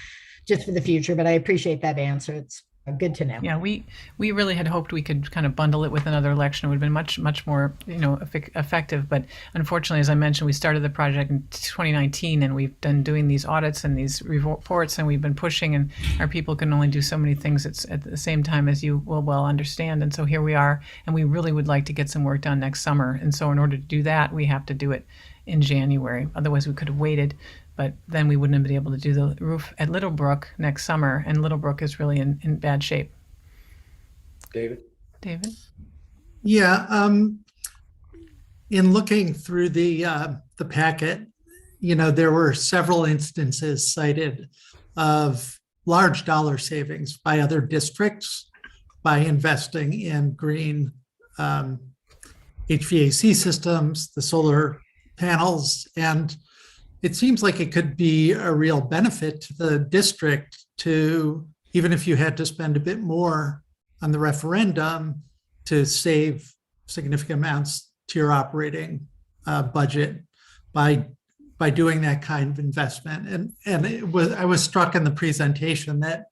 just for the future, but I appreciate that answer. It's good to know. Yeah, we really had hoped we could kind of bundle it with another election. It would have been much more effective. But unfortunately, as I mentioned, we started the project in 2019, and we've been doing these audits and these reports, and we've been pushing, and our people can only do so many things at the same time, as you will well understand. And so here we are, and we really would like to get some work done next summer. And so in order to do that, we have to do it in January. Otherwise, we could have waited. But then we wouldn't have been able to do the roof at Littlebrook next summer, and Littlebrook is really in bad shape. David? Yeah, in looking through the packet, there were several instances cited of large dollar savings by other districts by investing in green HVAC systems, the solar panels, and it seems like it could be a real benefit to the district to, even if you had to spend a bit more on the referendum, to save significant amounts to your operating budget by doing that kind of investment. And I was struck in the presentation that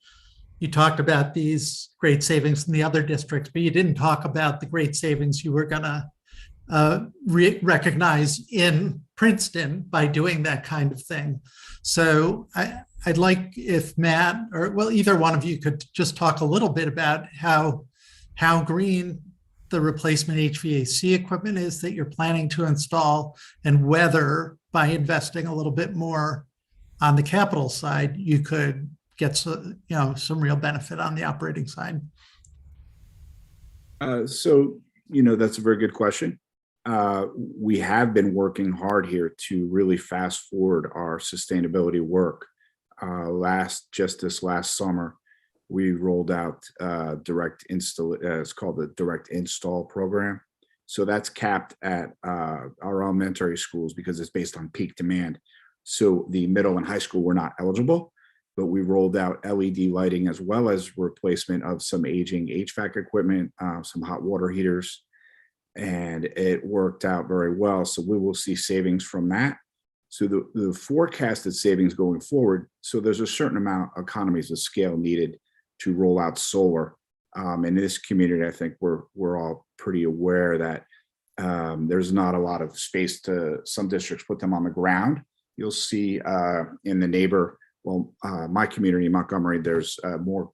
you talked about these great savings in the other districts, but you didn't talk about the great savings you were going to recognize in Princeton by doing that kind of thing. So I'd like if Matt, or either one of you could just talk a little bit about how green the replacement HVAC equipment is that you're planning to install, and whether by investing a little bit more on the capital side, you could get some real benefit on the operating side. So that's a very good question. We have been working hard here to really fast forward our sustainability work. This last summer, we rolled out direct install. It's called the direct install program. So that's capped at our elementary schools because it's based on peak demand. So the middle and high school were not eligible. but we rolled out LED lighting as well as replacement of some aging HVAC equipment, some hot water heaters, and it worked out very well. So we will see savings from that. So the forecasted savings going forward, so there's a certain amount of economies of scale needed to roll out solar. In this community, I think we're all pretty aware that there's not a lot of space to some districts put them on the ground. You'll see in the my community, Montgomery, there's more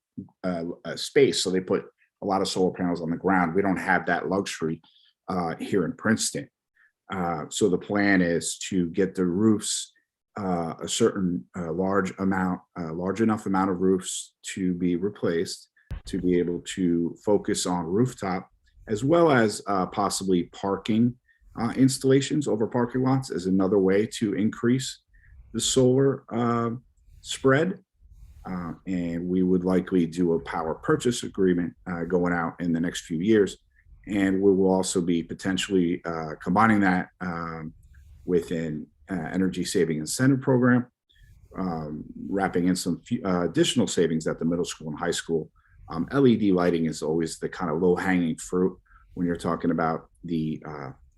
space. So they put a lot of solar panels on the ground. We don't have that luxury here in Princeton. So the plan is to get the roofs, a certain large enough amount of roofs to be replaced, to be able to focus on rooftop, as well as possibly parking installations over parking lots is another way to increase the solar spread. And we would likely do a power purchase agreement going out in the next few years. And we will also be potentially combining that with an energy saving incentive program, wrapping in some additional savings at the middle school and high school. LED lighting is always the kind of low hanging fruit when you're talking about the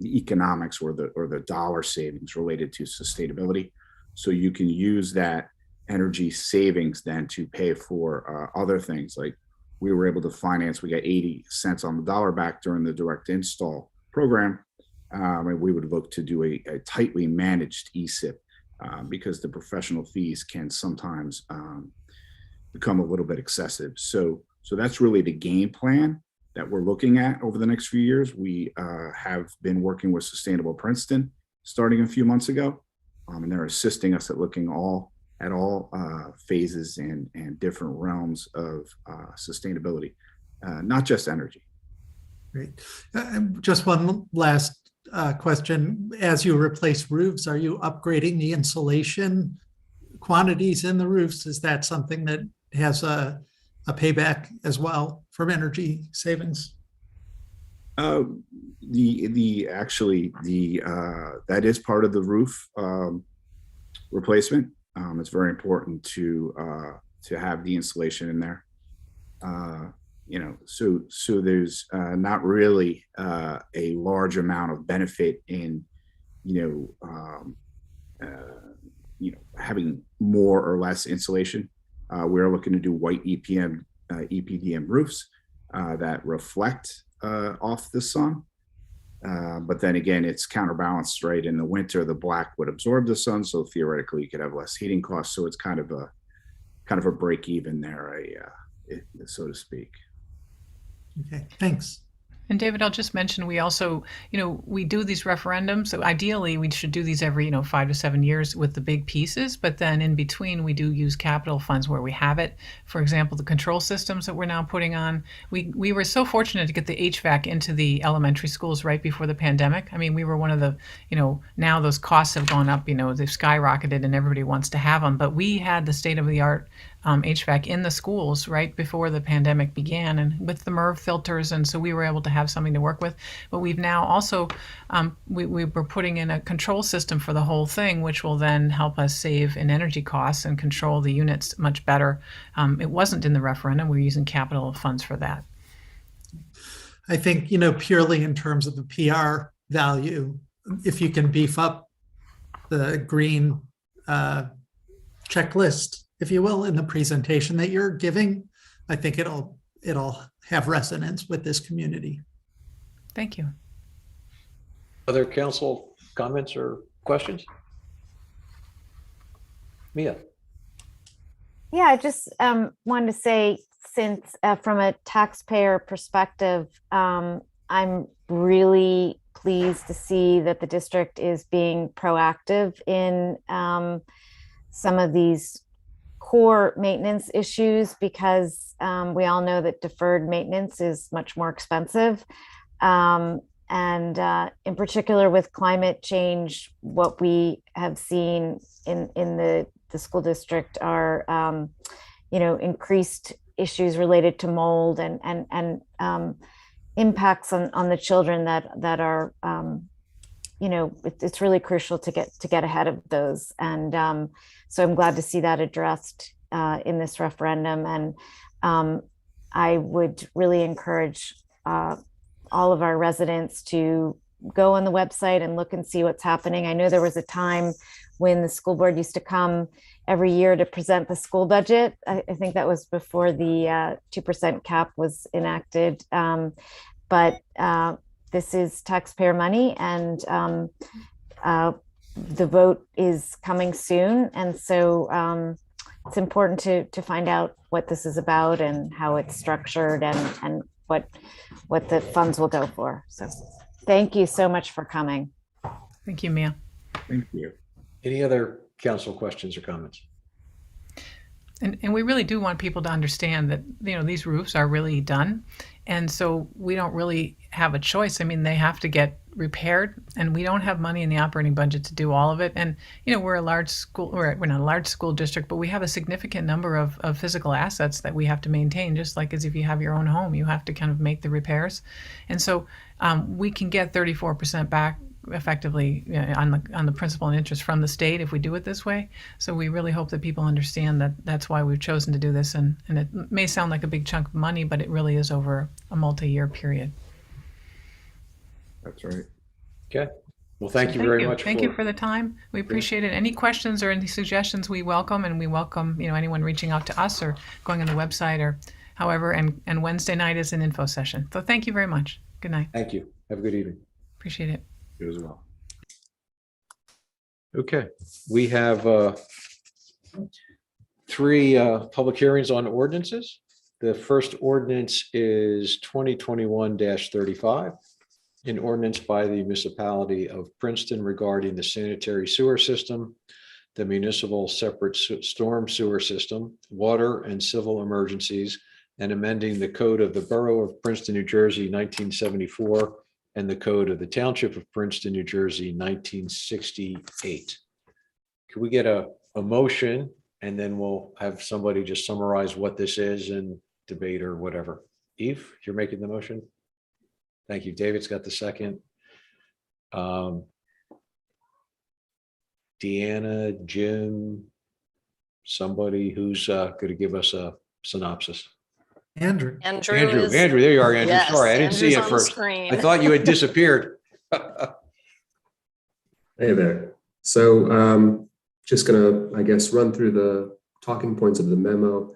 economics or the dollar savings related to sustainability. So you can use that energy savings then to pay for other things. Like we were able to finance, we got 80 cents on the dollar back during the direct install program. And we would look to do a tightly managed ESIP because the professional fees can sometimes become a little bit excessive. So that's really the game plan that we're looking at over the next few years. We have been working with Sustainable Princeton starting a few months ago, and they're assisting us at looking at all phases and different realms of sustainability, not just energy. Great. Just one last question. As you replace roofs, are you upgrading the insulation quantities in the roofs? Is that something that has a payback as well from energy savings? That is part of the roof replacement. It's very important to have the insulation in there. So there's not really a large amount of benefit in having more or less insulation. We're looking to do white EPDM roofs that reflect off the sun. But then again, it's counterbalanced, right? In the winter, the black would absorb the sun, so theoretically you could have less heating costs. So it's kind of a break even there, so to speak. Okay, thanks. And David, I'll just mention, we also, we do these referendums. So ideally, we should do these every, 5 to 7 years with the big pieces. But then in between, we do use capital funds where we have it. For example, the control systems that we're now putting on. We were so fortunate to get the HVAC into the elementary schools right before the pandemic. I mean, we were one of the, now those costs have gone up, they've skyrocketed and everybody wants to have them. But we had the state-of-the-art HVAC in the schools right before the pandemic began, and with the MERV filters, and so we were able to have something to work with. But we've now also we were putting in a control system for the whole thing, which will then help us save in energy costs and control the units much better. It wasn't in the referendum. We're using capital funds for that. I think, purely in terms of the PR value, if you can beef up the green checklist, if you will, in the presentation that you're giving, I think it'll have resonance with this community. Thank you. Other council comments or questions? Mia. Yeah, I just wanted to say, since from a taxpayer perspective, I'm really pleased to see that the district is being proactive in some of these core maintenance issues, because we all know that deferred maintenance is much more expensive. And in particular with climate change, what we have seen in the school district are, increased issues related to mold and impacts on the children that are, it's really crucial to get ahead of those. And so I'm glad to see that addressed in this referendum. And I would really encourage all of our residents to go on the website and look and see what's happening. I know there was a time when the school board used to come every year to present the school budget. I think that was before the 2% cap was enacted. But this is taxpayer money, and the vote is coming soon. And so it's important to find out what this is about and how it's structured, and what the funds will go for. So thank you so much for coming. Thank you, Mia. Thank you. Any other council questions or comments? And we really do want people to understand that, these roofs are really done. And so we don't really have a choice. I mean, they have to get repaired, and we don't have money in the operating budget to do all of it. And, we're a large school, we're not a large school district, but we have a significant number of physical assets that we have to maintain, just like as if you have your own home, you have to kind of make the repairs. And so we can get 34% back effectively on the principal and interest from the state if we do it this way. So we really hope that people understand that that's why we've chosen to do this. And it may sound like a big chunk of money, but it really is over a multi-year period. That's right. Okay. Well, thank you very much. Thank you for the time. We appreciate it. Any questions or any suggestions we welcome, and we welcome, anyone reaching out to us or going on the website or however, and Wednesday night is an info session. So thank you very much. Good night. Thank you. Have a good evening. Appreciate it. You as well. Okay, we have 3 public hearings on ordinances. The first ordinance is 2021-35, an ordinance by the municipality of Princeton regarding the sanitary sewer system, the municipal separate storm sewer system, water and civil emergencies, and amending the code of the Borough of Princeton, New Jersey, 1974, and the code of the Township of Princeton, New Jersey, 1968. Could we get a motion, and then we'll have somebody just summarize what this is and debate or whatever. Eve, you're making the motion? Thank you. David's got the second. Deanna, Jim, somebody who's going to give us a synopsis. Andrew. Andrew, there you are, Andrew. Yes, Sorry, I didn't see you at Andrew's on the first. screen. I thought you had disappeared. Hey there. So just gonna, I guess, run through the talking points of the memo.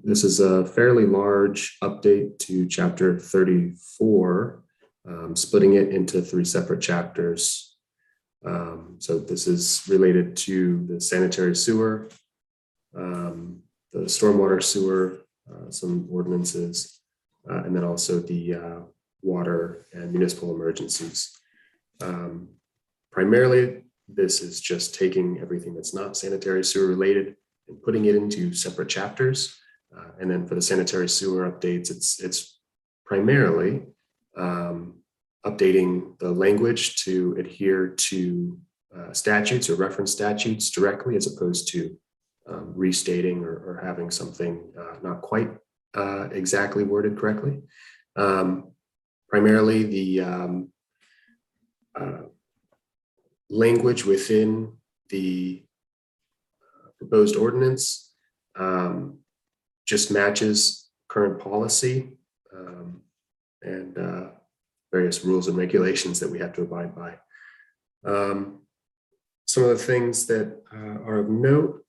This is a fairly large update to chapter 34, splitting it into 3 separate chapters. So this is related to the sanitary sewer, the stormwater sewer, some ordinances, and then also the water and municipal emergencies. Primarily, this is just taking everything that's not sanitary sewer related and putting it into separate chapters. And then for the sanitary sewer updates, it's primarily updating the language to adhere to statutes or reference statutes directly, as opposed to restating or having something not quite exactly worded correctly. Primarily the language within the proposed ordinance just matches current policy and various rules and regulations that we have to abide by. Some of the things that are of note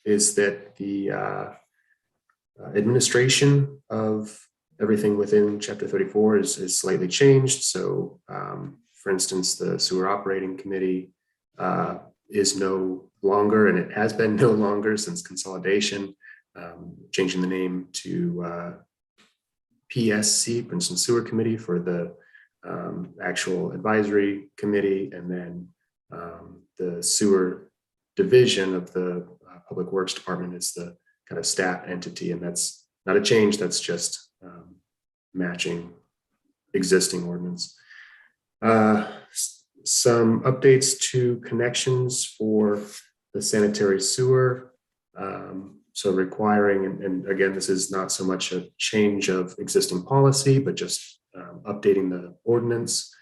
is that the administration of everything within chapter 34 is slightly changed. So for instance, the sewer operating committee is no longer, and it has been no longer since consolidation, changing the name to PSC, Princeton Sewer Committee, for the actual advisory committee, and then the sewer division of the Public Works Department is the kind of staff entity, and that's not a change, that's just matching existing ordinance. Some updates to connections for the sanitary sewer. So requiring, and again, this is not so much a change of existing policy, but just updating the ordinance,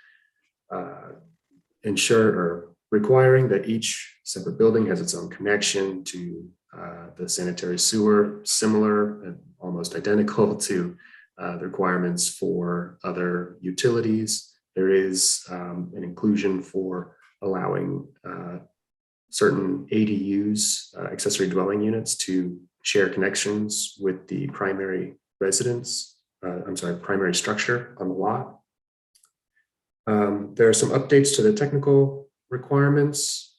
ensure or requiring that each separate building has its own connection to the sanitary sewer, similar and almost identical to the requirements for other utilities. There is an inclusion for allowing certain ADUs, accessory dwelling units, to share connections with the primary residence, primary structure on the lot. There are some updates to the technical requirements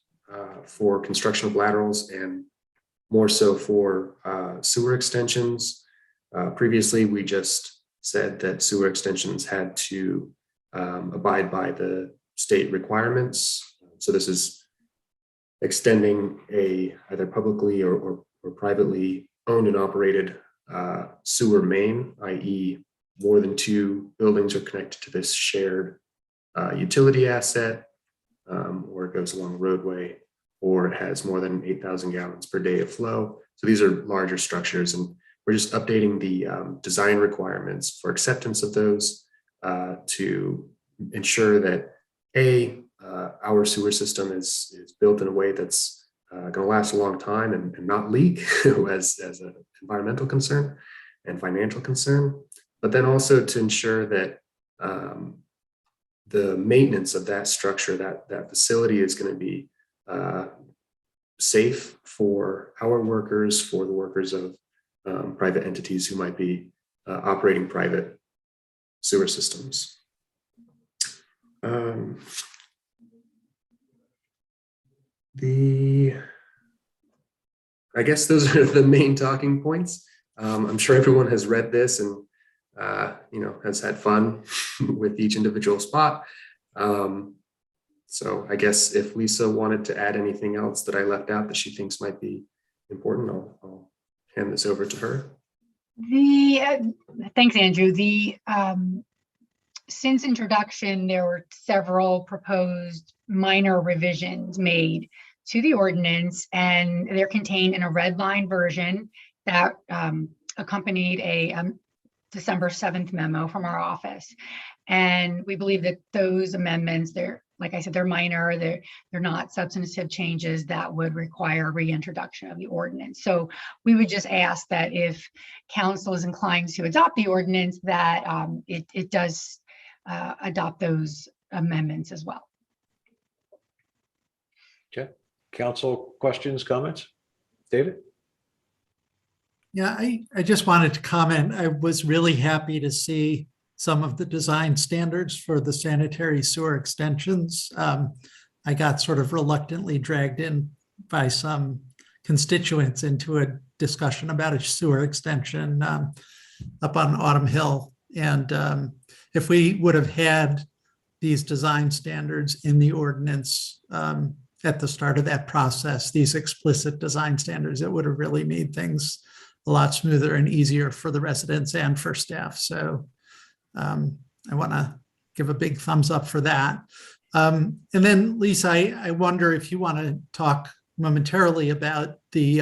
for construction of laterals and more so for sewer extensions. Previously, we just said that sewer extensions had to abide by the state requirements. So this is extending a either publicly or privately owned and operated sewer main, i.e. more than 2 buildings are connected to this shared utility asset, or it goes along a roadway, or it has more than 8,000 gallons per day of flow. So these are larger structures, and we're just updating the design requirements for acceptance of those to ensure that our sewer system is built in a way that's going to last a long time and not leak as an environmental concern and financial concern, but then also to ensure that the maintenance of that structure, that facility, is going to be safe for our workers, for the workers of private entities who might be operating private sewer systems. I guess those are the main talking points. I'm sure everyone has read this and has had fun with each individual spot. So I guess if Lisa wanted to add anything else that I left out that she thinks might be important, I'll hand this over to her. Thanks, Andrew. Since introduction, there were several proposed minor revisions made to the ordinance, and they're contained in a red line version that accompanied a December 7th memo from our office. And we believe that those amendments, like I said, they're minor, they're not substantive changes that would require reintroduction of the ordinance. So we would just ask that if council is inclined to adopt the ordinance, that it does adopt those amendments as well. Okay, council questions, comments? David? Yeah, I just wanted to comment. I was really happy to see some of the design standards for the sanitary sewer extensions. I got sort of reluctantly dragged in by some constituents into a discussion about a sewer extension up on Autumn Hill. And if we would have had these design standards in the ordinance at the start of that process, these explicit design standards, it would have really made things a lot smoother and easier for the residents and for staff. So I want to give a big thumbs up for that. And then Lisa, I wonder if you want to talk momentarily about the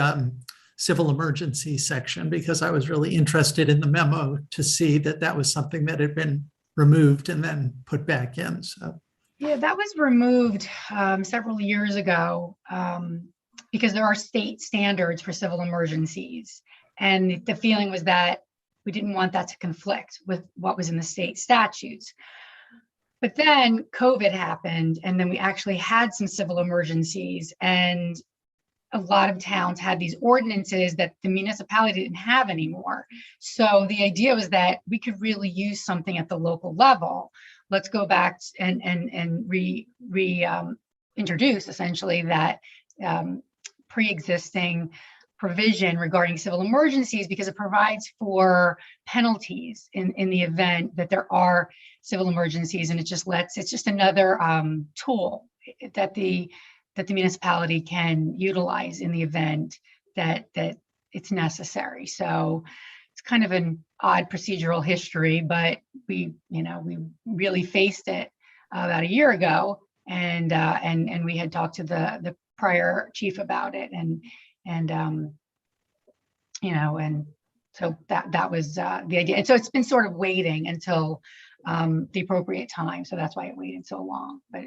civil emergency section, because I was really interested in the memo to see that that was something that had been removed and then put back in. So yeah, that was removed several years ago because there are state standards for civil emergencies. And the feeling was that we didn't want that to conflict with what was in the state statutes. But then COVID happened, and then we actually had some civil emergencies, and a lot of towns had these ordinances that the municipality didn't have anymore. So the idea was that we could really use something at the local level. Let's go back and introduce essentially that pre-existing provision regarding civil emergencies, because it provides for penalties in the event that there are civil emergencies, and it's just another tool that the municipality can utilize in the event that it's necessary. So it's kind of an odd procedural history, but we really faced it about a year ago, and we had talked to the prior chief about it, and so that was the idea. And so it's been sort of waiting until the appropriate time. So that's why it waited so long, but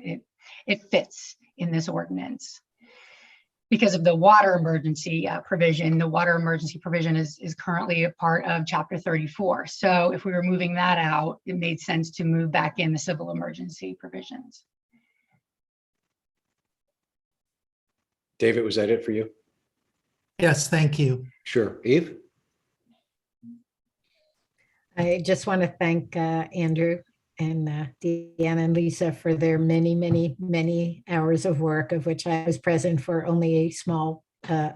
it fits in this ordinance. Because of the water emergency provision, the water emergency provision is currently a part of Chapter 34. So if we were moving that out, it made sense to move back in the civil emergency provisions. David, was that it for you? Yes, thank you. Sure. Eve? I just want to thank Andrew and Deanna and Lisa for their many, many, many hours of work, of which I was present for only a small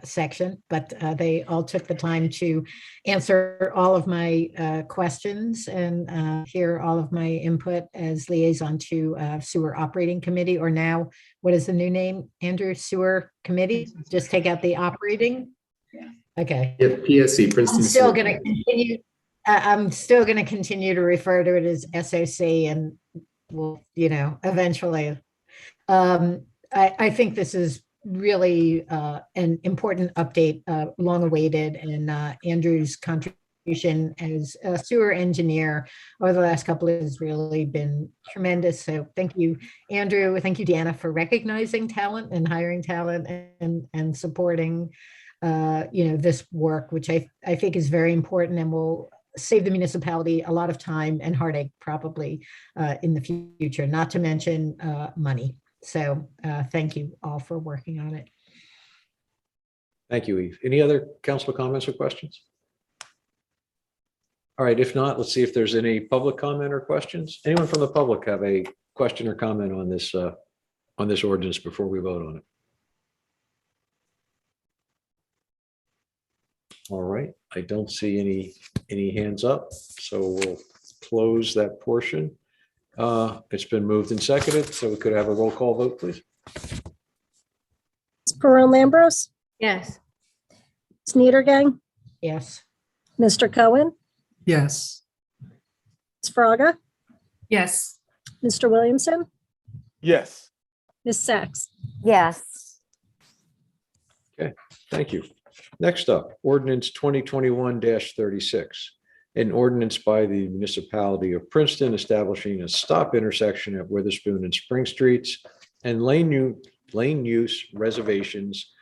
section, but they all took the time to answer all of my questions and hear all of my input as liaison to Sewer Operating Committee, or now, what is the new name, Andrew? Sewer Committee? Just take out the operating? Yeah. Okay. Yeah, PSC, Princeton. I'm still going to continue. I'm still going to continue to refer to it as SOC, and well, eventually. I think this is really an important update, long awaited, and Andrew's contribution as a sewer engineer over the last couple of years has really been tremendous. So thank you, Andrew. Thank you, Deanna, for recognizing talent and hiring talent and supporting this work, which I think is very important and will save the municipality a lot of time and heartache probably in the future, not to mention money. So thank you all for working on it. Thank you, Eve. Any other council comments or questions? All right, if not, let's see if there's any public comment or questions. Anyone from the public have a question or comment on this ordinance before we vote on it? All right, I don't see any hands up, so we'll close that portion. It's been moved and seconded, so we could have a roll call vote, please. Perone Lambros, Yes. Sneedergang, Yes. Mr. Cohen, Yes. Ms. Fraga, Yes. Mr. Williamson, Yes. Ms. Sachs. Yes. Okay, thank you. Next up, ordinance 2021-36. An ordinance by the municipality of Princeton establishing a stop intersection at Witherspoon and Spring Streets and lane use reservations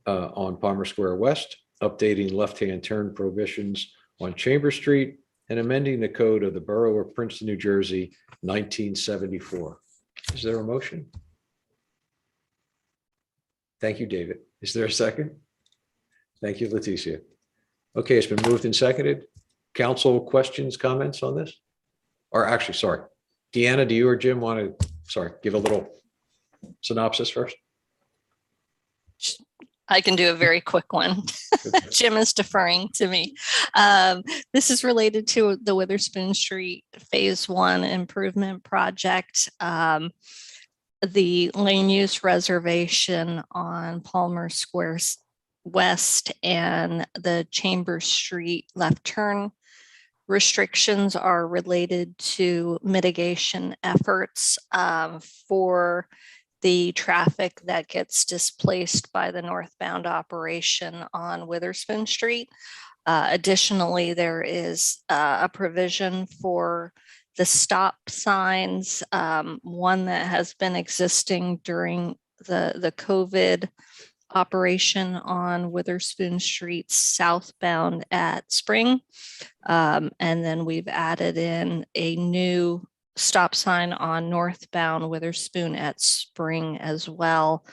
on Palmer Square West, updating left-hand turn prohibitions on Chambers Street, and amending the code of the Borough of Princeton, New Jersey, 1974. Is there a motion? Thank you, David. Is there a second? Thank you, Leticia. Okay, it's been moved and seconded. Council questions, comments on this? Or actually, sorry, Deanna, do you or Jim want to, give a little synopsis first? I can do a very quick one. Jim is deferring to me. This is related to the Witherspoon Street Phase 1 improvement project. The lane use reservation on Palmer Square West and the Chambers Street left turn restrictions are related to mitigation efforts for the traffic that gets displaced by the northbound operation on Witherspoon Street. Additionally, there is a provision for the stop signs, one that has been existing during the COVID operation on Witherspoon Street southbound at Spring. And then we've added in a new stop sign on northbound Witherspoon at Spring as well,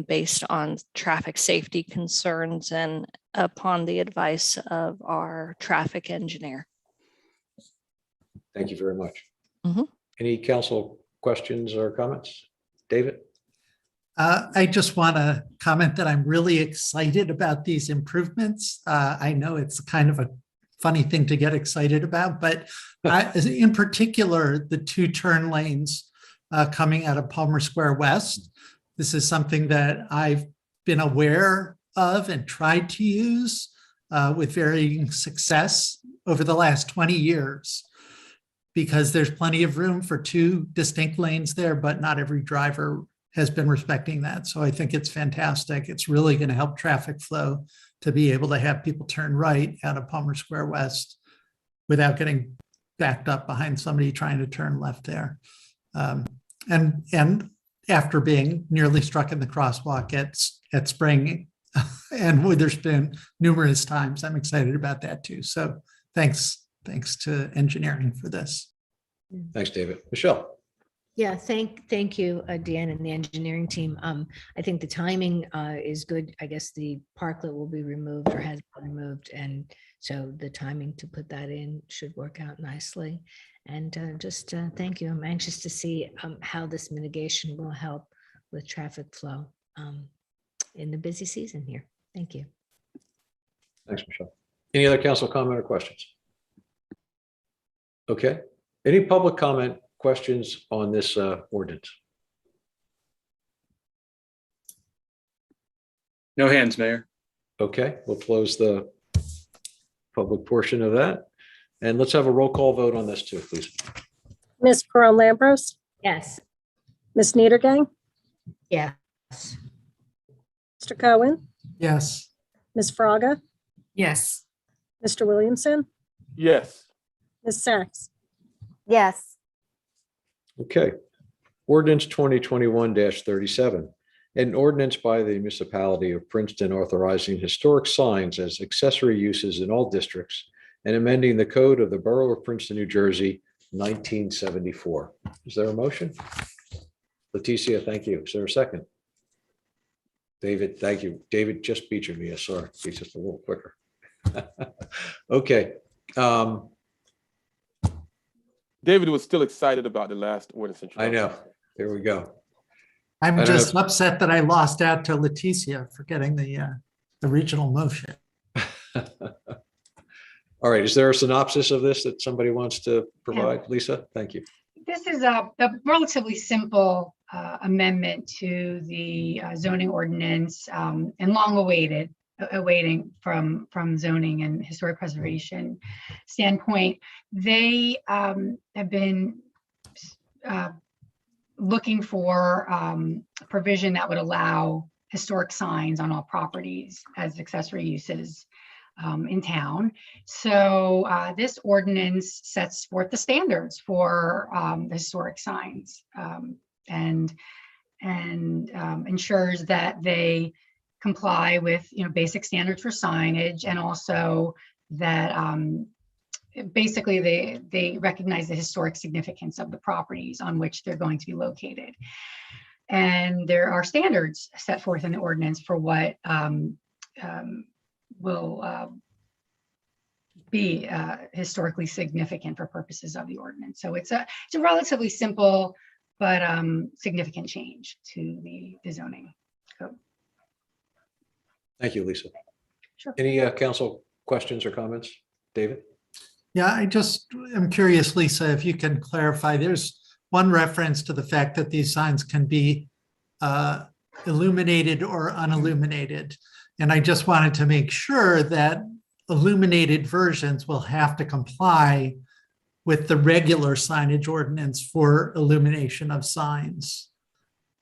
based on traffic safety concerns and upon the advice of our traffic engineer. Thank you very much. Mm-hmm. Any council questions or comments? David? I just want to comment that I'm really excited about these improvements. I know it's kind of a funny thing to get excited about, but in particular, the 2 turn lanes coming out of Palmer Square West. This is something that I've been aware of and tried to use with varying success over the last 20 years, because there's plenty of room for 2 distinct lanes there, but not every driver has been respecting that. So I think it's fantastic. It's really going to help traffic flow to be able to have people turn right out of Palmer Square West without getting backed up behind somebody trying to turn left there. And after being nearly struck in the crosswalk at Spring and Witherspoon numerous times, I'm excited about that too. So thanks to engineering for this. Thanks, David. Michelle. Yeah, thank you, Deanna and the engineering team. I think the timing is good. I guess the parklet will be removed or has been removed, and so the timing to put that in should work out nicely. And just thank you. I'm anxious to see how this mitigation will help with traffic flow in the busy season here. Thank you. Thanks, Michelle. Any other council comment or questions? Okay. Any public comment, questions on this ordinance? No hands, Mayor. Okay, we'll close the public portion of that. And let's have a roll call vote on this too, please. Ms. Pearl Lambros, Yes. Ms. Niedergang, Yes. Mr. Cohen, Yes. Ms. Fraga, Yes. Mr. Williamson, Yes. Ms. Sacks. Yes. Okay. Ordinance 2021-37. An ordinance by the municipality of Princeton authorizing historic signs as accessory uses in all districts and amending the code of the Borough of Princeton, New Jersey, 1974. Is there a motion? Leticia, thank you. Is there a second? David, thank you. David just beat me. Yes, sorry. He's just a little quicker. Okay. David was still excited about the last ordinance. I know. There we go. I'm And just upset that I lost out to Leticia for getting the original motion. All right. Is there a synopsis of this that somebody wants to provide? Lisa, thank you. This is a relatively simple amendment to the zoning ordinance and long awaiting from zoning and historic preservation standpoint. They have been looking for a provision that would allow historic signs on all properties as accessory uses in town. So this ordinance sets forth the standards for the historic signs and ensures that they comply with basic standards for signage, and also that basically they recognize the historic significance of the properties on which they're going to be located. And there are standards set forth in the ordinance for what will be historically significant for purposes of the ordinance. So it's a relatively simple but significant change to the zoning code. Thank you, Lisa. Sure. Any council questions or comments? David? Yeah, I just am curious, Lisa, if you can clarify, there's one reference to the fact that these signs can be illuminated or unilluminated. And I just wanted to make sure that illuminated versions will have to comply with the regular signage ordinance for illumination of signs.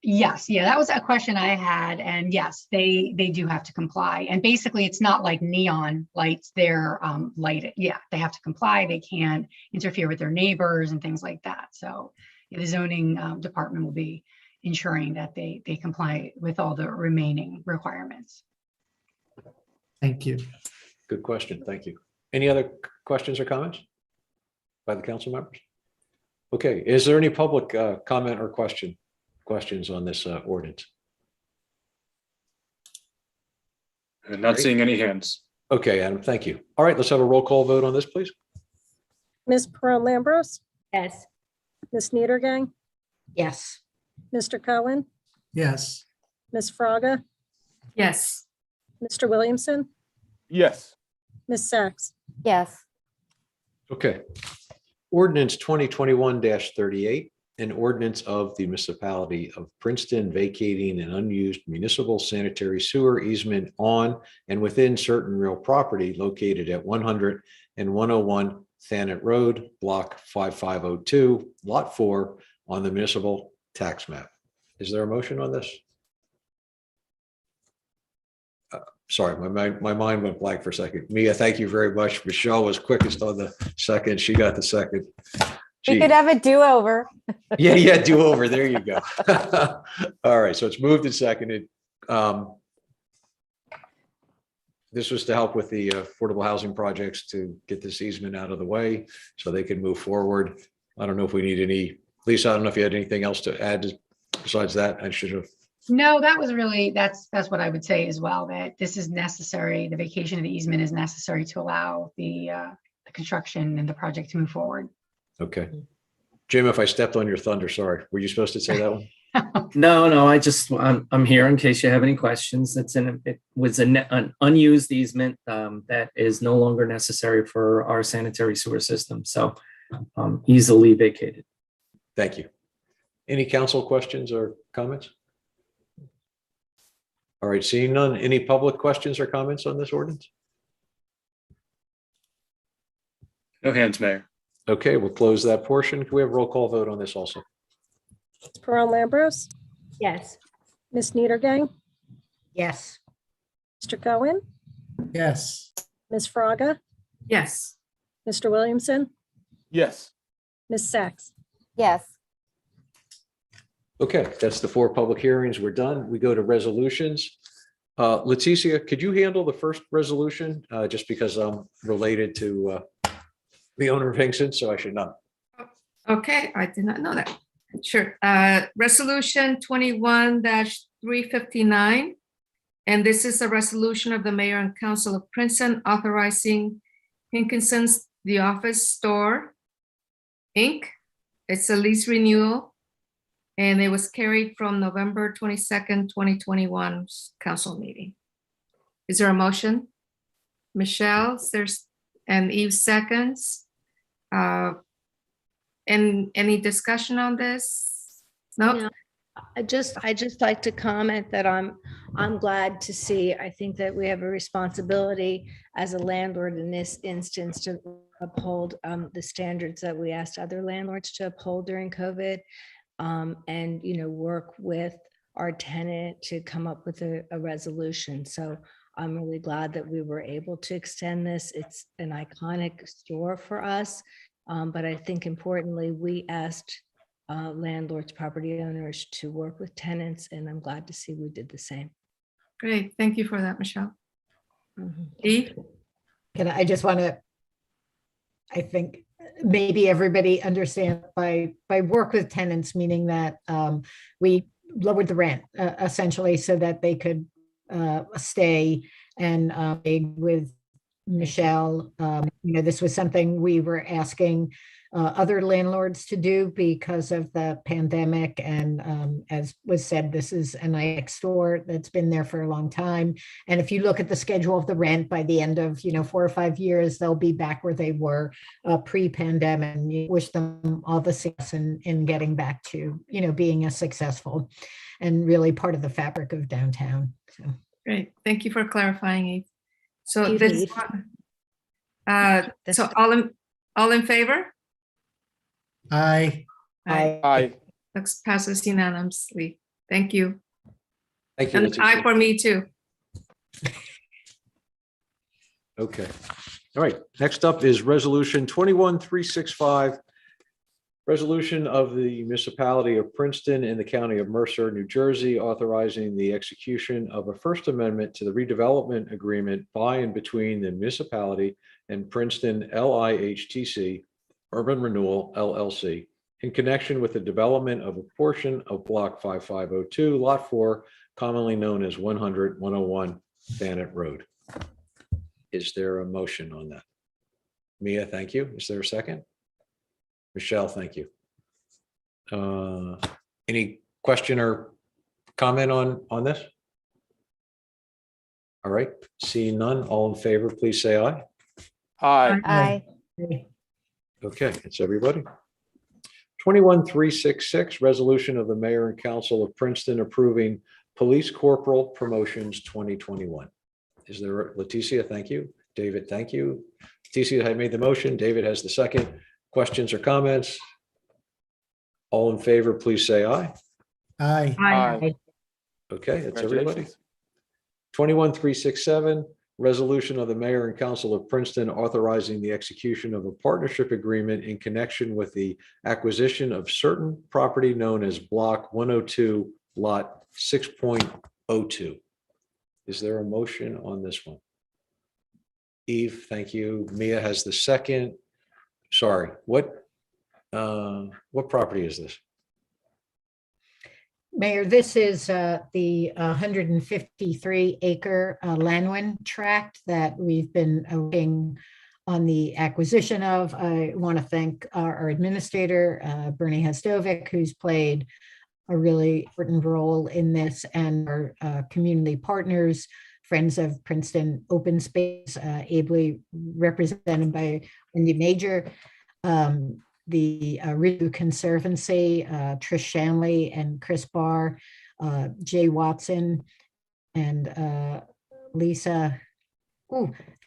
Yes, yeah, that was a question I had, and yes, they do have to comply. And basically, it's not like neon lights; they're lighted. Yeah, they have to comply. They can't interfere with their neighbors and things like that. So the zoning department will be ensuring that they comply with all the remaining requirements. Thank you. Good question. Thank you. Any other questions or comments by the council members? Okay. Is there any public comment or questions on this ordinance? Not seeing any hands. Okay, Adam, thank you. All right, let's have a roll call vote on this, please. Ms. Pearl Lambros, Yes. Ms. Niedergang, Yes. Mr. Cohen, Yes. Ms. Fraga, Yes. Mr. Williamson, Yes. Ms. Sacks. Yes. Okay. Ordinance 2021-38, an ordinance of the municipality of Princeton vacating an unused municipal sanitary sewer easement on and within certain real property located at 100 and 101 Thanet Road, Block 5502, Lot 4 on the municipal tax map. Is there a motion on this? Sorry, my mind went blank for a second. Mia, thank you very much. Michelle was quickest on the second. She got the second. We Gee. could have a do-over. Yeah, do over. There you go. All right, so it's moved and seconded. This was to help with the affordable housing projects to get this easement out of the way so they can move forward. I don't know if we need any, Lisa, I don't know if you had anything else to add besides that. I should have. No, that was really, that's what I would say as well, that this is necessary. The vacation of the easement is necessary to allow the construction and the project to move forward. Okay. Jim, if I stepped on your thunder, sorry. Were you supposed to say that one? No, I'm here in case you have any questions. It was an unused easement that is no longer necessary for our sanitary sewer system. So easily vacated. Thank you. Any council questions or comments? All right, seeing none, any public questions or comments on this ordinance? No hands, Mayor. Okay, we'll close that portion. Can we have a roll call vote on this also? Ms. Pearl-Lambros, Yes. Ms. Niedergang, Yes. Mr. Cohen, Yes. Ms. Fraga, Yes. Mr. Williamson, Yes. Ms. Sacks. Yes. Okay, that's the 4 public hearings. We're done. We go to resolutions. Leticia, could you handle the first resolution? Just because I'm related to the owner of Hinkson, so I should not. Okay, I did not know that. Sure. Resolution 21-359. And this is a resolution of the mayor and council of Princeton authorizing Hinkinson's The Office Store, Inc. It's a lease renewal. And it was carried from November 22nd, 2021 council meeting. Is there a motion? Michelle, and Eve seconds. And any discussion on this? No. No, I just like to comment that I'm glad to see, I think that we have a responsibility as a landlord in this instance to uphold the standards that we asked other landlords to uphold during COVID. And, work with our tenant to come up with a resolution. So I'm really glad that we were able to extend this. It's an iconic store for us. But I think importantly, we asked landlords, property owners to work with tenants, and I'm glad to see we did the same. Great. Thank you for that, Michelle. Eve? I just want to, I think maybe everybody understand by work with tenants, meaning that we lowered the rent essentially so that they could stay, and with Michelle, this was something we were asking other landlords to do because of the pandemic. And as was said, this is an iconic store that's been there for a long time. And if you look at the schedule of the rent, by the end of 4 or 5 years, they'll be back where they were pre-pandemic. And you wish them all the success in getting back to being a successful and really part of the fabric of downtown. So Great. Thank you for clarifying, Eve. So Thank you, this Eve. so all in favor? Aye. Aye. That passes unanimously. Thank you. Thank you. And Leticia. aye for me too. Okay. All right. Next up is resolution 21-365. Resolution of the municipality of Princeton in the county of Mercer, New Jersey, authorizing the execution of a First Amendment to the redevelopment agreement by and between the municipality and Princeton LIHTC Urban Renewal LLC in connection with the development of a portion of Block 5502, Lot 4, commonly known as 100-101 Bannock Road. Is there a motion on that? Mia, thank you. Is there a second? Michelle, thank you. Any question or comment on this? All right, seeing none, all in favor, please say aye. Aye. Aye. Okay, it's everybody. 21-366, resolution of the mayor and council of Princeton approving police corporal promotions 2021. Is there, Leticia, thank you. David, thank you. Leticia had made the motion. David has the second. Questions or comments? All in favor, please say aye. Aye. Aye. Okay, that's everybody. Congratulations. 21367, resolution of the mayor and council of Princeton authorizing the execution of a partnership agreement in connection with the acquisition of certain property known as Block 102, Lot 6.02. Is there a motion on this one? Eve, thank you. Mia has the second. Sorry, what property is this? Mayor, this is the 153 acre Lanwin tract that we've been working on the acquisition of. I want to thank our administrator, Bernie Hastovic, who's played a really important role in this, and our community partners, Friends of Princeton Open Space, ably represented by Wendy Major, the Rideau Conservancy, Trish Shanley and Chris Barr, Jay Watson, and Lisa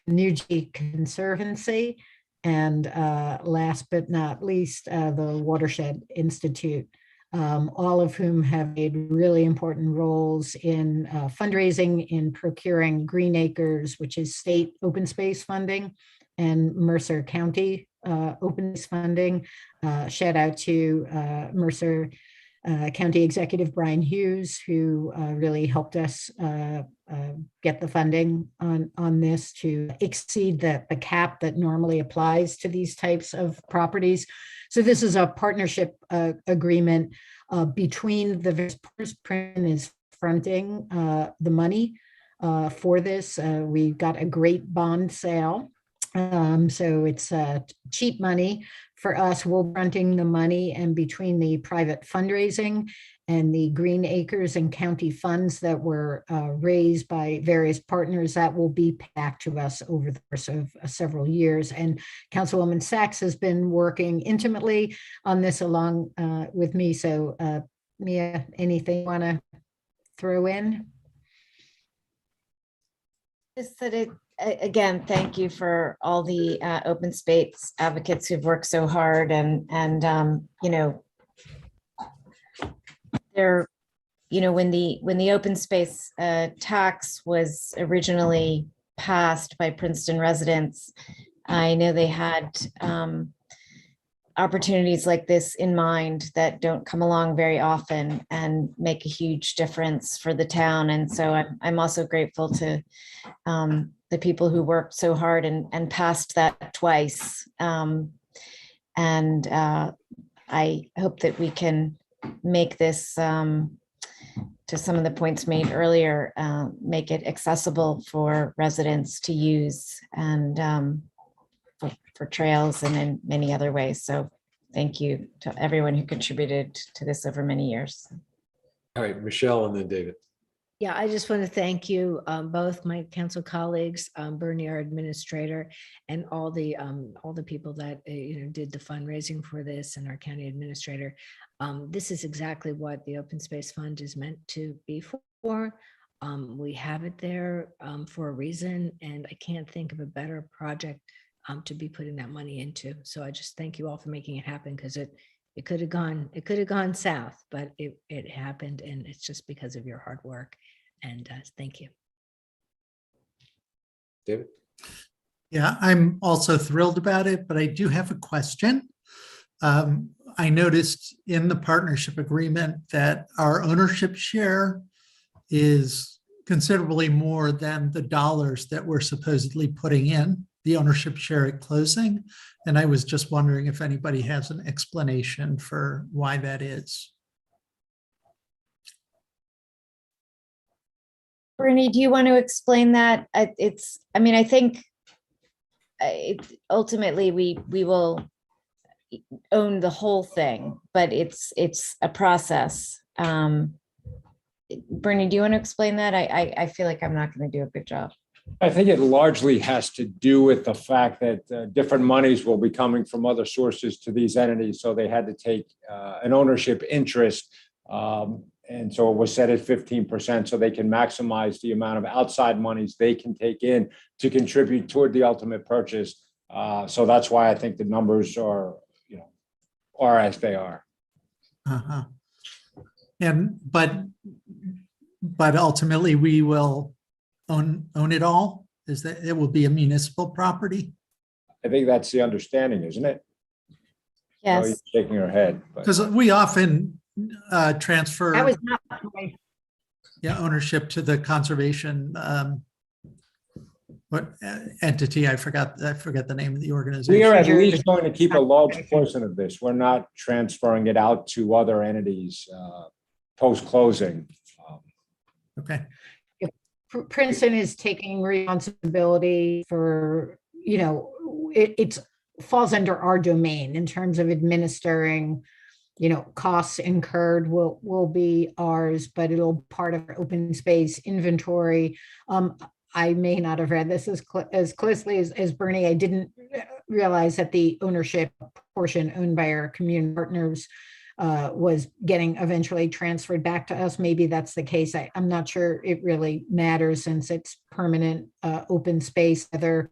Nuji Conservancy, and last but not least, the Watershed Institute, all of whom have made really important roles in fundraising, in procuring Green Acres, which is state open space funding, and Mercer County open space funding. Shout out to Mercer County Executive Brian Hughes, who really helped us get the funding on this to exceed the cap that normally applies to these types of properties. So this is a partnership agreement between the various partners. Princeton is fronting the money for this. We got a great bond sale. So it's cheap money for us. We're fronting the money, and between the private fundraising and the Green Acres and county funds that were raised by various partners, that will be back to us over the course of several years. And Councilwoman Sachs has been working intimately on this along with me. So Mia, anything you want to throw in? Just that again, thank you for all the open space advocates who've worked so hard, and you know, they're, you know, when the open space tax was originally passed by Princeton residents, I know they had opportunities like this in mind that don't come along very often and make a huge difference for the town. And so I'm also grateful to the people who worked so hard and passed that twice. And I hope that we can make this, to some of the points made earlier, make it accessible for residents to use, and for trails and in many other ways. So thank you to everyone who contributed to this over many years. All right, Michelle and then David. Yeah, I just want to thank you, both my council colleagues, Bernie, our administrator, and all the people that did the fundraising for this, and our county administrator. This is exactly what the Open Space Fund is meant to be for. We have it there for a reason, and I can't think of a better project to be putting that money into. So I just thank you all for making it happen, because it could have gone south, but it happened, and it's just because of your hard work. And thank you. David? Yeah, I'm also thrilled about it, but I do have a question. I noticed in the partnership agreement that our ownership share is considerably more than the dollars that we're supposedly putting in, the ownership share at closing. And I was just wondering if anybody has an explanation for why that is. Bernie, do you want to explain that? I think ultimately we will own the whole thing, but it's a process. Bernie, do you want to explain that? I feel like I'm not going to do a good job. I think it largely has to do with the fact that different monies will be coming from other sources to these entities. So they had to take an ownership interest. And so it was set at 15%, so they can maximize the amount of outside monies they can take in to contribute toward the ultimate purchase. So that's why I think the numbers are as they are. And but ultimately we will own it all? Is that it will be a municipal property? I think that's the understanding, isn't it? Oh, you're Yes, shaking her head. But Because we often transfer that was not my ownership to the conservation what entity? I forgot the name of the organization. we are at least going to keep a large portion of this. We're not transferring it out to other entities post-closing. Okay. Princeton is taking responsibility for, it falls under our domain in terms of administering, costs incurred will be ours, but it'll part of our open space inventory. I may not have read this as closely as Bernie. I didn't realize that the ownership portion owned by our community partners was getting eventually transferred back to us. Maybe that's the case. I'm not sure it really matters since it's permanent open space. Whether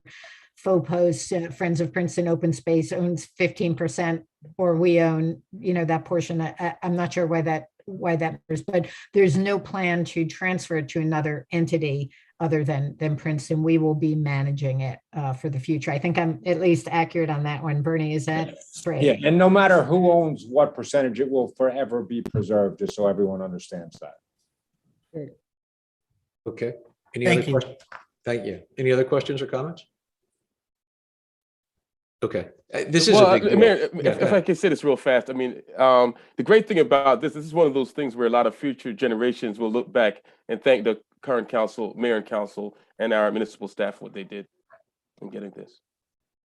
FOPOS, Friends of Princeton Open Space, owns 15% or we own, that portion. I'm not sure why that matters, but there's no plan to transfer it to another entity other than Princeton. We will be managing it for the future. I think I'm at least accurate on that one. Bernie, is that straight? Yeah, and no matter who owns what percentage, it will forever be preserved, just so everyone understands that. Okay. Any Thank other you. questions? Thank you. Any other questions or comments? Okay. This is a big deal. Mayor, Yeah, if I can say this real fast, I mean, the great thing about this is one of those things where a lot of future generations will look back and thank the current council, mayor and council, and our municipal staff for what they did in getting this.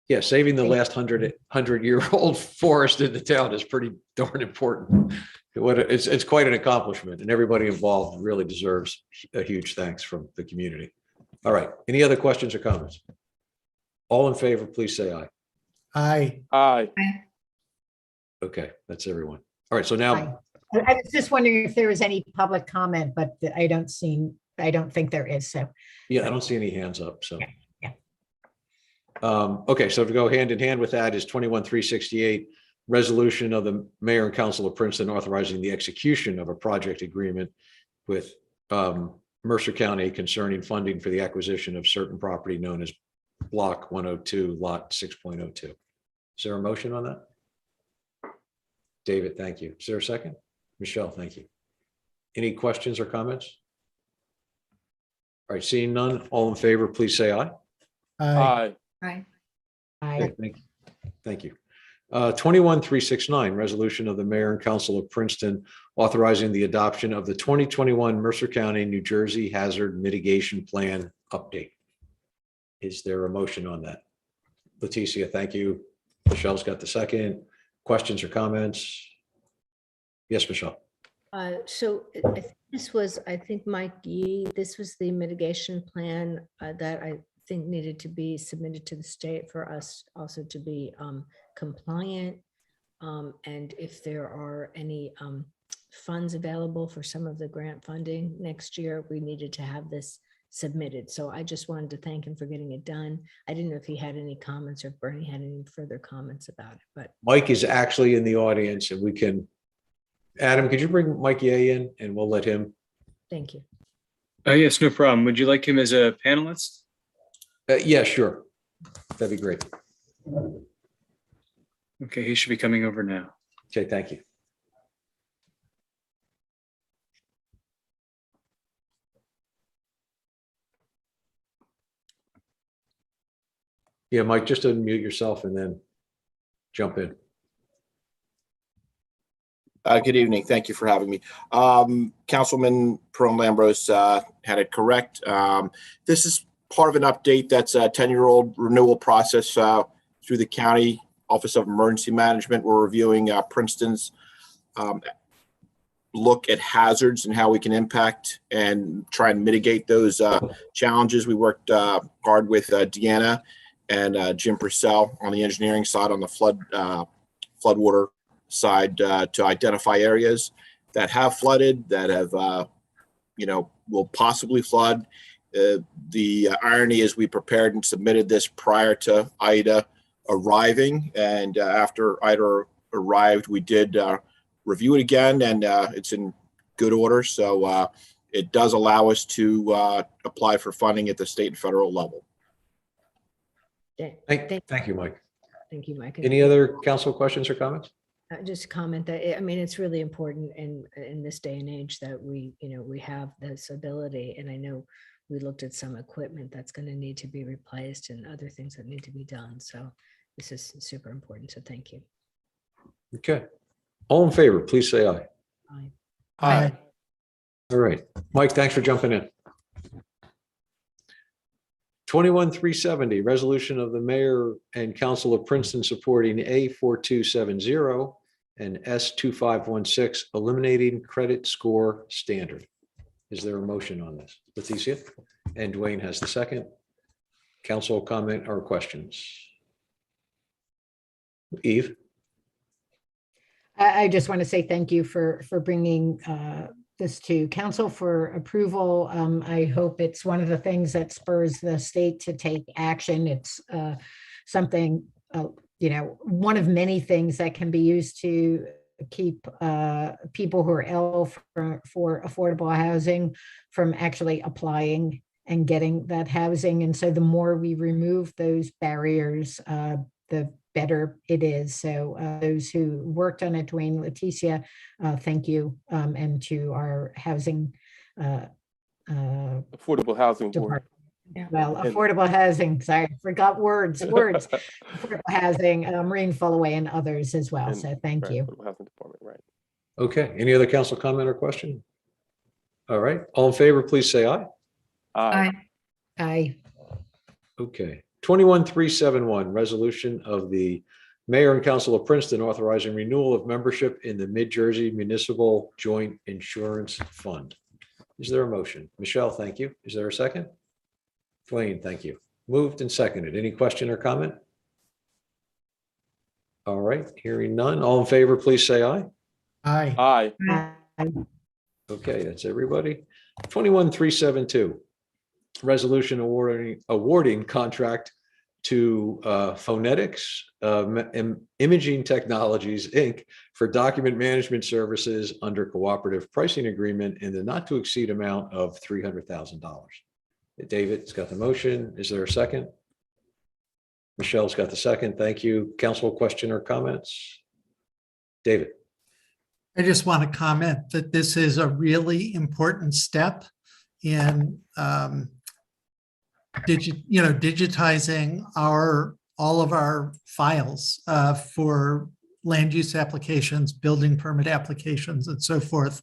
Yeah, saving the last 100-year-old forest in the town is pretty darn important. It's quite an accomplishment, and everybody involved really deserves a huge thanks from the community. All right. Any other questions or comments? All in favor, please say aye. Aye. Aye. Okay, that's everyone. All right, so now, I was just wondering if there was any public comment, but I don't think there is. So yeah, I don't see any hands up, so. Yeah. Okay, so to go hand in hand with that is 21-368, resolution of the mayor and council of Princeton authorizing the execution of a project agreement with Mercer County concerning funding for the acquisition of certain property known as Block 102, Lot 6.02. Is there a motion on that? David, thank you. Is there a second? Michelle, thank you. Any questions or comments? All right, seeing none, all in favor, please say aye. Aye. Aye. I Thank you. 21-369, resolution of the mayor and council of Princeton authorizing the adoption of the 2021 Mercer County, New Jersey Hazard Mitigation Plan update. Is there a motion on that? Leticia, thank you. Michelle's got the second. Questions or comments? Yes, Michelle. So this was, I think, Mike Yee, this was the mitigation plan that I think needed to be submitted to the state for us also to be compliant. And if there are any funds available for some of the grant funding next year, we needed to have this submitted. So I just wanted to thank him for getting it done. I didn't know if he had any comments or if Bernie had any further comments about it, but Mike is actually in the audience and we can, Adam, could you bring Mike Yeh in and we'll let him? thank you. Yes, no problem. Would you like him as a panelist? Yeah, sure. That'd be great. Okay, he should be coming over now. Okay, thank you. Yeah, Mike, just unmute yourself and then jump in. Good evening. Thank you for having me. Councilman Peron-Lambros had it correct. This is part of an update that's a 10-year-old renewal process through the County Office of Emergency Management. We're reviewing Princeton's look at hazards and how we can impact and try and mitigate those challenges. We worked hard with Deanna and Jim Purcell on the engineering side, on the floodwater side, to identify areas that have flooded, that have, will possibly flood. The irony is we prepared and submitted this prior to Ida arriving, and after Ida arrived, we did review it again, and it's in good order. So it does allow us to apply for funding at the state and federal level. Thank you, Mike. Thank you, Mike. Any other council questions or comments? Just comment that, I mean, it's really important in this day and age that we, we have this ability. And I know we looked at some equipment that's going to need to be replaced and other things that need to be done. So this is super important. So thank you. Okay. All in favor, please say aye. Aye. Aye. All right. Mike, thanks for jumping in. 21370, resolution of the mayor and council of Princeton supporting A4270 and S2516, eliminating credit score standard. Is there a motion on this? Leticia? And Dwayne has the second. Council comment or questions? Eve? I just want to say thank you for bringing this to council for approval. I hope it's one of the things that spurs the state to take action. It's something, one of many things that can be used to keep people who are eligible for affordable housing from actually applying and getting that housing. And so the more we remove those barriers, the better it is. So those who worked on it, Dwayne, Leticia, thank you. And to our housing. Affordable Housing Board. Yeah. Well, affordable housing, sorry, forgot words. Affordable housing, Maureen Fullaway and others as well. So thank you. Affordable Housing Department, right. Okay. Any other council comment or question? All right. All in favor, please say aye. Aye. Aye. Okay. 21371, resolution of the mayor and council of Princeton authorizing renewal of membership in the Mid-Jersey Municipal Joint Insurance Fund. Is there a motion? Michelle, thank you. Is there a second? Dwayne, thank you. Moved and seconded. Any question or comment? All right, hearing none. All in favor, please say aye. Aye. Aye. Okay, that's everybody. 21372, resolution awarding contract to Phonetics Imaging Technologies, Inc. for document management services under cooperative pricing agreement in the not to exceed amount of $300,000. David's got the motion. Is there a second? Michelle's got the second. Thank you. Council, question or comments? David. I just want to comment that this is a really important step in digitizing all of our files for land use applications, building permit applications, and so forth.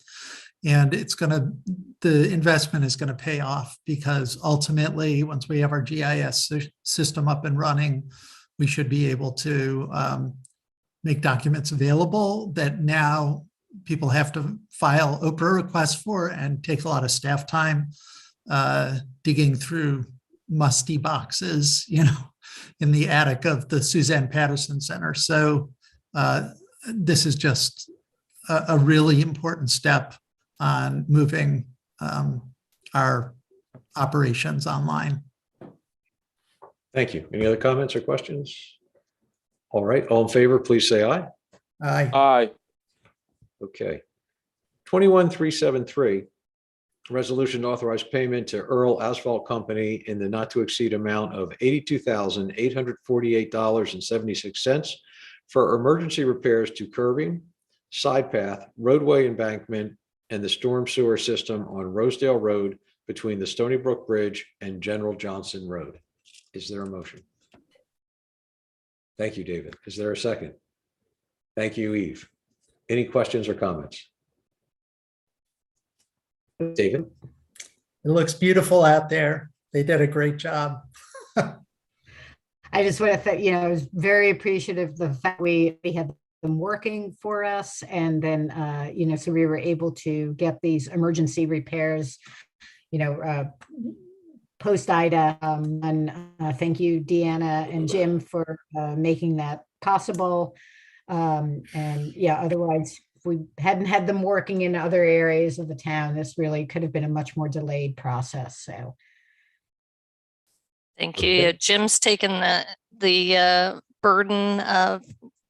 And the investment is going to pay off because ultimately, once we have our GIS system up and running, we should be able to make documents available that now people have to file Oprah requests for and take a lot of staff time digging through musty boxes, in the attic of the Suzanne Patterson Center. So this is just a really important step on moving our operations online. Thank you. Any other comments or questions? All right, all in favor, please say aye. Aye. Aye. Okay. 21373, resolution to authorize payment to Earl Asphalt Company in the not to exceed amount of $82,848.76 for emergency repairs to curbing, side path, roadway embankment, and the storm sewer system on Rosedale Road between the Stony Brook Bridge and General Johnson Road. Is there a motion? Thank you, David. Is there a second? Thank you, Eve. Any questions or comments? David? It looks beautiful out there. They did a great job. I just want to thank, I was very appreciative of the fact we had them working for us. And then, so we were able to get these emergency repairs, post Ida. And thank you, Deanna and Jim, for making that possible. Otherwise, if we hadn't had them working in other areas of the town, this really could have been a much more delayed process. So. Thank you. Okay. Jim's taken the burden of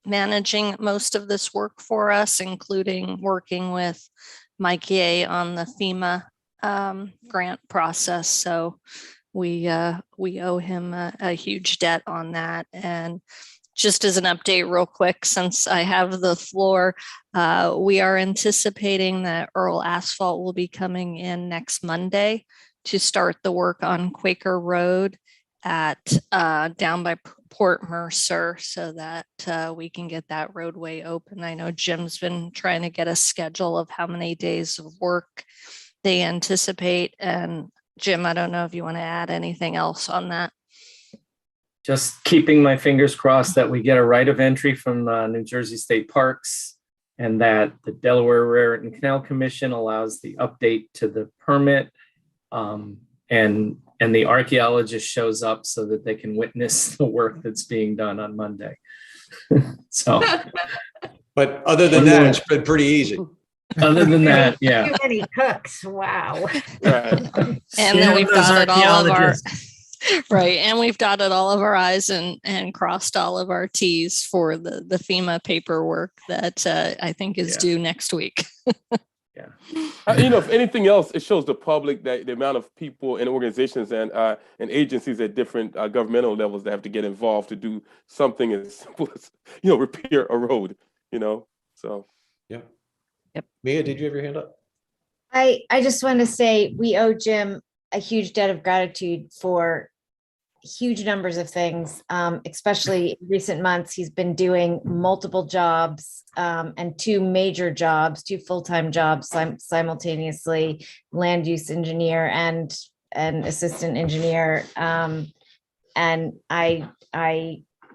managing most of this work for us, including working with Mike Ye on the FEMA grant process. So we owe him a huge debt on that. And just as an update real quick, since I have the floor, we are anticipating that Earl Asphalt will be coming in next Monday to start the work on Quaker Road at down by Port Mercer, so that we can get that roadway open. I know Jim's been trying to get a schedule of how many days of work they anticipate. And Jim, I don't know if you want to add anything else on that. Just keeping my fingers crossed that we get a right of entry from New Jersey State Parks, and that the Delaware Raritan Canal Commission allows the update to the permit, and the archaeologist shows up so that they can witness the work that's being done on Monday. So, but other than that, it's been pretty easy. Other than that, yeah. Too many cooks. Wow. Right. And then we've dotted all of our archaeologists. right, and we've dotted all of our I's and crossed all of our T's for the FEMA paperwork that I think is due next week. If anything else, it shows the public that the amount of people and organizations and agencies at different governmental levels that have to get involved to do something as simple as repair a road. So yeah. Yep. Mia, did you have your hand up? I just want to say we owe Jim a huge debt of gratitude for huge numbers of things, especially in recent months. He's been doing multiple jobs and two major jobs, two full-time jobs simultaneously, land use engineer and assistant engineer. And at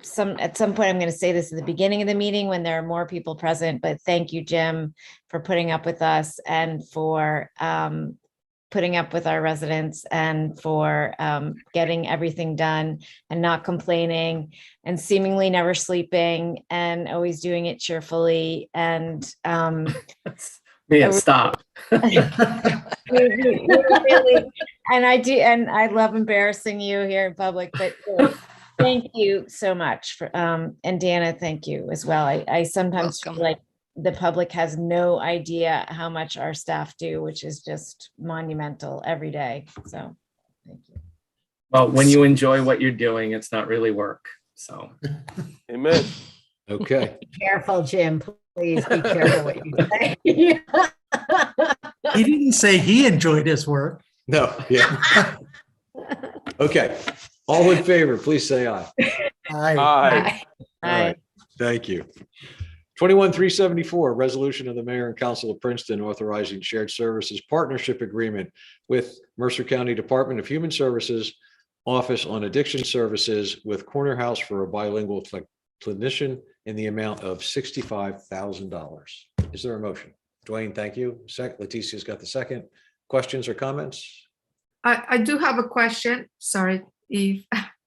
some point, I'm going to say this at the beginning of the meeting when there are more people present, but thank you, Jim, for putting up with us and for putting up with our residents and for getting everything done and not complaining and seemingly never sleeping and always doing it cheerfully. And yeah, stop. Really, and I love embarrassing you here in public, but thank you so much for and Dana, thank you as well. I sometimes feel like the public has no idea how much our staff do, which is just monumental every day. So thank you. Well, when you enjoy what you're doing, it's not really work. So amen. Okay. Be careful, Jim. Please be careful what you say. He didn't say he enjoyed his work. No, yeah. Okay. All in favor, please say aye. Aye. Aye. All right. Thank you. 21374, resolution of the mayor and council of Princeton authorizing shared services partnership agreement with Mercer County Department of Human Services Office on Addiction Services with Corner House for a bilingual clinician in the amount of $65,000. Is there a motion? Dwayne, thank you. Leticia's got the second. Questions or comments? I do have a question. Sorry, Eve.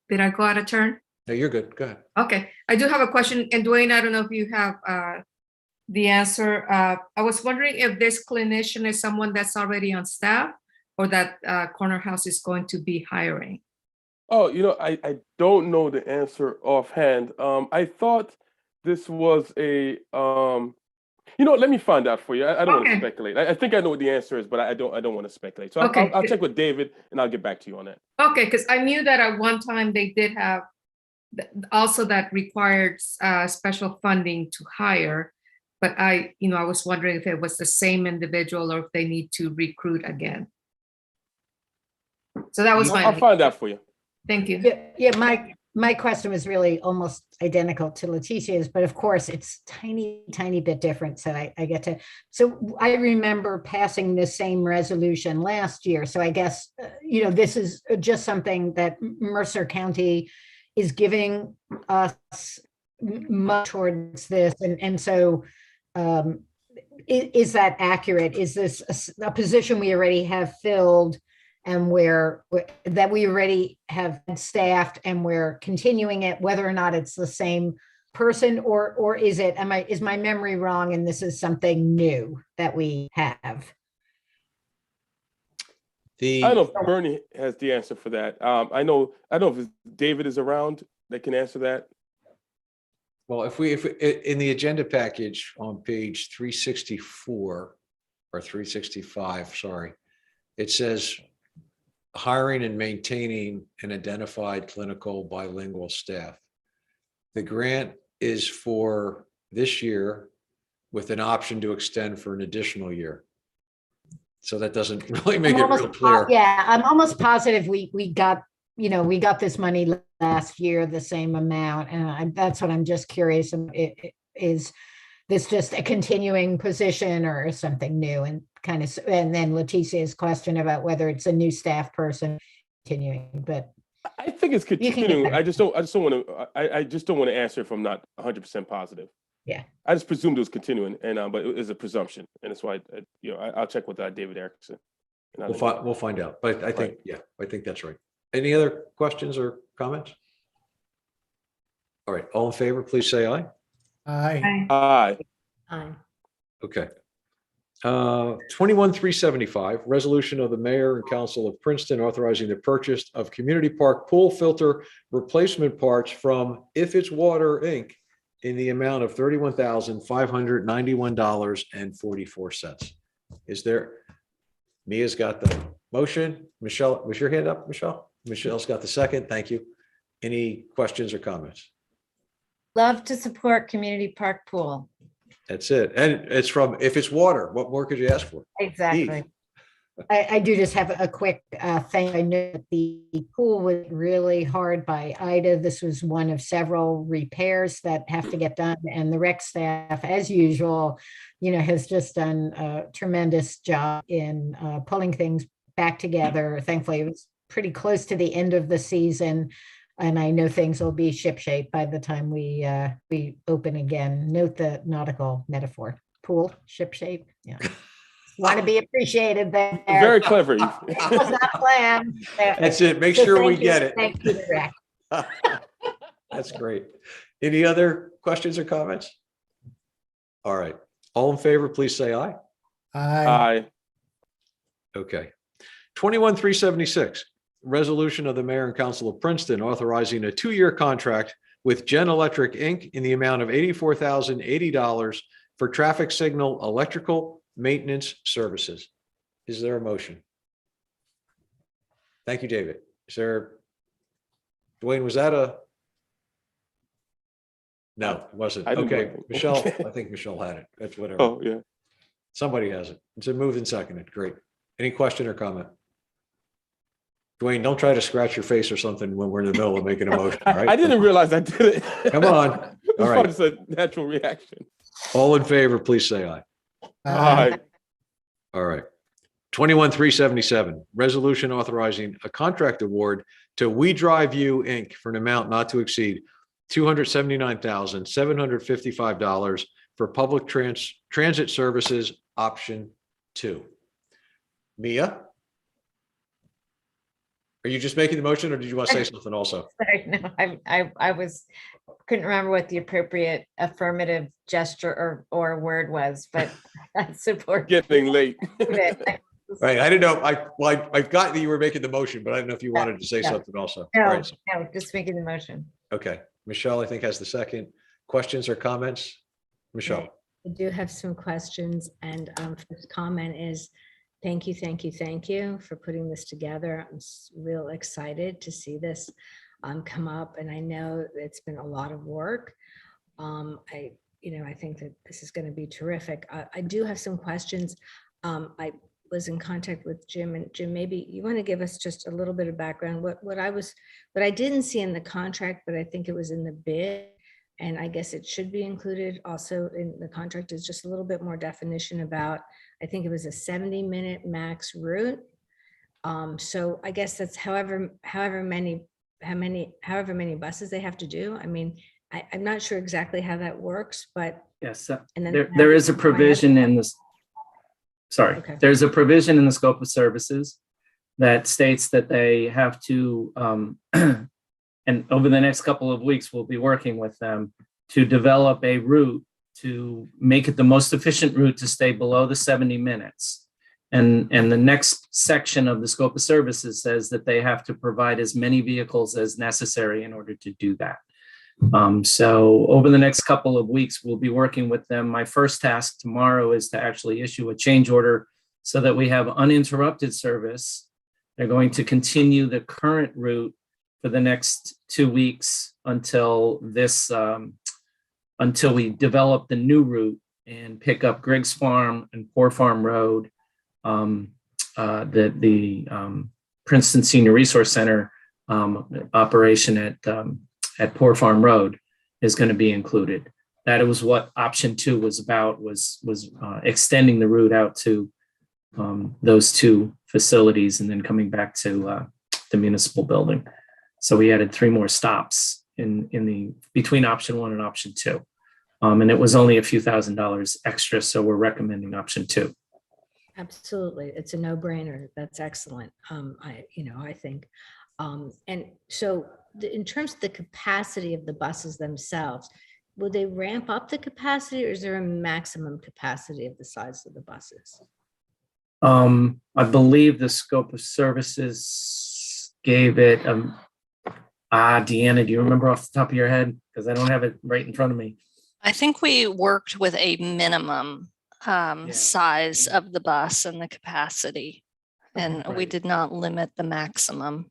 Did I go out of turn? No, you're good. Go ahead. Okay, I do have a question. And Dwayne, I don't know if you have the answer. I was wondering if this clinician is someone that's already on staff or that Corner House is going to be hiring. Oh, I don't know the answer offhand. I thought this was a let me find out for you. I don't want to speculate. I think I know what the answer is, but I don't want to speculate. So Okay. I'll check with David and I'll get back to you on that. Okay, because I knew that at one time they did have also that required special funding to hire, but I was wondering if it was the same individual or if they need to recruit again. So that was I'll find out for you. Thank you. Yeah, my question was really almost identical to Leticia's, but of course it's tiny bit different. So I get to, so I remember passing the same resolution last year. So I guess, this is just something that Mercer County is giving us much towards this. And so is that accurate? Is this a position we already have filled and that we already have staffed and we're continuing it, whether or not it's the same person or is my memory wrong and this is something new that we have? I don't know if Bernie has the answer for that. I don't know if David is around that can answer that. Well, if in the agenda package on page 364 or 365, sorry, it says hiring and maintaining an identified clinical bilingual staff. The grant is for this year with an option to extend for an additional year. So that doesn't really make it real clear. Yeah, I'm almost positive we got, we got this money last year, the same amount. And that's what I'm just curious. Is this just a continuing position or something new? And and then Leticia's question about whether it's a new staff person continuing, but I think it's continuing. I just don't want to answer if I'm not 100% positive. Yeah. I just presumed it was continuing, but it is a presumption, and that's why I'll check with David Erickson. We'll find out, but I think I think that's right. Any other questions or comments? All right, all in favor, please say aye. Aye. Aye. Aye. Okay. 21-375, resolution of the mayor and council of Princeton authorizing the purchase of community park pool filter replacement parts from If It's Water, Inc. in the amount of $31,591.44. Is there, Mia's got the motion. Michelle, was your hand up, Michelle? Michelle's got the second. Thank you. Any questions or comments? Love to support community park pool. That's it. And it's from If It's Water. What more could you ask for? Exactly. I do just have a quick thing. I know that the pool was really hard by Ida. This was one of several repairs that have to get done. And the rec staff, as usual, has just done a tremendous job in pulling things back together. Thankfully, it was pretty close to the end of the season. And I know things will be shipshape by the time we open again. Note the nautical metaphor. Pool, shipshape. Yeah. Want to be appreciated there. Very clever. It was not planned. That's it. Make sure we get it. Thank you, Rick. That's great. Any other questions or comments? All right. All in favor, please say aye. Aye. Okay. 21-376, resolution of the mayor and council of Princeton authorizing a 2-year contract with Gen Electric, Inc. in the amount of $84,080 for traffic signal electrical maintenance services. Is there a motion? Thank you, David. Is there, Dwayne, was that a? No, it wasn't. I didn't Okay, know. Michelle, I think Michelle had it. That's whatever. Oh, yeah. Somebody has it. It's been moved and seconded. Great. Any question or comment? Dwayne, don't try to scratch your face or something when we're in the middle of making a motion, all right? I didn't realize I did it. Come on. It's All right. just a natural reaction. All in favor, please say aye. Aye. All right. 21-377, resolution authorizing a contract award to We Drive You, Inc. for an amount not to exceed $279,755 for public transit services, option 2. Mia? Are you just making the motion or did you want to say something also? Sorry, no, I couldn't remember what the appropriate affirmative gesture or word was, but I support. Getting late. Right. I didn't know. I've got that you were making the motion, but I don't know if you wanted to say No. something also. All No, right. no, just making the motion. Okay. Michelle, I think has the second. Questions or comments? Michelle? I do have some questions, and first comment is thank you for putting this together. I'm real excited to see this come up, and I know it's been a lot of work. I think that this is going to be terrific. I do have some questions. I was in contact with Jim, and Jim, maybe you want to give us just a little bit of background. What I didn't see in the contract, but I think it was in the bid, and I guess it should be included also in the contract, is just a little bit more definition about, I think it was a 70-minute max route. So I guess that's however many buses they have to do. I mean, I'm not sure exactly how that works, but Yes, and then there is a provision in this. Sorry, Okay. there's a provision in the scope of services that states that they have to, and over the next couple of weeks, we'll be working with them to develop a route to make it the most efficient route to stay below the 70 minutes. And the next section of the scope of services says that they have to provide as many vehicles as necessary in order to do that. So over the next couple of weeks, we'll be working with them. My first task tomorrow is to actually issue a change order so that we have uninterrupted service. They're going to continue the current route for the next 2 weeks until until we develop the new route and pick up Griggs Farm and Poor Farm Road. The Princeton Senior Resource Center operation at Poor Farm Road is going to be included. That was what option 2 was about, was extending the route out to those 2 facilities and then coming back to the municipal building. So we added 3 more stops in between option 1 and option 2. And it was only a few $1,000s extra. So we're recommending option 2. Absolutely. It's a no-brainer. That's excellent. I think. And so in terms of the capacity of the buses themselves, will they ramp up the capacity, or is there a maximum capacity of the size of the buses? I believe the scope of services gave it, Deanna, do you remember off the top of your head? Because I don't have it right in front of me. I think we worked with a minimum size of the bus and the capacity, and we did not limit the maximum.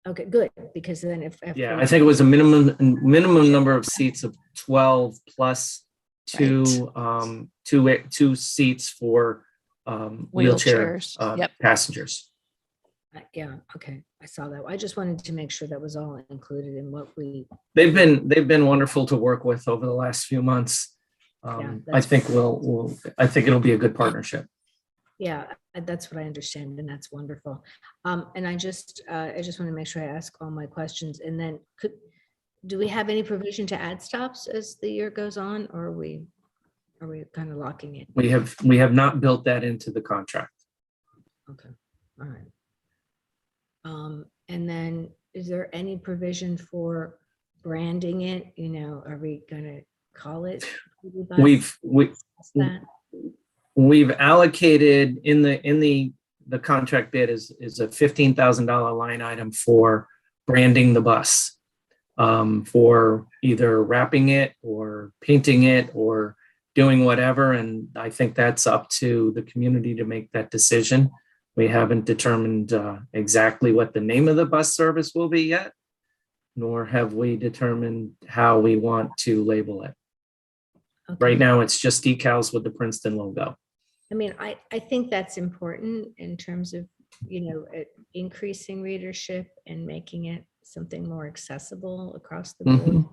Okay, good, because then if I think it was a minimum number of seats of 12 plus two seats for wheelchair passengers. Yeah, okay, I saw that. I just wanted to make sure that was all included in what we. They've been wonderful to work with over the last few months. I think I think it'll be a good partnership. Yeah, that's what I understand, and that's wonderful. And I just want to make sure I ask all my questions. And then, do we have any provision to add stops as the year goes on, or are we kind of locking it? We have not built that into the contract. Okay, all right. And then, is there any provision for branding it? Are we going to call it? We've allocated in the contract bid is a $15,000 line item for branding the bus, for either wrapping it or painting it or doing whatever. And I think that's up to the community to make that decision. We haven't determined exactly what the name of the bus service will be yet, nor have we determined how we want to label it. Okay. Right now, it's just decals with the Princeton logo. I mean, I think that's important in terms of, increasing readership and making it something more accessible across the board.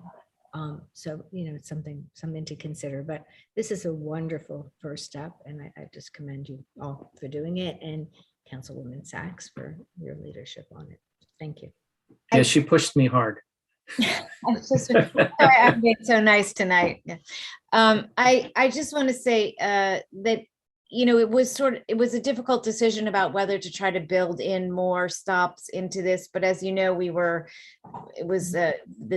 So, it's something to consider, but this is a wonderful first step, and I just commend you all for doing it, and Councilwoman Sachs for your leadership on it. Thank you. Yeah, she pushed me hard. I'm being so nice tonight. I just want to say that it was a difficult decision about whether to try to build in more stops into this, but as you know, the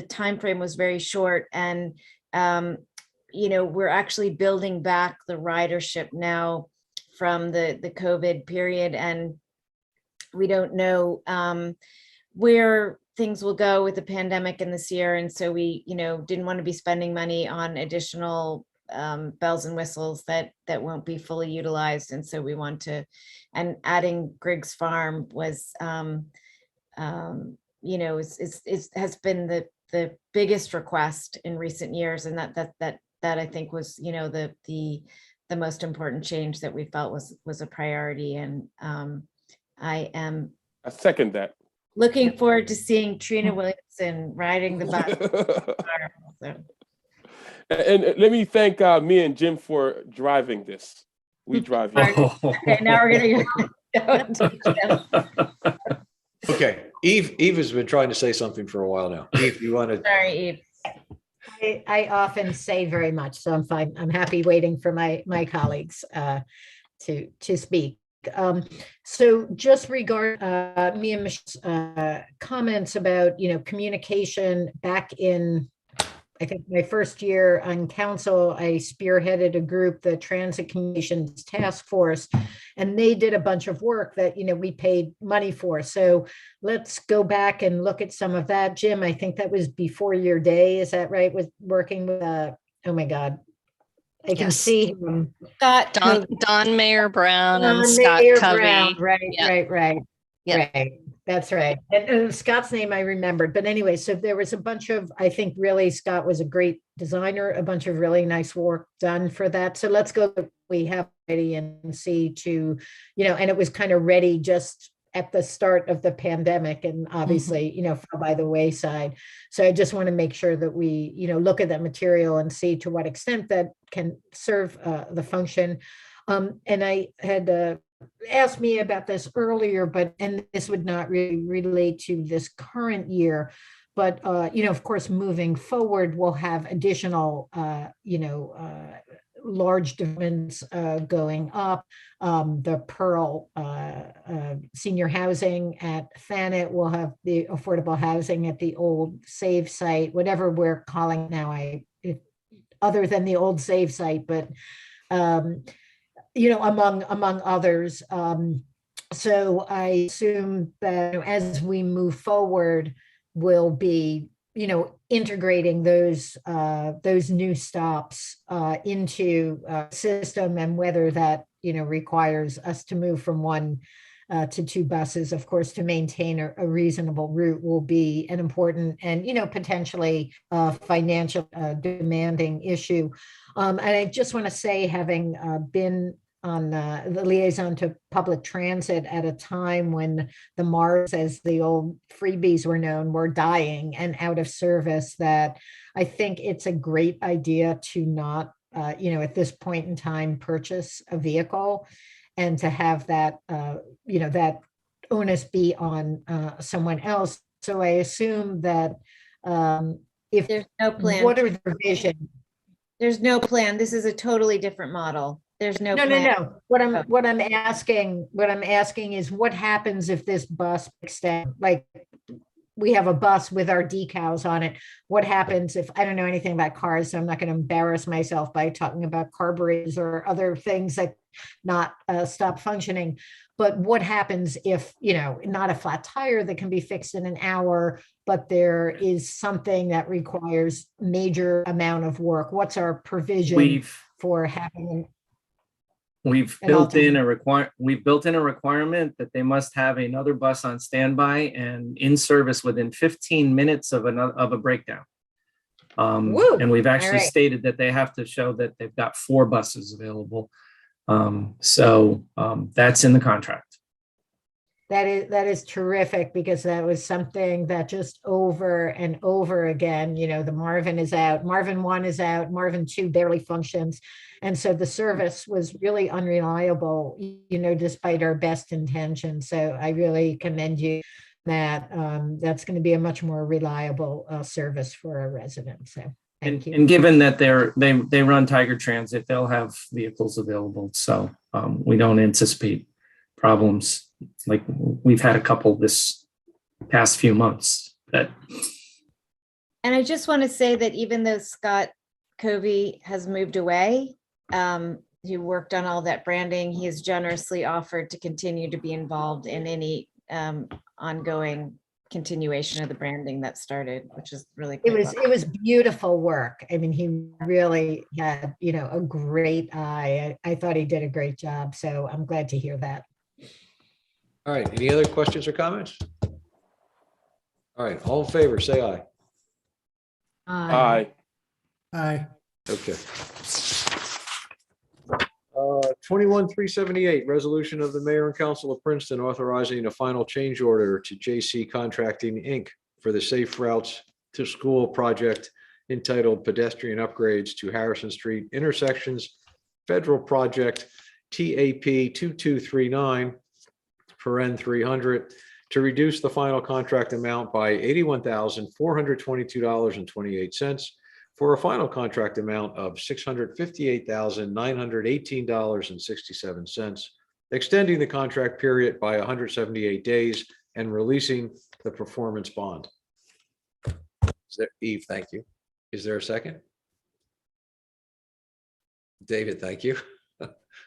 time frame was very short, and we're actually building back the ridership now from the COVID period, and we don't know where things will go with the pandemic in this year. And so we, didn't want to be spending money on additional bells and whistles that won't be fully utilized. And so we want to, and adding Griggs Farm was, has been the biggest request in recent years. And that I think was, the most important change that we felt was a priority. And I second that. Looking forward to seeing Trina Williamson riding the bus. And let me thank me and Jim for driving this. We drive. Okay, now we're gonna go. Okay, Eve has been trying to say something for a while now. Eve, you want to? Sorry, Eve. I often say very much, so I'm fine. I'm happy waiting for my colleagues to speak. So just regard me and Michelle's comments about communication back in, I think my first year on council, I spearheaded a group, the Transit Communications Task Force, and they did a bunch of work that we paid money for. So let's go back and look at some of that. Jim, I think that was before your day. Is that right? With working with oh my God. I can Yes. see him. Scott Don Mayor Brown and Don Scott Mayor Covey. Brown, right, Yep. right. Yep. Right, that's right. And Scott's name I remembered. But anyway, so there was a bunch of, I think really Scott was a great designer, a bunch of really nice work done for that. So let's go, we have ready and see to, and it was kind of ready just at the start of the pandemic and obviously, fell by the wayside. So I just want to make sure that we, look at that material and see to what extent that can serve the function. And I had asked me about this earlier, and this would not really relate to this current year, but, of course, moving forward, we'll have additional, large developments going up. The Pearl senior housing at Thanet will have the affordable housing at the old Save site, whatever we're calling now, other than the old Save site, but among others. So I assume that as we move forward, we'll be, integrating those new stops into system, and whether that, requires us to move from one to two buses, of course, to maintain a reasonable route will be an important and, potentially financial demanding issue. And I just want to say, having been on the liaison to public transit at a time when the Mars, as the old freebies were known, were dying and out of service, that I think it's a great idea to not, at this point in time, purchase a vehicle and to have that, that onus be on someone else. So I assume that if there's no plan, what are the vision? There's no plan. This is a totally different model. There's no plan. No. What I'm asking is what happens if this bus extends, like we have a bus with our decals on it. What happens if, I don't know anything about cars, so I'm not going to embarrass myself by talking about carburetors or other things that not stop functioning. But what happens if, not a flat tire that can be fixed in an hour, but there is something that requires major amount of work? What's our provision for having We've built in a requirement that they must have another bus on standby and in service within 15 minutes of a breakdown. And we've actually stated that they have to show that they've got 4 buses available. So that's in the contract. That is terrific, because that was something that just over and over again, the Marvin is out, Marvin 1 is out, Marvin 2 barely functions. And so the service was really unreliable, despite our best intentions. So I really commend you that that's going to be a much more reliable service for our residents. So thank you. And given that they run Tiger Transit, they'll have vehicles available. So we don't anticipate problems. Like we've had a couple this past few months that. And I just want to say that even though Scott Covey has moved away, who worked on all that branding, he has generously offered to continue to be involved in any ongoing continuation of the branding that started, which is really cool. It was beautiful work. I mean, he really had, a great eye. I thought he did a great job. So I'm glad to hear that. All right, any other questions or comments? All right, all in favor, say aye. Aye. Aye. Okay. 21-378, resolution of the mayor and council of Princeton authorizing a final change order to JC Contracting, Inc. for the Safe Routes to School project entitled Pedestrian Upgrades to Harrison Street Intersections, Federal Project TAP 2239, paren 300, to reduce the final contract amount by $81,422.28 for a final contract amount of $658,918.67, extending the contract period by 178 days and releasing the performance bond. Eve, thank you. Is there a second? David, thank you.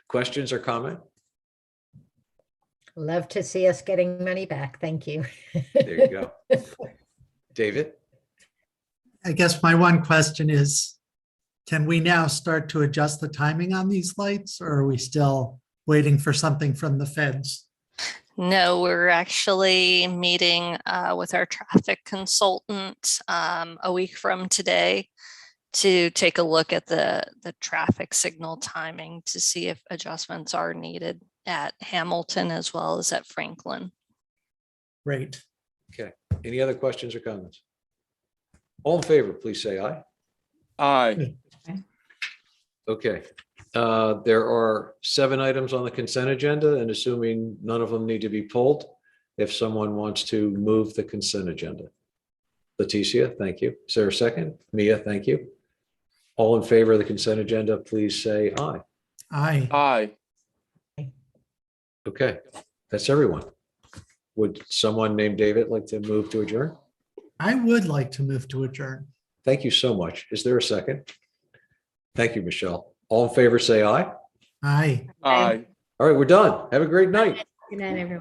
Questions or comment? Love to see us getting money back. Thank you. There you go. David? I guess my one question is, Can we now start to adjust the timing on these lights, or are we still waiting for something from the feds? No, we're actually meeting with our traffic consultant a week from today to take a look at the traffic signal timing to see if adjustments are needed at Hamilton as well as at Franklin. Great. Okay. Any other questions or comments? All in favor, please say aye. Aye. Okay. There are 7 items on the consent agenda, and assuming none of them need to be pulled, if someone wants to move the consent agenda. Leticia, thank you. Is there a second? Mia, thank you. All in favor of the consent agenda, please say aye. Aye. Aye. Okay, that's everyone. Would someone named David like to move to adjourn? I would like to move to adjourn. Thank you so much. Is there a second? Thank you, Michelle. All in favor, say aye. Aye. Aye. All right, we're done. Have a great night. Good night, everyone.